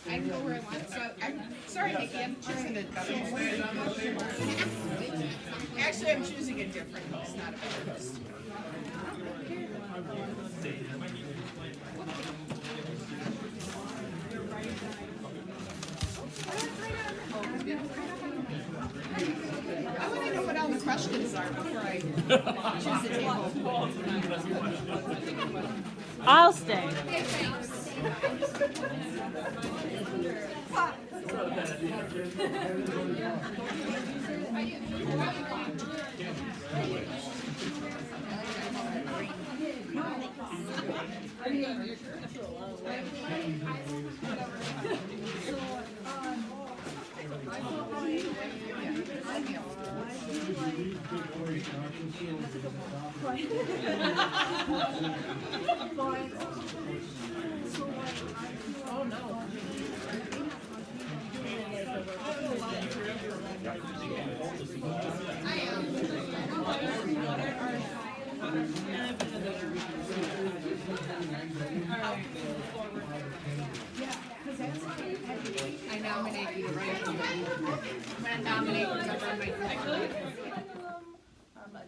I can go where I want, so I'm, sorry, Nikki, I'm choosing a double. Actually, I'm choosing a different host, not a better host. I want to know what all the questions are before I choose the table.
I'll stay.
Hey, thanks. Oh no. I am. I nominate you, right? I'm gonna nominate whoever my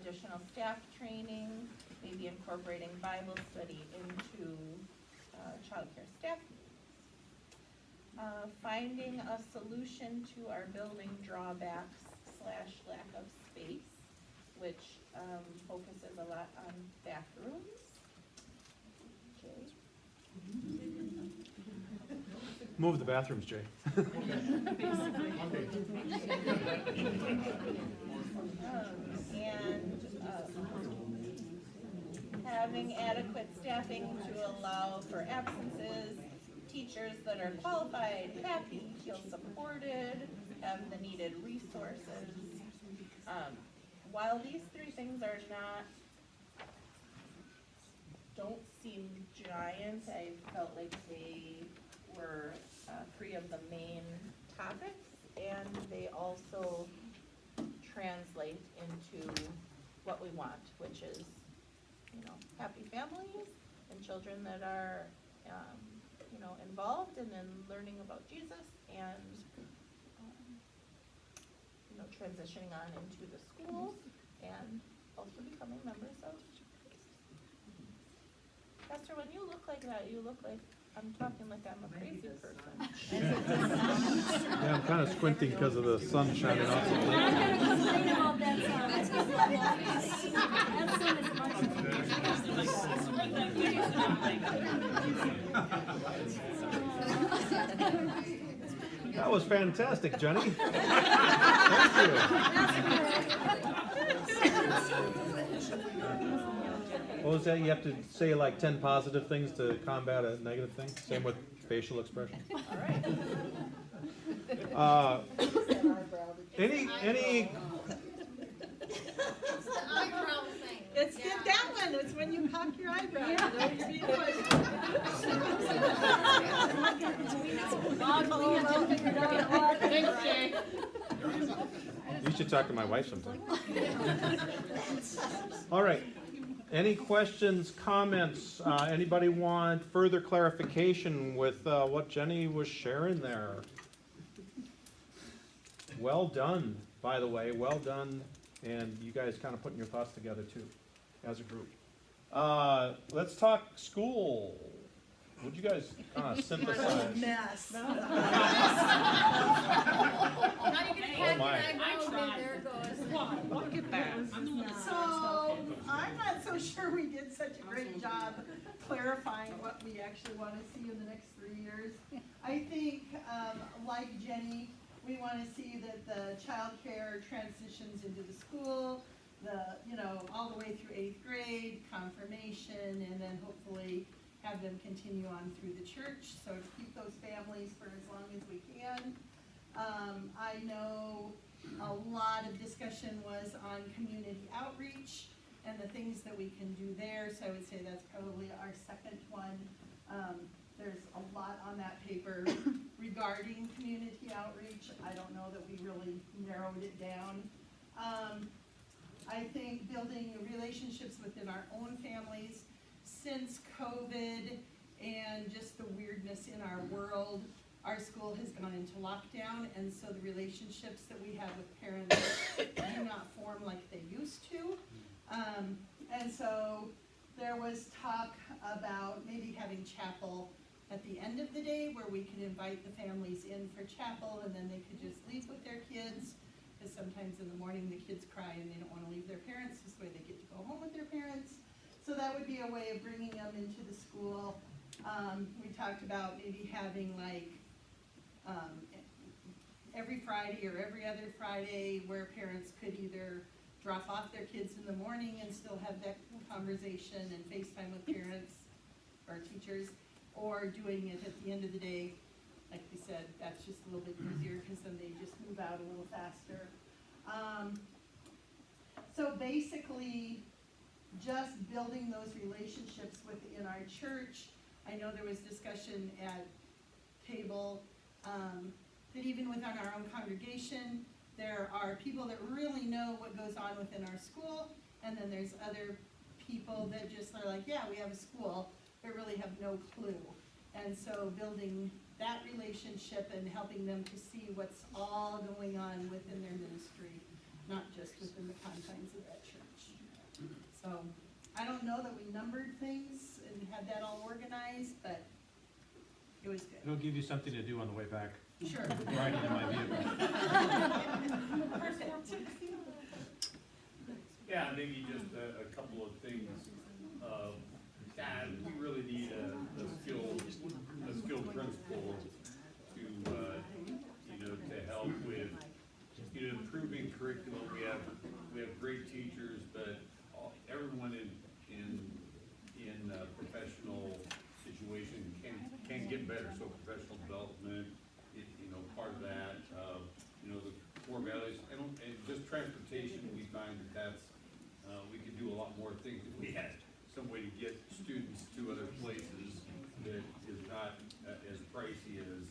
Additional staff training, maybe incorporating Bible study into childcare staff meetings. Finding a solution to our building drawbacks / lack of space, which focuses a lot on bathrooms. Jay?
Move the bathrooms, Jay.
And having adequate staffing to allow for absences, teachers that are qualified, happy, feel supported, have the needed resources. While these 3 things are don't seem giant, I felt like they were 3 of the main topics, and they also translate into what we want, which is, happy families and children that are, involved and in learning about Jesus and, transitioning on into the schools and also becoming members of Pastor, when you look like that, you look like I'm talking like I'm a crazy person.
Yeah, I'm kind of squinting because of the sun shining off.
I'm not gonna complain about that sun. That's just that sun is much.
That was fantastic, Jenny. Thank you. What was that? You have to say like 10 positive things to combat a negative thing? Same with facial expression. Any
It's that one, it's when you cock your eyebrow.
Thanks, Jay.
You should talk to my wife sometime. All right. Any questions, comments? Anybody want further clarification with what Jenny was sharing there? Well done, by the way. Well done. And you guys kind of putting your thoughts together too, as a group. Let's talk school. Would you guys kind of synthesize?
Mess.
Now you can
Oh my.
there it goes. Look at that.
So, I'm not so sure we did such a great job clarifying what we actually want to see in the next 3 years. I think, like Jenny, we want to see that the childcare transitions into the school, all the way through 8th grade, confirmation, and then hopefully have them continue on through the church, so to keep those families for as long as we can. I know a lot of discussion was on community outreach and the things that we can do there, so I would say that's probably our second one. There's a lot on that paper regarding community outreach. I don't know that we really narrowed it down. I think building relationships within our own families. Since COVID and just the weirdness in our world, our school has gone into lockdown, and so the relationships that we have with parents do not form like they used to. And so there was talk about maybe having chapel at the end of the day where we could invite the families in for chapel, and then they could just leave with their kids. Because sometimes in the morning the kids cry and they don't want to leave their parents, this way they get to go home with their parents. So that would be a way of bringing them into the school. We talked about maybe having every Friday or every other Friday where parents could either drop off their kids in the morning and still have that conversation and FaceTime with parents or teachers, or doing it at the end of the day. Like we said, that's just a little bit easier because then they just move out a little faster. So basically, just building those relationships within our church. I know there was discussion at table that even within our own congregation, there are people that really know what goes on within our school, and then there's other people that just are like, yeah, we have a school, but really have no clue. And so building that relationship and helping them to see what's all going on within their ministry, not just within the confines of that church. So, I don't know that we numbered things and had that all organized, but it was good.
It'll give you something to do on the way back.
Sure.
Riding in my vehicle.
Perfect.
Yeah, maybe just a couple of things. God, we really need a skilled principal to help with, improving curriculum. We have great teachers, but everyone in a professional situation can get better. So professional development, part of that, the core values, and just transportation. We find that's we could do a lot more things if we had some way to get students to other places that is not as pricey as,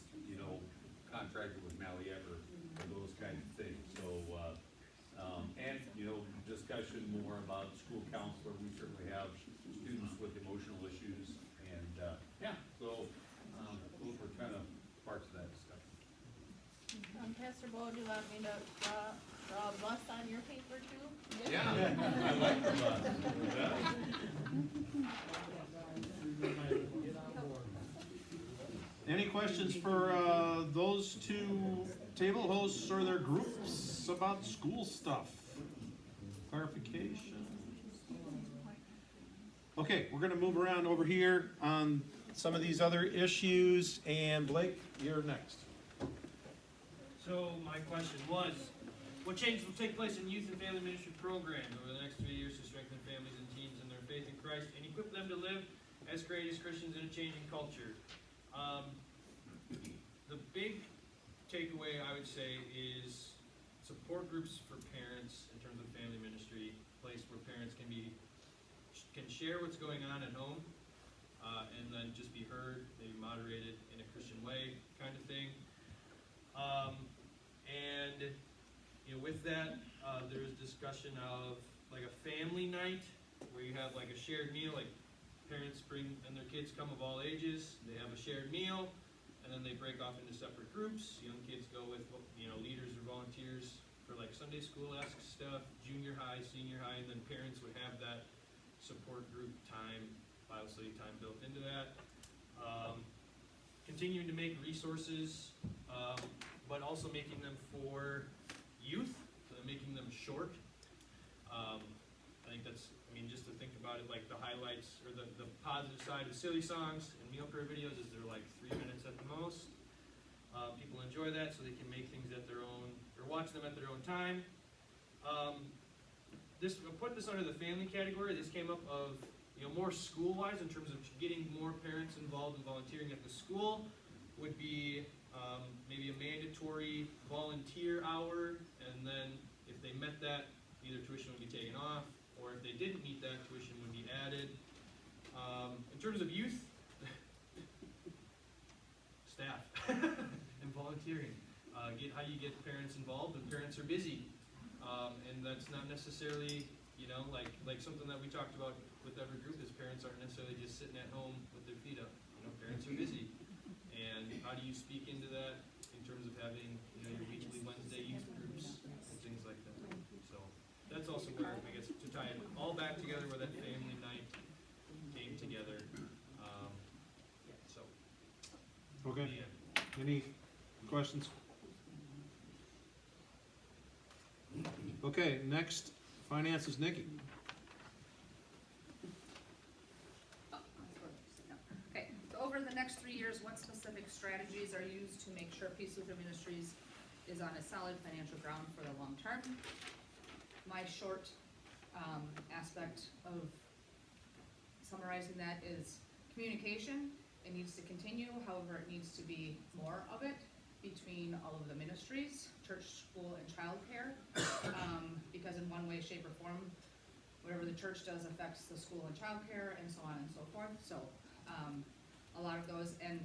contracted with Malliette or those kinds of things. So, and, discussion more about school counselor. We certainly have students with emotional issues, and, so, those were kind of parts of that discussion.
Pastor Bo, do you want me to draw a bus on your paper too?
Yeah, I like the bus.
Any questions for those two table hosts or their groups about school stuff? Clarification? Okay, we're gonna move around over here on some of these other issues, and Blake, you're next.
So my question was, what changes will take place in youth and family ministry programs over the next 3 years to strengthen families and teens in their faith in Christ and equip them to live as courageous Christians in a changing culture? The big takeaway I would say is support groups for parents in terms of family ministry, a place where parents can share what's going on at home, and then just be heard, maybe moderated in a Christian way, kind of thing. And with that, there's discussion of like a family night where you have like a shared meal, like parents bring and their kids come of all ages, they have a shared meal, and then they break off into separate groups. Young kids go with leaders or volunteers for like Sunday school-esque stuff, junior high, senior high, and then parents would have that support group time, Bible study time built into that. Continuing to make resources, but also making them for youth, so making them short. I think that's, I mean, just to think about it, like the highlights, or the positive side of silly songs and meal prayer videos is they're like 3 minutes at the most. People enjoy that, so they can make things at their own, or watch them at their own time. I'll put this under the family category. This came up of, more school-wise in terms of getting more parents involved in volunteering at the school would be maybe a mandatory volunteer hour, and then if they met that, either tuition would be taken off, or if they didn't meet that, tuition would be added. In terms of youth, staff and volunteering, how you get parents involved when parents are busy, and that's not necessarily, like something that we talked about with every group is parents aren't necessarily just sitting at home with their feet up. Parents are busy, and how do you speak into that in terms of having your weekly Wednesday youth groups and things like that. So that's also where I guess to tie it all back together where that family night came together.
Okay. Any questions? Okay, next, finances, Nikki.
Okay, so over the next 3 years, what specific strategies are used to make sure Peace Lutheran Ministries is on a solid financial ground for the long term? My short aspect of summarizing that is communication. It needs to continue, however, it needs to be more of it between all of the ministries, church, school, and childcare, because in one way, shape, or form, whatever the church does affects the school and childcare, and so on and so forth. So, a lot of those, and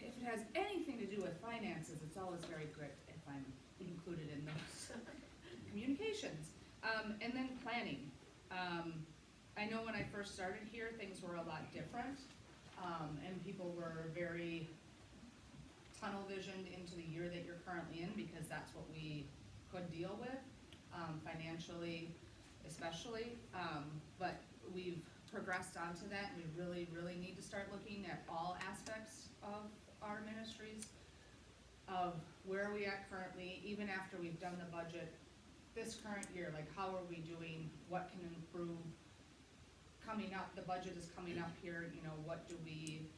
if it has anything to do with finances, it's always very good if I'm included in those communications. And then planning. I know when I first started here, things were a lot different, and people were very tunnel visioned into the year that you're currently in, because that's what we could deal with, financially especially, but we've progressed onto that, and we really, really need to start looking at all aspects of our ministries, of where are we at currently, even after we've done the budget this current year, like how are we doing, what can improve, coming up, the budget is coming up here, what do we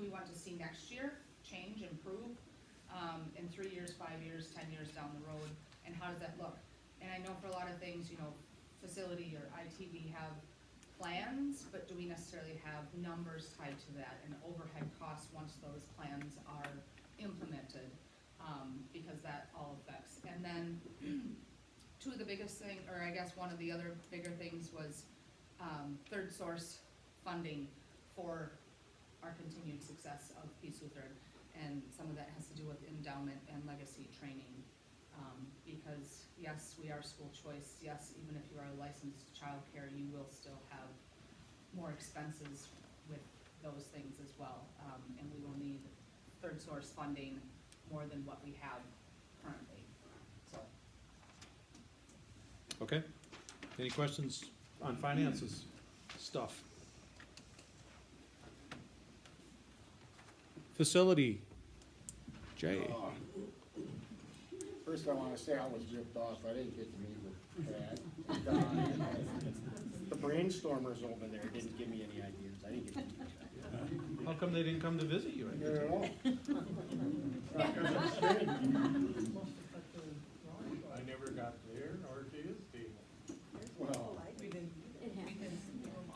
want to see next year, change, improve, in 3 years, 5 years, 10 years down the road, and how does that look? And I know for a lot of things, facility or IT, we have plans, but do we necessarily have numbers tied to that, and overhead costs once those plans are implemented, because that all affects. And then two of the biggest thing, or I guess one of the other bigger things was third source funding for our continued success of Peace Lutheran, and some of that has to do with endowment and legacy training, because yes, we are school choice, yes, even if you are a licensed childcare, you will still have more expenses with those things as well, and we will need third source funding more than what we have currently, so.
Okay, any questions on finances stuff? Facility, Jay.
First I wanna say I was ripped off, I didn't get to meet with Pat. The brainstormers over there didn't give me any ideas, I didn't get to meet with them.
How come they didn't come to visit you?
I don't know.
I never got there, nor to his table.
Well,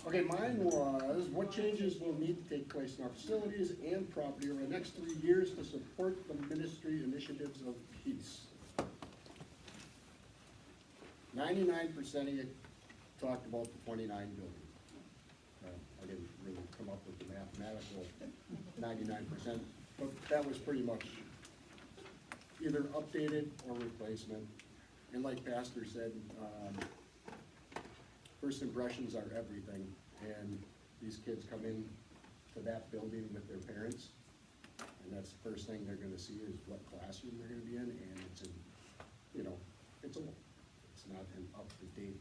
okay, mine was, what changes will need to take place in our facilities and property over the next 3 years to support the ministry initiatives of peace? 99% of you talked about the 29 buildings. I didn't really come up with the mathematical 99%, but that was pretty much either updated or replacement. And like Pastor said, first impressions are everything, and these kids come in to that building with their parents, and that's the first thing they're gonna see is what classroom they're gonna be in, and it's it's not an up-to-date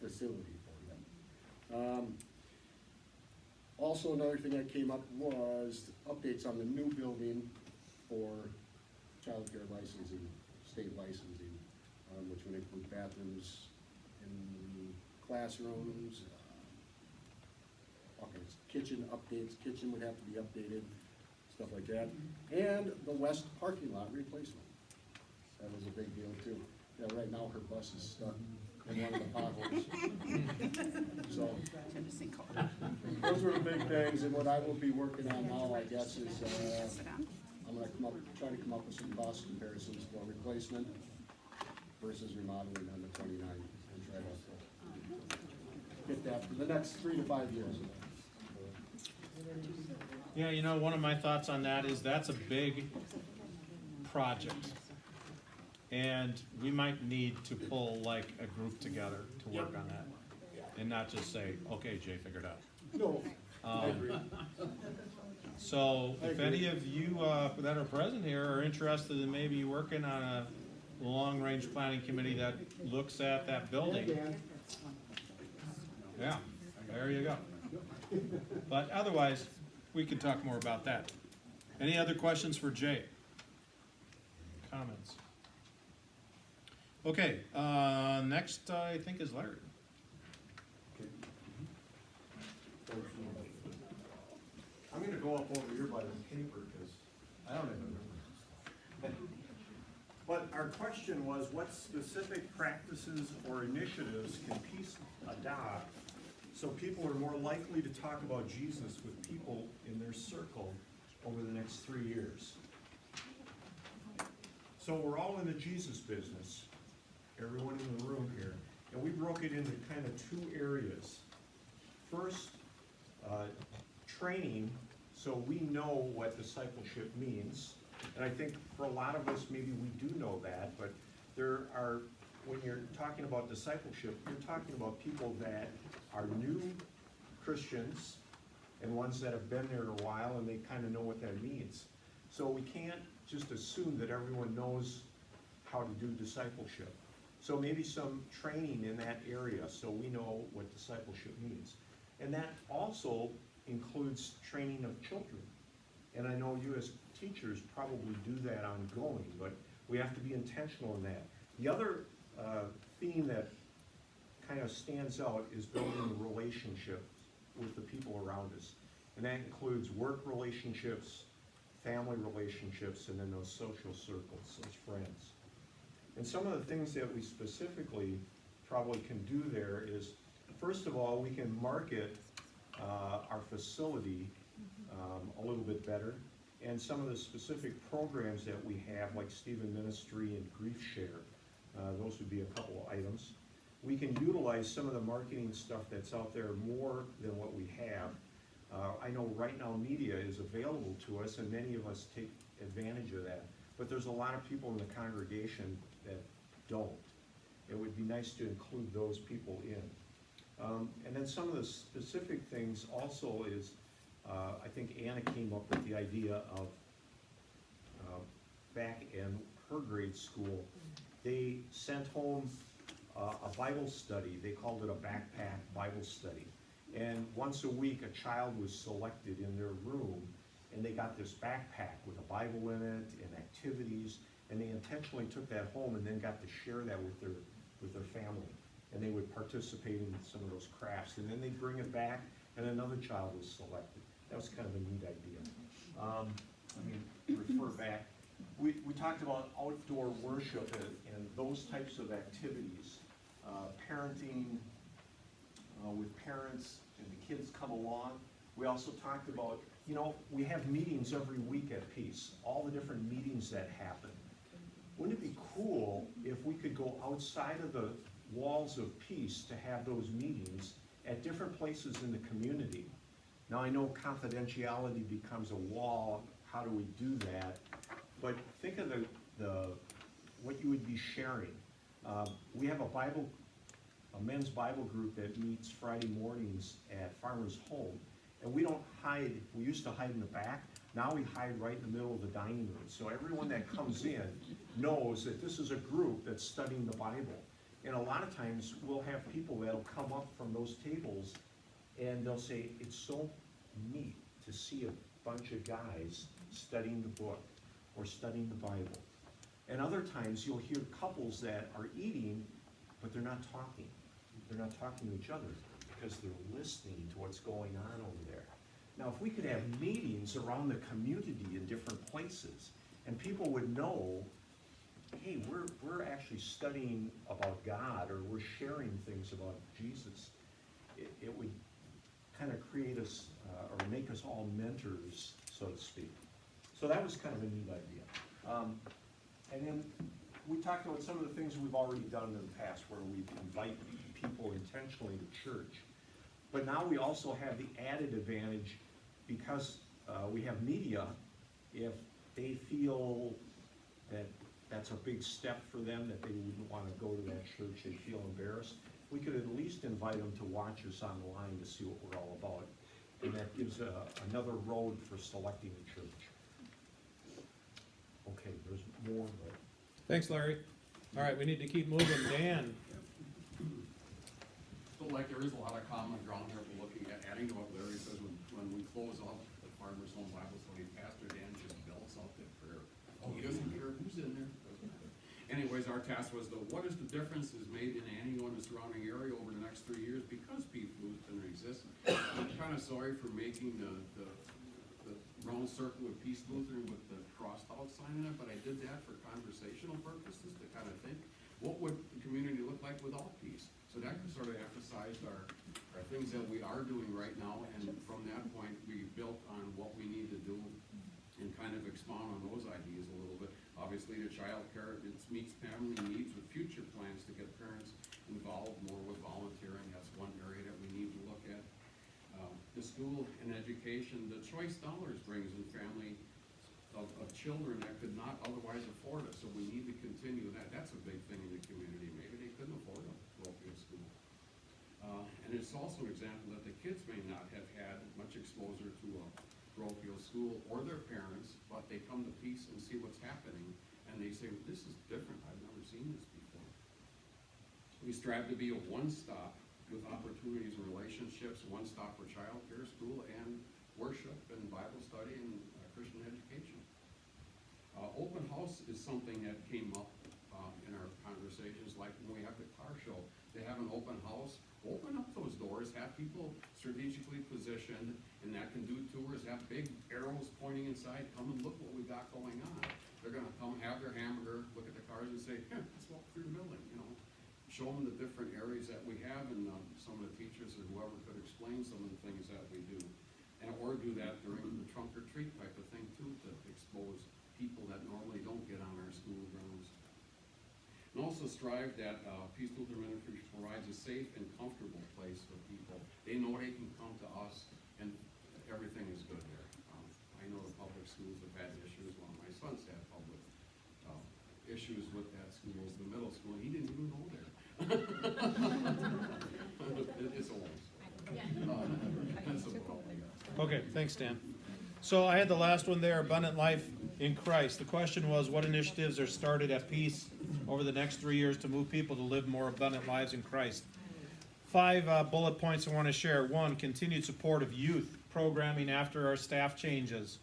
facility for them. Also, another thing that came up was updates on the new building for childcare licensing, state licensing, which would include bathrooms in the classrooms, all kinds of kitchen updates, kitchen would have to be updated, stuff like that. And the west parking lot replacement. That was a big deal too. Yeah, right now her bus is stuck in one of the potholes. So, those were the big things, and what I will be working on now, I guess, is, I'm gonna try to come up with some cost comparisons for replacement versus remodeling on the 29, and try to get that for the next 3 to 5 years.
Yeah, you know, one of my thoughts on that is that's a big project. And we might need to pull like a group together to work on that. And not just say, okay, Jay, figure it out.
No, I agree.
So if any of you that are present here are interested in maybe working on a long-range planning committee that looks at that building, yeah, there you go. But otherwise, we can talk more about that. Any other questions for Jay? Comments? Okay, next I think is Larry.
I'm gonna go up over here by the paper, because I don't even remember. But our question was, what specific practices or initiatives can Peace adopt so people are more likely to talk about Jesus with people in their circle over the next 3 years? So we're all in the Jesus business, everyone in the room here, and we broke it into kind of 2 areas. First, training, so we know what discipleship means. And I think for a lot of us, maybe we do know that, but there are, when you're talking about discipleship, you're talking about people that are new Christians and ones that have been there a while and they kind of know what that means. So we can't just assume that everyone knows how to do discipleship. So maybe some training in that area so we know what discipleship means. And that also includes training of children. And I know you as teachers probably do that ongoing, but we have to be intentional in that. The other theme that kind of stands out is building a relationship with the people around us. And that includes work relationships, family relationships, and then those social circles, those friends. And some of the things that we specifically probably can do there is, first of all, we can market our facility a little bit better. And some of the specific programs that we have, like Stephen Ministry and Grief Share, those would be a couple of items. We can utilize some of the marketing stuff that's out there more than what we have. I know Right Now Media is available to us, and many of us take advantage of that. But there's a lot of people in the congregation that don't. It would be nice to include those people in. And then some of the specific things also is, I think Anna came up with the idea of, back in her grade school, they sent home a Bible study. They called it a backpack Bible study. And once a week, a child was selected in their room, and they got this backpack with a Bible in it and activities, and they intentionally took that home and then got to share that with their family. And they would participate in some of those crafts, and then they'd bring it back, and another child was selected. That was kind of a neat idea. Refer back. We talked about outdoor worship and those types of activities. Parenting with parents and the kids come along. We also talked about, we have meetings every week at Peace, all the different meetings that happen. Wouldn't it be cool if we could go outside of the walls of Peace to have those meetings at different places in the community? Now, I know confidentiality becomes a wall. How do we do that? But think of what you would be sharing. We have a men's Bible group that meets Friday mornings at Farmer's Home. And we don't hide, we used to hide in the back. Now we hide right in the middle of the dining room. So everyone that comes in knows that this is a group that's studying the Bible. And a lot of times we'll have people that'll come up from those tables and they'll say, it's so
neat to see a bunch of guys studying the book or studying the Bible. And other times you'll hear couples that are eating, but they're not talking. They're not talking to each other because they're listening to what's going on over there. Now, if we could have meetings around the community in different places, and people would know, hey, we're actually studying about God, or we're sharing things about Jesus, it would kind of create us, or make us all mentors, so to speak. So that was kind of a neat idea. And then we talked about some of the things we've already done in the past, where we invite people intentionally to church. But now we also have the added advantage, because we have media, if they feel that that's a big step for them, that they wouldn't want to go to that church, they feel embarrassed, we could at least invite them to watch us online to see what we're all about. And that gives another road for selecting a church. Okay, there's more, but...
Thanks, Larry. All right, we need to keep moving. Dan?
So like there is a lot of common ground here for looking at, adding to what Larry says, when we close out the Farmers Home Bible Study, Pastor Dan just belts out that prayer. Oh, he doesn't care who's in there. Anyways, our task was what is the differences made in anyone in the surrounding area over the next 3 years because Peace Lutheran exists. I'm kind of sorry for making the round circle with Peace Lutheran with the crossed out sign in it, but I did that for conversational purposes to kind of think, what would the community look like without peace? So that sort of emphasized our things that we are doing right now, and from that point, we built on what we need to do and kind of expound on those ideas a little bit. Obviously, the child care, it meets family needs with future plans to get parents involved more with volunteering. That's one area that we need to look at. The school and education, the choice dollars brings in family of children that could not otherwise afford it. So we need to continue that. That's a big thing in the community. Maybe they couldn't afford a parochial school. And it's also an example that the kids may not have had much exposure to a parochial school or their parents, but they come to Peace and see what's happening, and they say, well, this is different. I've never seen this before. We strive to be a one-stop with opportunities and relationships, one stop for child care, school, and worship, and Bible study, and Christian education. Open house is something that came up in our conversations, like when we have the car show, they have an open house, open up those doors, have people strategically positioned, and that can do tours, have big arrows pointing inside, come and look what we got going on. They're gonna come have their hamburger, look at the cars and say, here, let's walk through the building, you know. Show them the different areas that we have, and some of the teachers or whoever could explain some of the things that we do. And or do that during the trunk or treat type of thing too, to expose people that normally don't get on our school grounds. And also strive that Peace Lutheran Ministries provides a safe and comfortable place for people. They know they can come to us and everything is good there. I know the public schools have had issues. One of my sons had public issues with that school, the middle school, and he didn't even go there. It's a long story.
Okay, thanks, Dan. So I had the last one there, abundant life in Christ. The question was, what initiatives are started at Peace over the next 3 years to move people to live more abundant lives in Christ? 5 bullet points I want to share. 1, continued support of youth programming after our staff changes.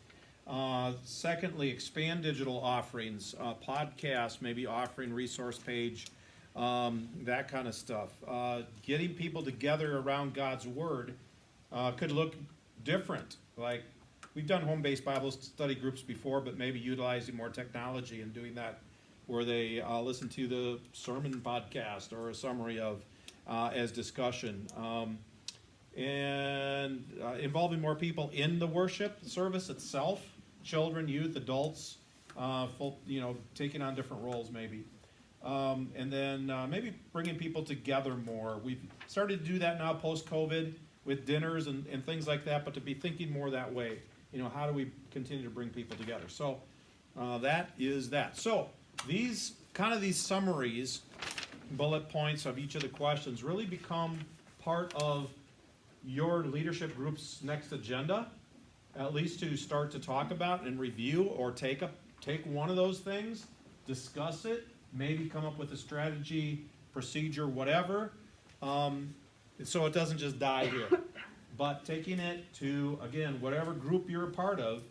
Secondly, expand digital offerings, podcasts, maybe offering resource page, that kind of stuff. Getting people together around God's Word could look different. Like, we've done home-based Bible study groups before, but maybe utilizing more technology and doing that where they listen to the sermon podcast or a summary of as discussion. And involving more people in the worship service itself, children, youth, adults, taking on different roles maybe. And then maybe bringing people together more. We've started to do that now post-COVID with dinners and things like that, but to be thinking more that way. How do we continue to bring people together? So that is that. So these summaries, bullet points of each of the questions really become part of your leadership group's next agenda, at least to start to talk about and review, or take one of those things, discuss it, maybe come up with a strategy, procedure, whatever, so it doesn't just die here. but taking it to, again, whatever group you're a part of,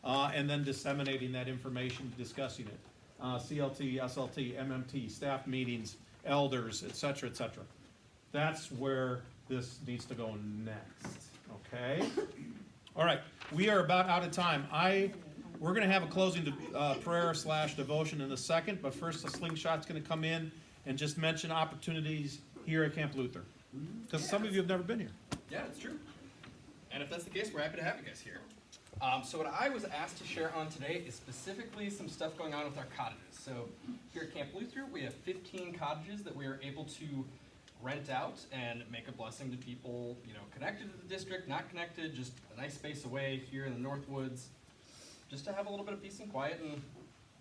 and then disseminating that information, discussing it. CLT, SLT, MMT, staff meetings, elders, et cetera, et cetera. That's where this needs to go next, okay? All right, we are about out of time. We're gonna have a closing prayer / devotion in a second, but first the Slingshot's gonna come in and just mention opportunities here at Camp Luther. Because some of you have never been here.
Yeah, it's true. And if that's the case, we're happy to have you guys here. So what I was asked to share on today is specifically some stuff going on with our cottages. So here at Camp Luther, we have 15 cottages that we are able to rent out and make a blessing to people, you know, connected to the district, not connected, just a nice space away here in the Northwoods, just to have a little bit of peace and quiet and,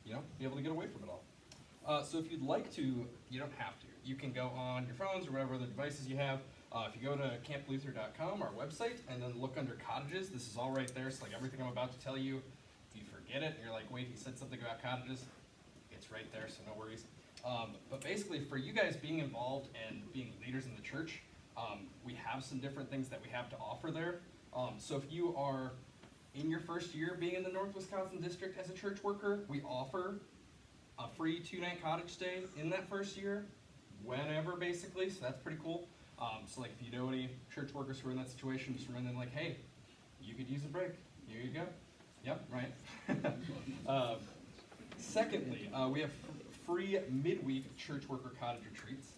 you know, be able to get away from it all. So if you'd like to, you don't have to. You can go on your phones or whatever other devices you have. If you go to campluther.com, our website, and then look under cottages, this is all right there. So like everything I'm about to tell you, if you forget it and you're like, wait, he said something about cottages, it's right there, so no worries. But basically, for you guys being involved and being leaders in the church, we have some different things that we have to offer there. So if you are in your first year being in the North Wisconsin District as a church worker, we offer a free 2-night cottage stay in that first year, whenever basically, so that's pretty cool. So like if you know any church workers who are in that situation, just run in like, hey, you could use a break. Here you go. Yep, right. Secondly, we have free midweek church worker cottage retreats.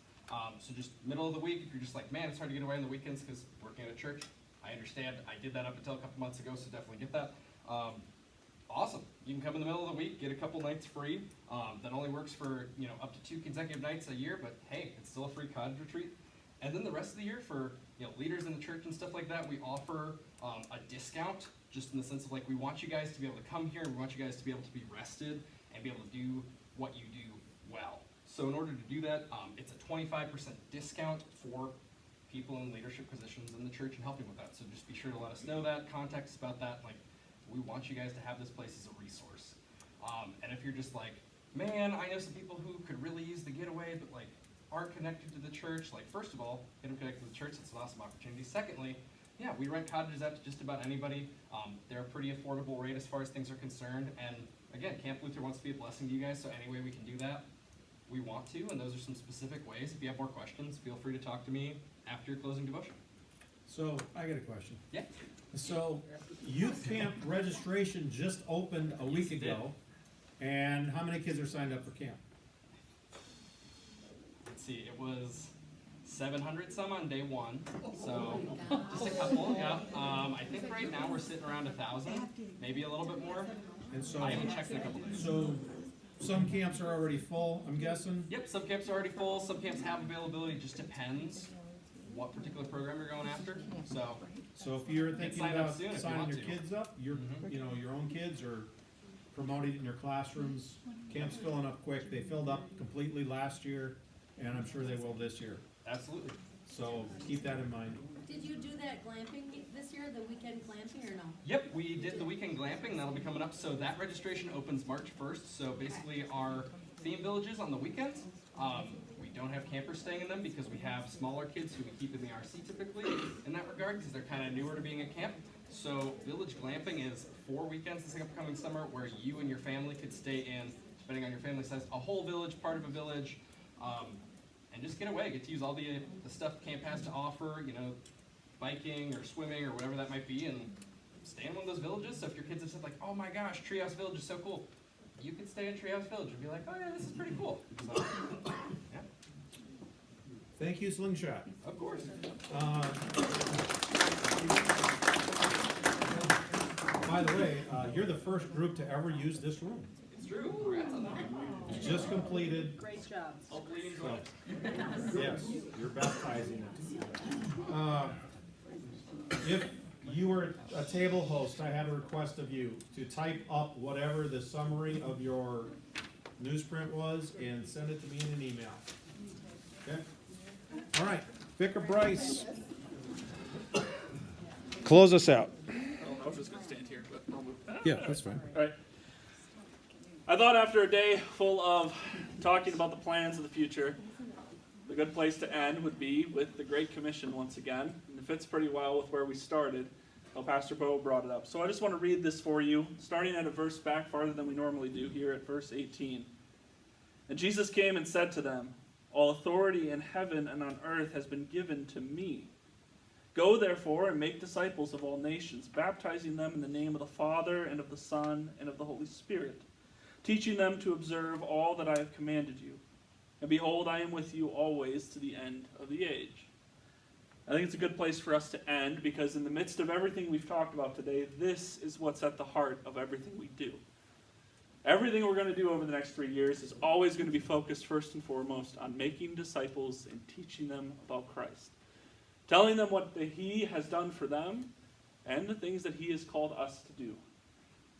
So just middle of the week, if you're just like, man, it's hard to get away on the weekends because working at a church, I understand. I did that up until a couple months ago, so definitely get that. Awesome. You can come in the middle of the week, get a couple nights free. That only works for, you know, up to 2 consecutive nights a year, but hey, it's still a free cottage retreat. And then the rest of the year for, you know, leaders in the church and stuff like that, we offer a discount, just in the sense of like, we want you guys to be able to come here, and we want you guys to be able to be rested and be able to do what you do well. So in order to do that, it's a 25% discount for people in leadership positions in the church and helping with that. So just be sure to let us know that, contact us about that. Like, we want you guys to have this place as a resource. And if you're just like, man, I know some people who could really use the getaway, but like aren't connected to the church, like first of all, get them connected to the church. It's an awesome opportunity. Secondly, yeah, we rent cottages out to just about anybody. They're a pretty affordable rate as far as things are concerned. And again, Camp Luther wants to be a blessing to you guys, so any way we can do that, we want to, and those are some specific ways. If you have more questions, feel free to talk to me after your closing devotion.
So, I got a question.
Yeah.
So, youth camp registration just opened a week ago, and how many kids are signed up for camp?
Let's see, it was 700 some on day one, so just a couple, yeah. I think right now we're sitting around 1,000, maybe a little bit more.
And so,
I haven't checked in a couple days.
So, some camps are already full, I'm guessing?
Yep, some camps are already full, some camps have availability, just depends what particular program you're going after, so.
So if you're thinking
sign up
about
soon if you
signing
want
your
to.
kids up, your, you know, your own kids, or promoting it in your classrooms, camp's filling up quick. They filled up completely last year, and I'm sure they will this year.
Absolutely.
So keep that in mind.
Did you do that glamping this year, the weekend glamping, or no?
Yep, we did the weekend glamping, that'll be coming up, so that registration opens March 1st, so basically our theme villages on the weekends, we don't have campers staying in them because we have smaller kids who we keep in the RC typically in that regard, because they're kind of newer to being at camp. So village glamping is 4 weekends this upcoming summer where you and your family could stay in, depending on your family size, a whole village, part of a village, and just get away, get to use all the stuff camp has to offer, you know, biking or swimming or whatever that might be, and stay in one of those villages. So if your kids have said like, oh my gosh, Treehouse Village is so cool, you could stay in Treehouse Village and be like, oh yeah, this is pretty cool. So, yeah.
Thank you, Slingshot.
Of course.
By the way, you're the first group to ever use this room.
It's true. Congrats on that.
It's just completed.
Great job.
Hopefully you enjoy it.
Yes, you're baptizing it. If you were a table host, I have a request of you to type up whatever the summary of your newsprint was and send it to me in an email. Okay? All right, Vicar Bryce. Close us out.
I was just going to stand here, but I'll move.
Yeah, that's fine.
All right. I thought after a day full of talking about the plans of the future, the good place to end would be with the Great Commission once again. And if fits pretty well with where we started. Well, Pastor Bo brought it up. So I just want to read this for you, starting at a verse back farther than we normally do here at verse 18. And Jesus came and said to them, all authority in heaven and on earth has been given to me. Go therefore and make disciples of all nations, baptizing them in the name of the Father and of the Son and of the Holy Spirit, teaching them to observe all that I have commanded you. And behold, I am with you always to the end of the age. I think it's a good place for us to end, because in the midst of everything we've talked about today, this is what's at the heart of everything we do. Everything we're going to do over the next 3 years is always going to be focused first and foremost on making disciples and teaching them about Christ. Telling them what He has done for them and the things that He has called us to do.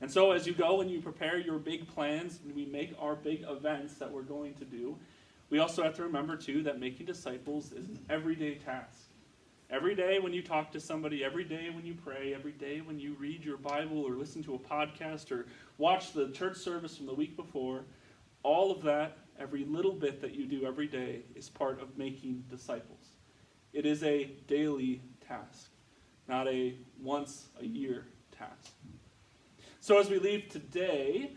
And so as you go and you prepare your big plans and we make our big events that we're going to do, we also have to remember too that making disciples is an everyday task. Every day when you talk to somebody, every day when you pray, every day when you read your Bible or listen to a podcast or watch the church service from the week before, all of that, every little bit that you do every day is part of making disciples. It is a daily task, not a once-a-year task. So as we leave today,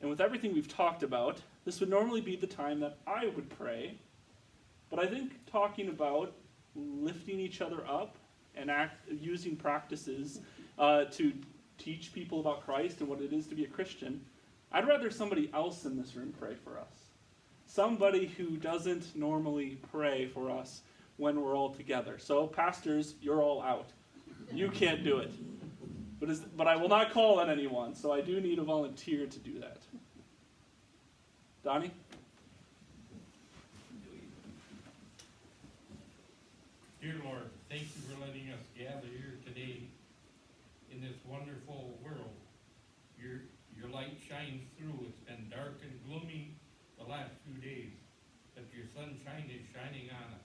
and with everything we've talked about, this would normally be the time that I would pray, but I think talking about lifting each other up and using practices to teach people about Christ and what it is to be a Christian, I'd rather somebody else in this room pray for us. Somebody who doesn't normally pray for us when we're all together. So pastors, you're all out. You can't do it. But I will not call on anyone, so I do need a volunteer to do that. Donnie?
Dear Lord, thank you for letting us gather here today in this wonderful world. Your light shines through. It's been dark and gloomy the last few days, but your sunshine is shining on us.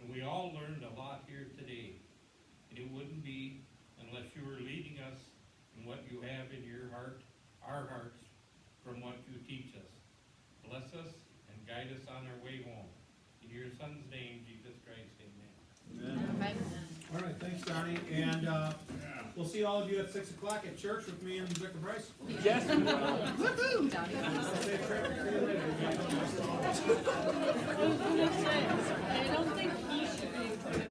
And we all learned a lot here today. And it wouldn't be unless you were leading us in what you have in your heart, our hearts, from what you teach us. Bless us and guide us on our way home. In your Son's name, Jesus Christ, amen.
Amen. All right, thanks, Donnie. And we'll see all of you at 6 o'clock at church with me and Victor Price.
Yes.
Woohoo! Donnie.
Safe trip. See you later.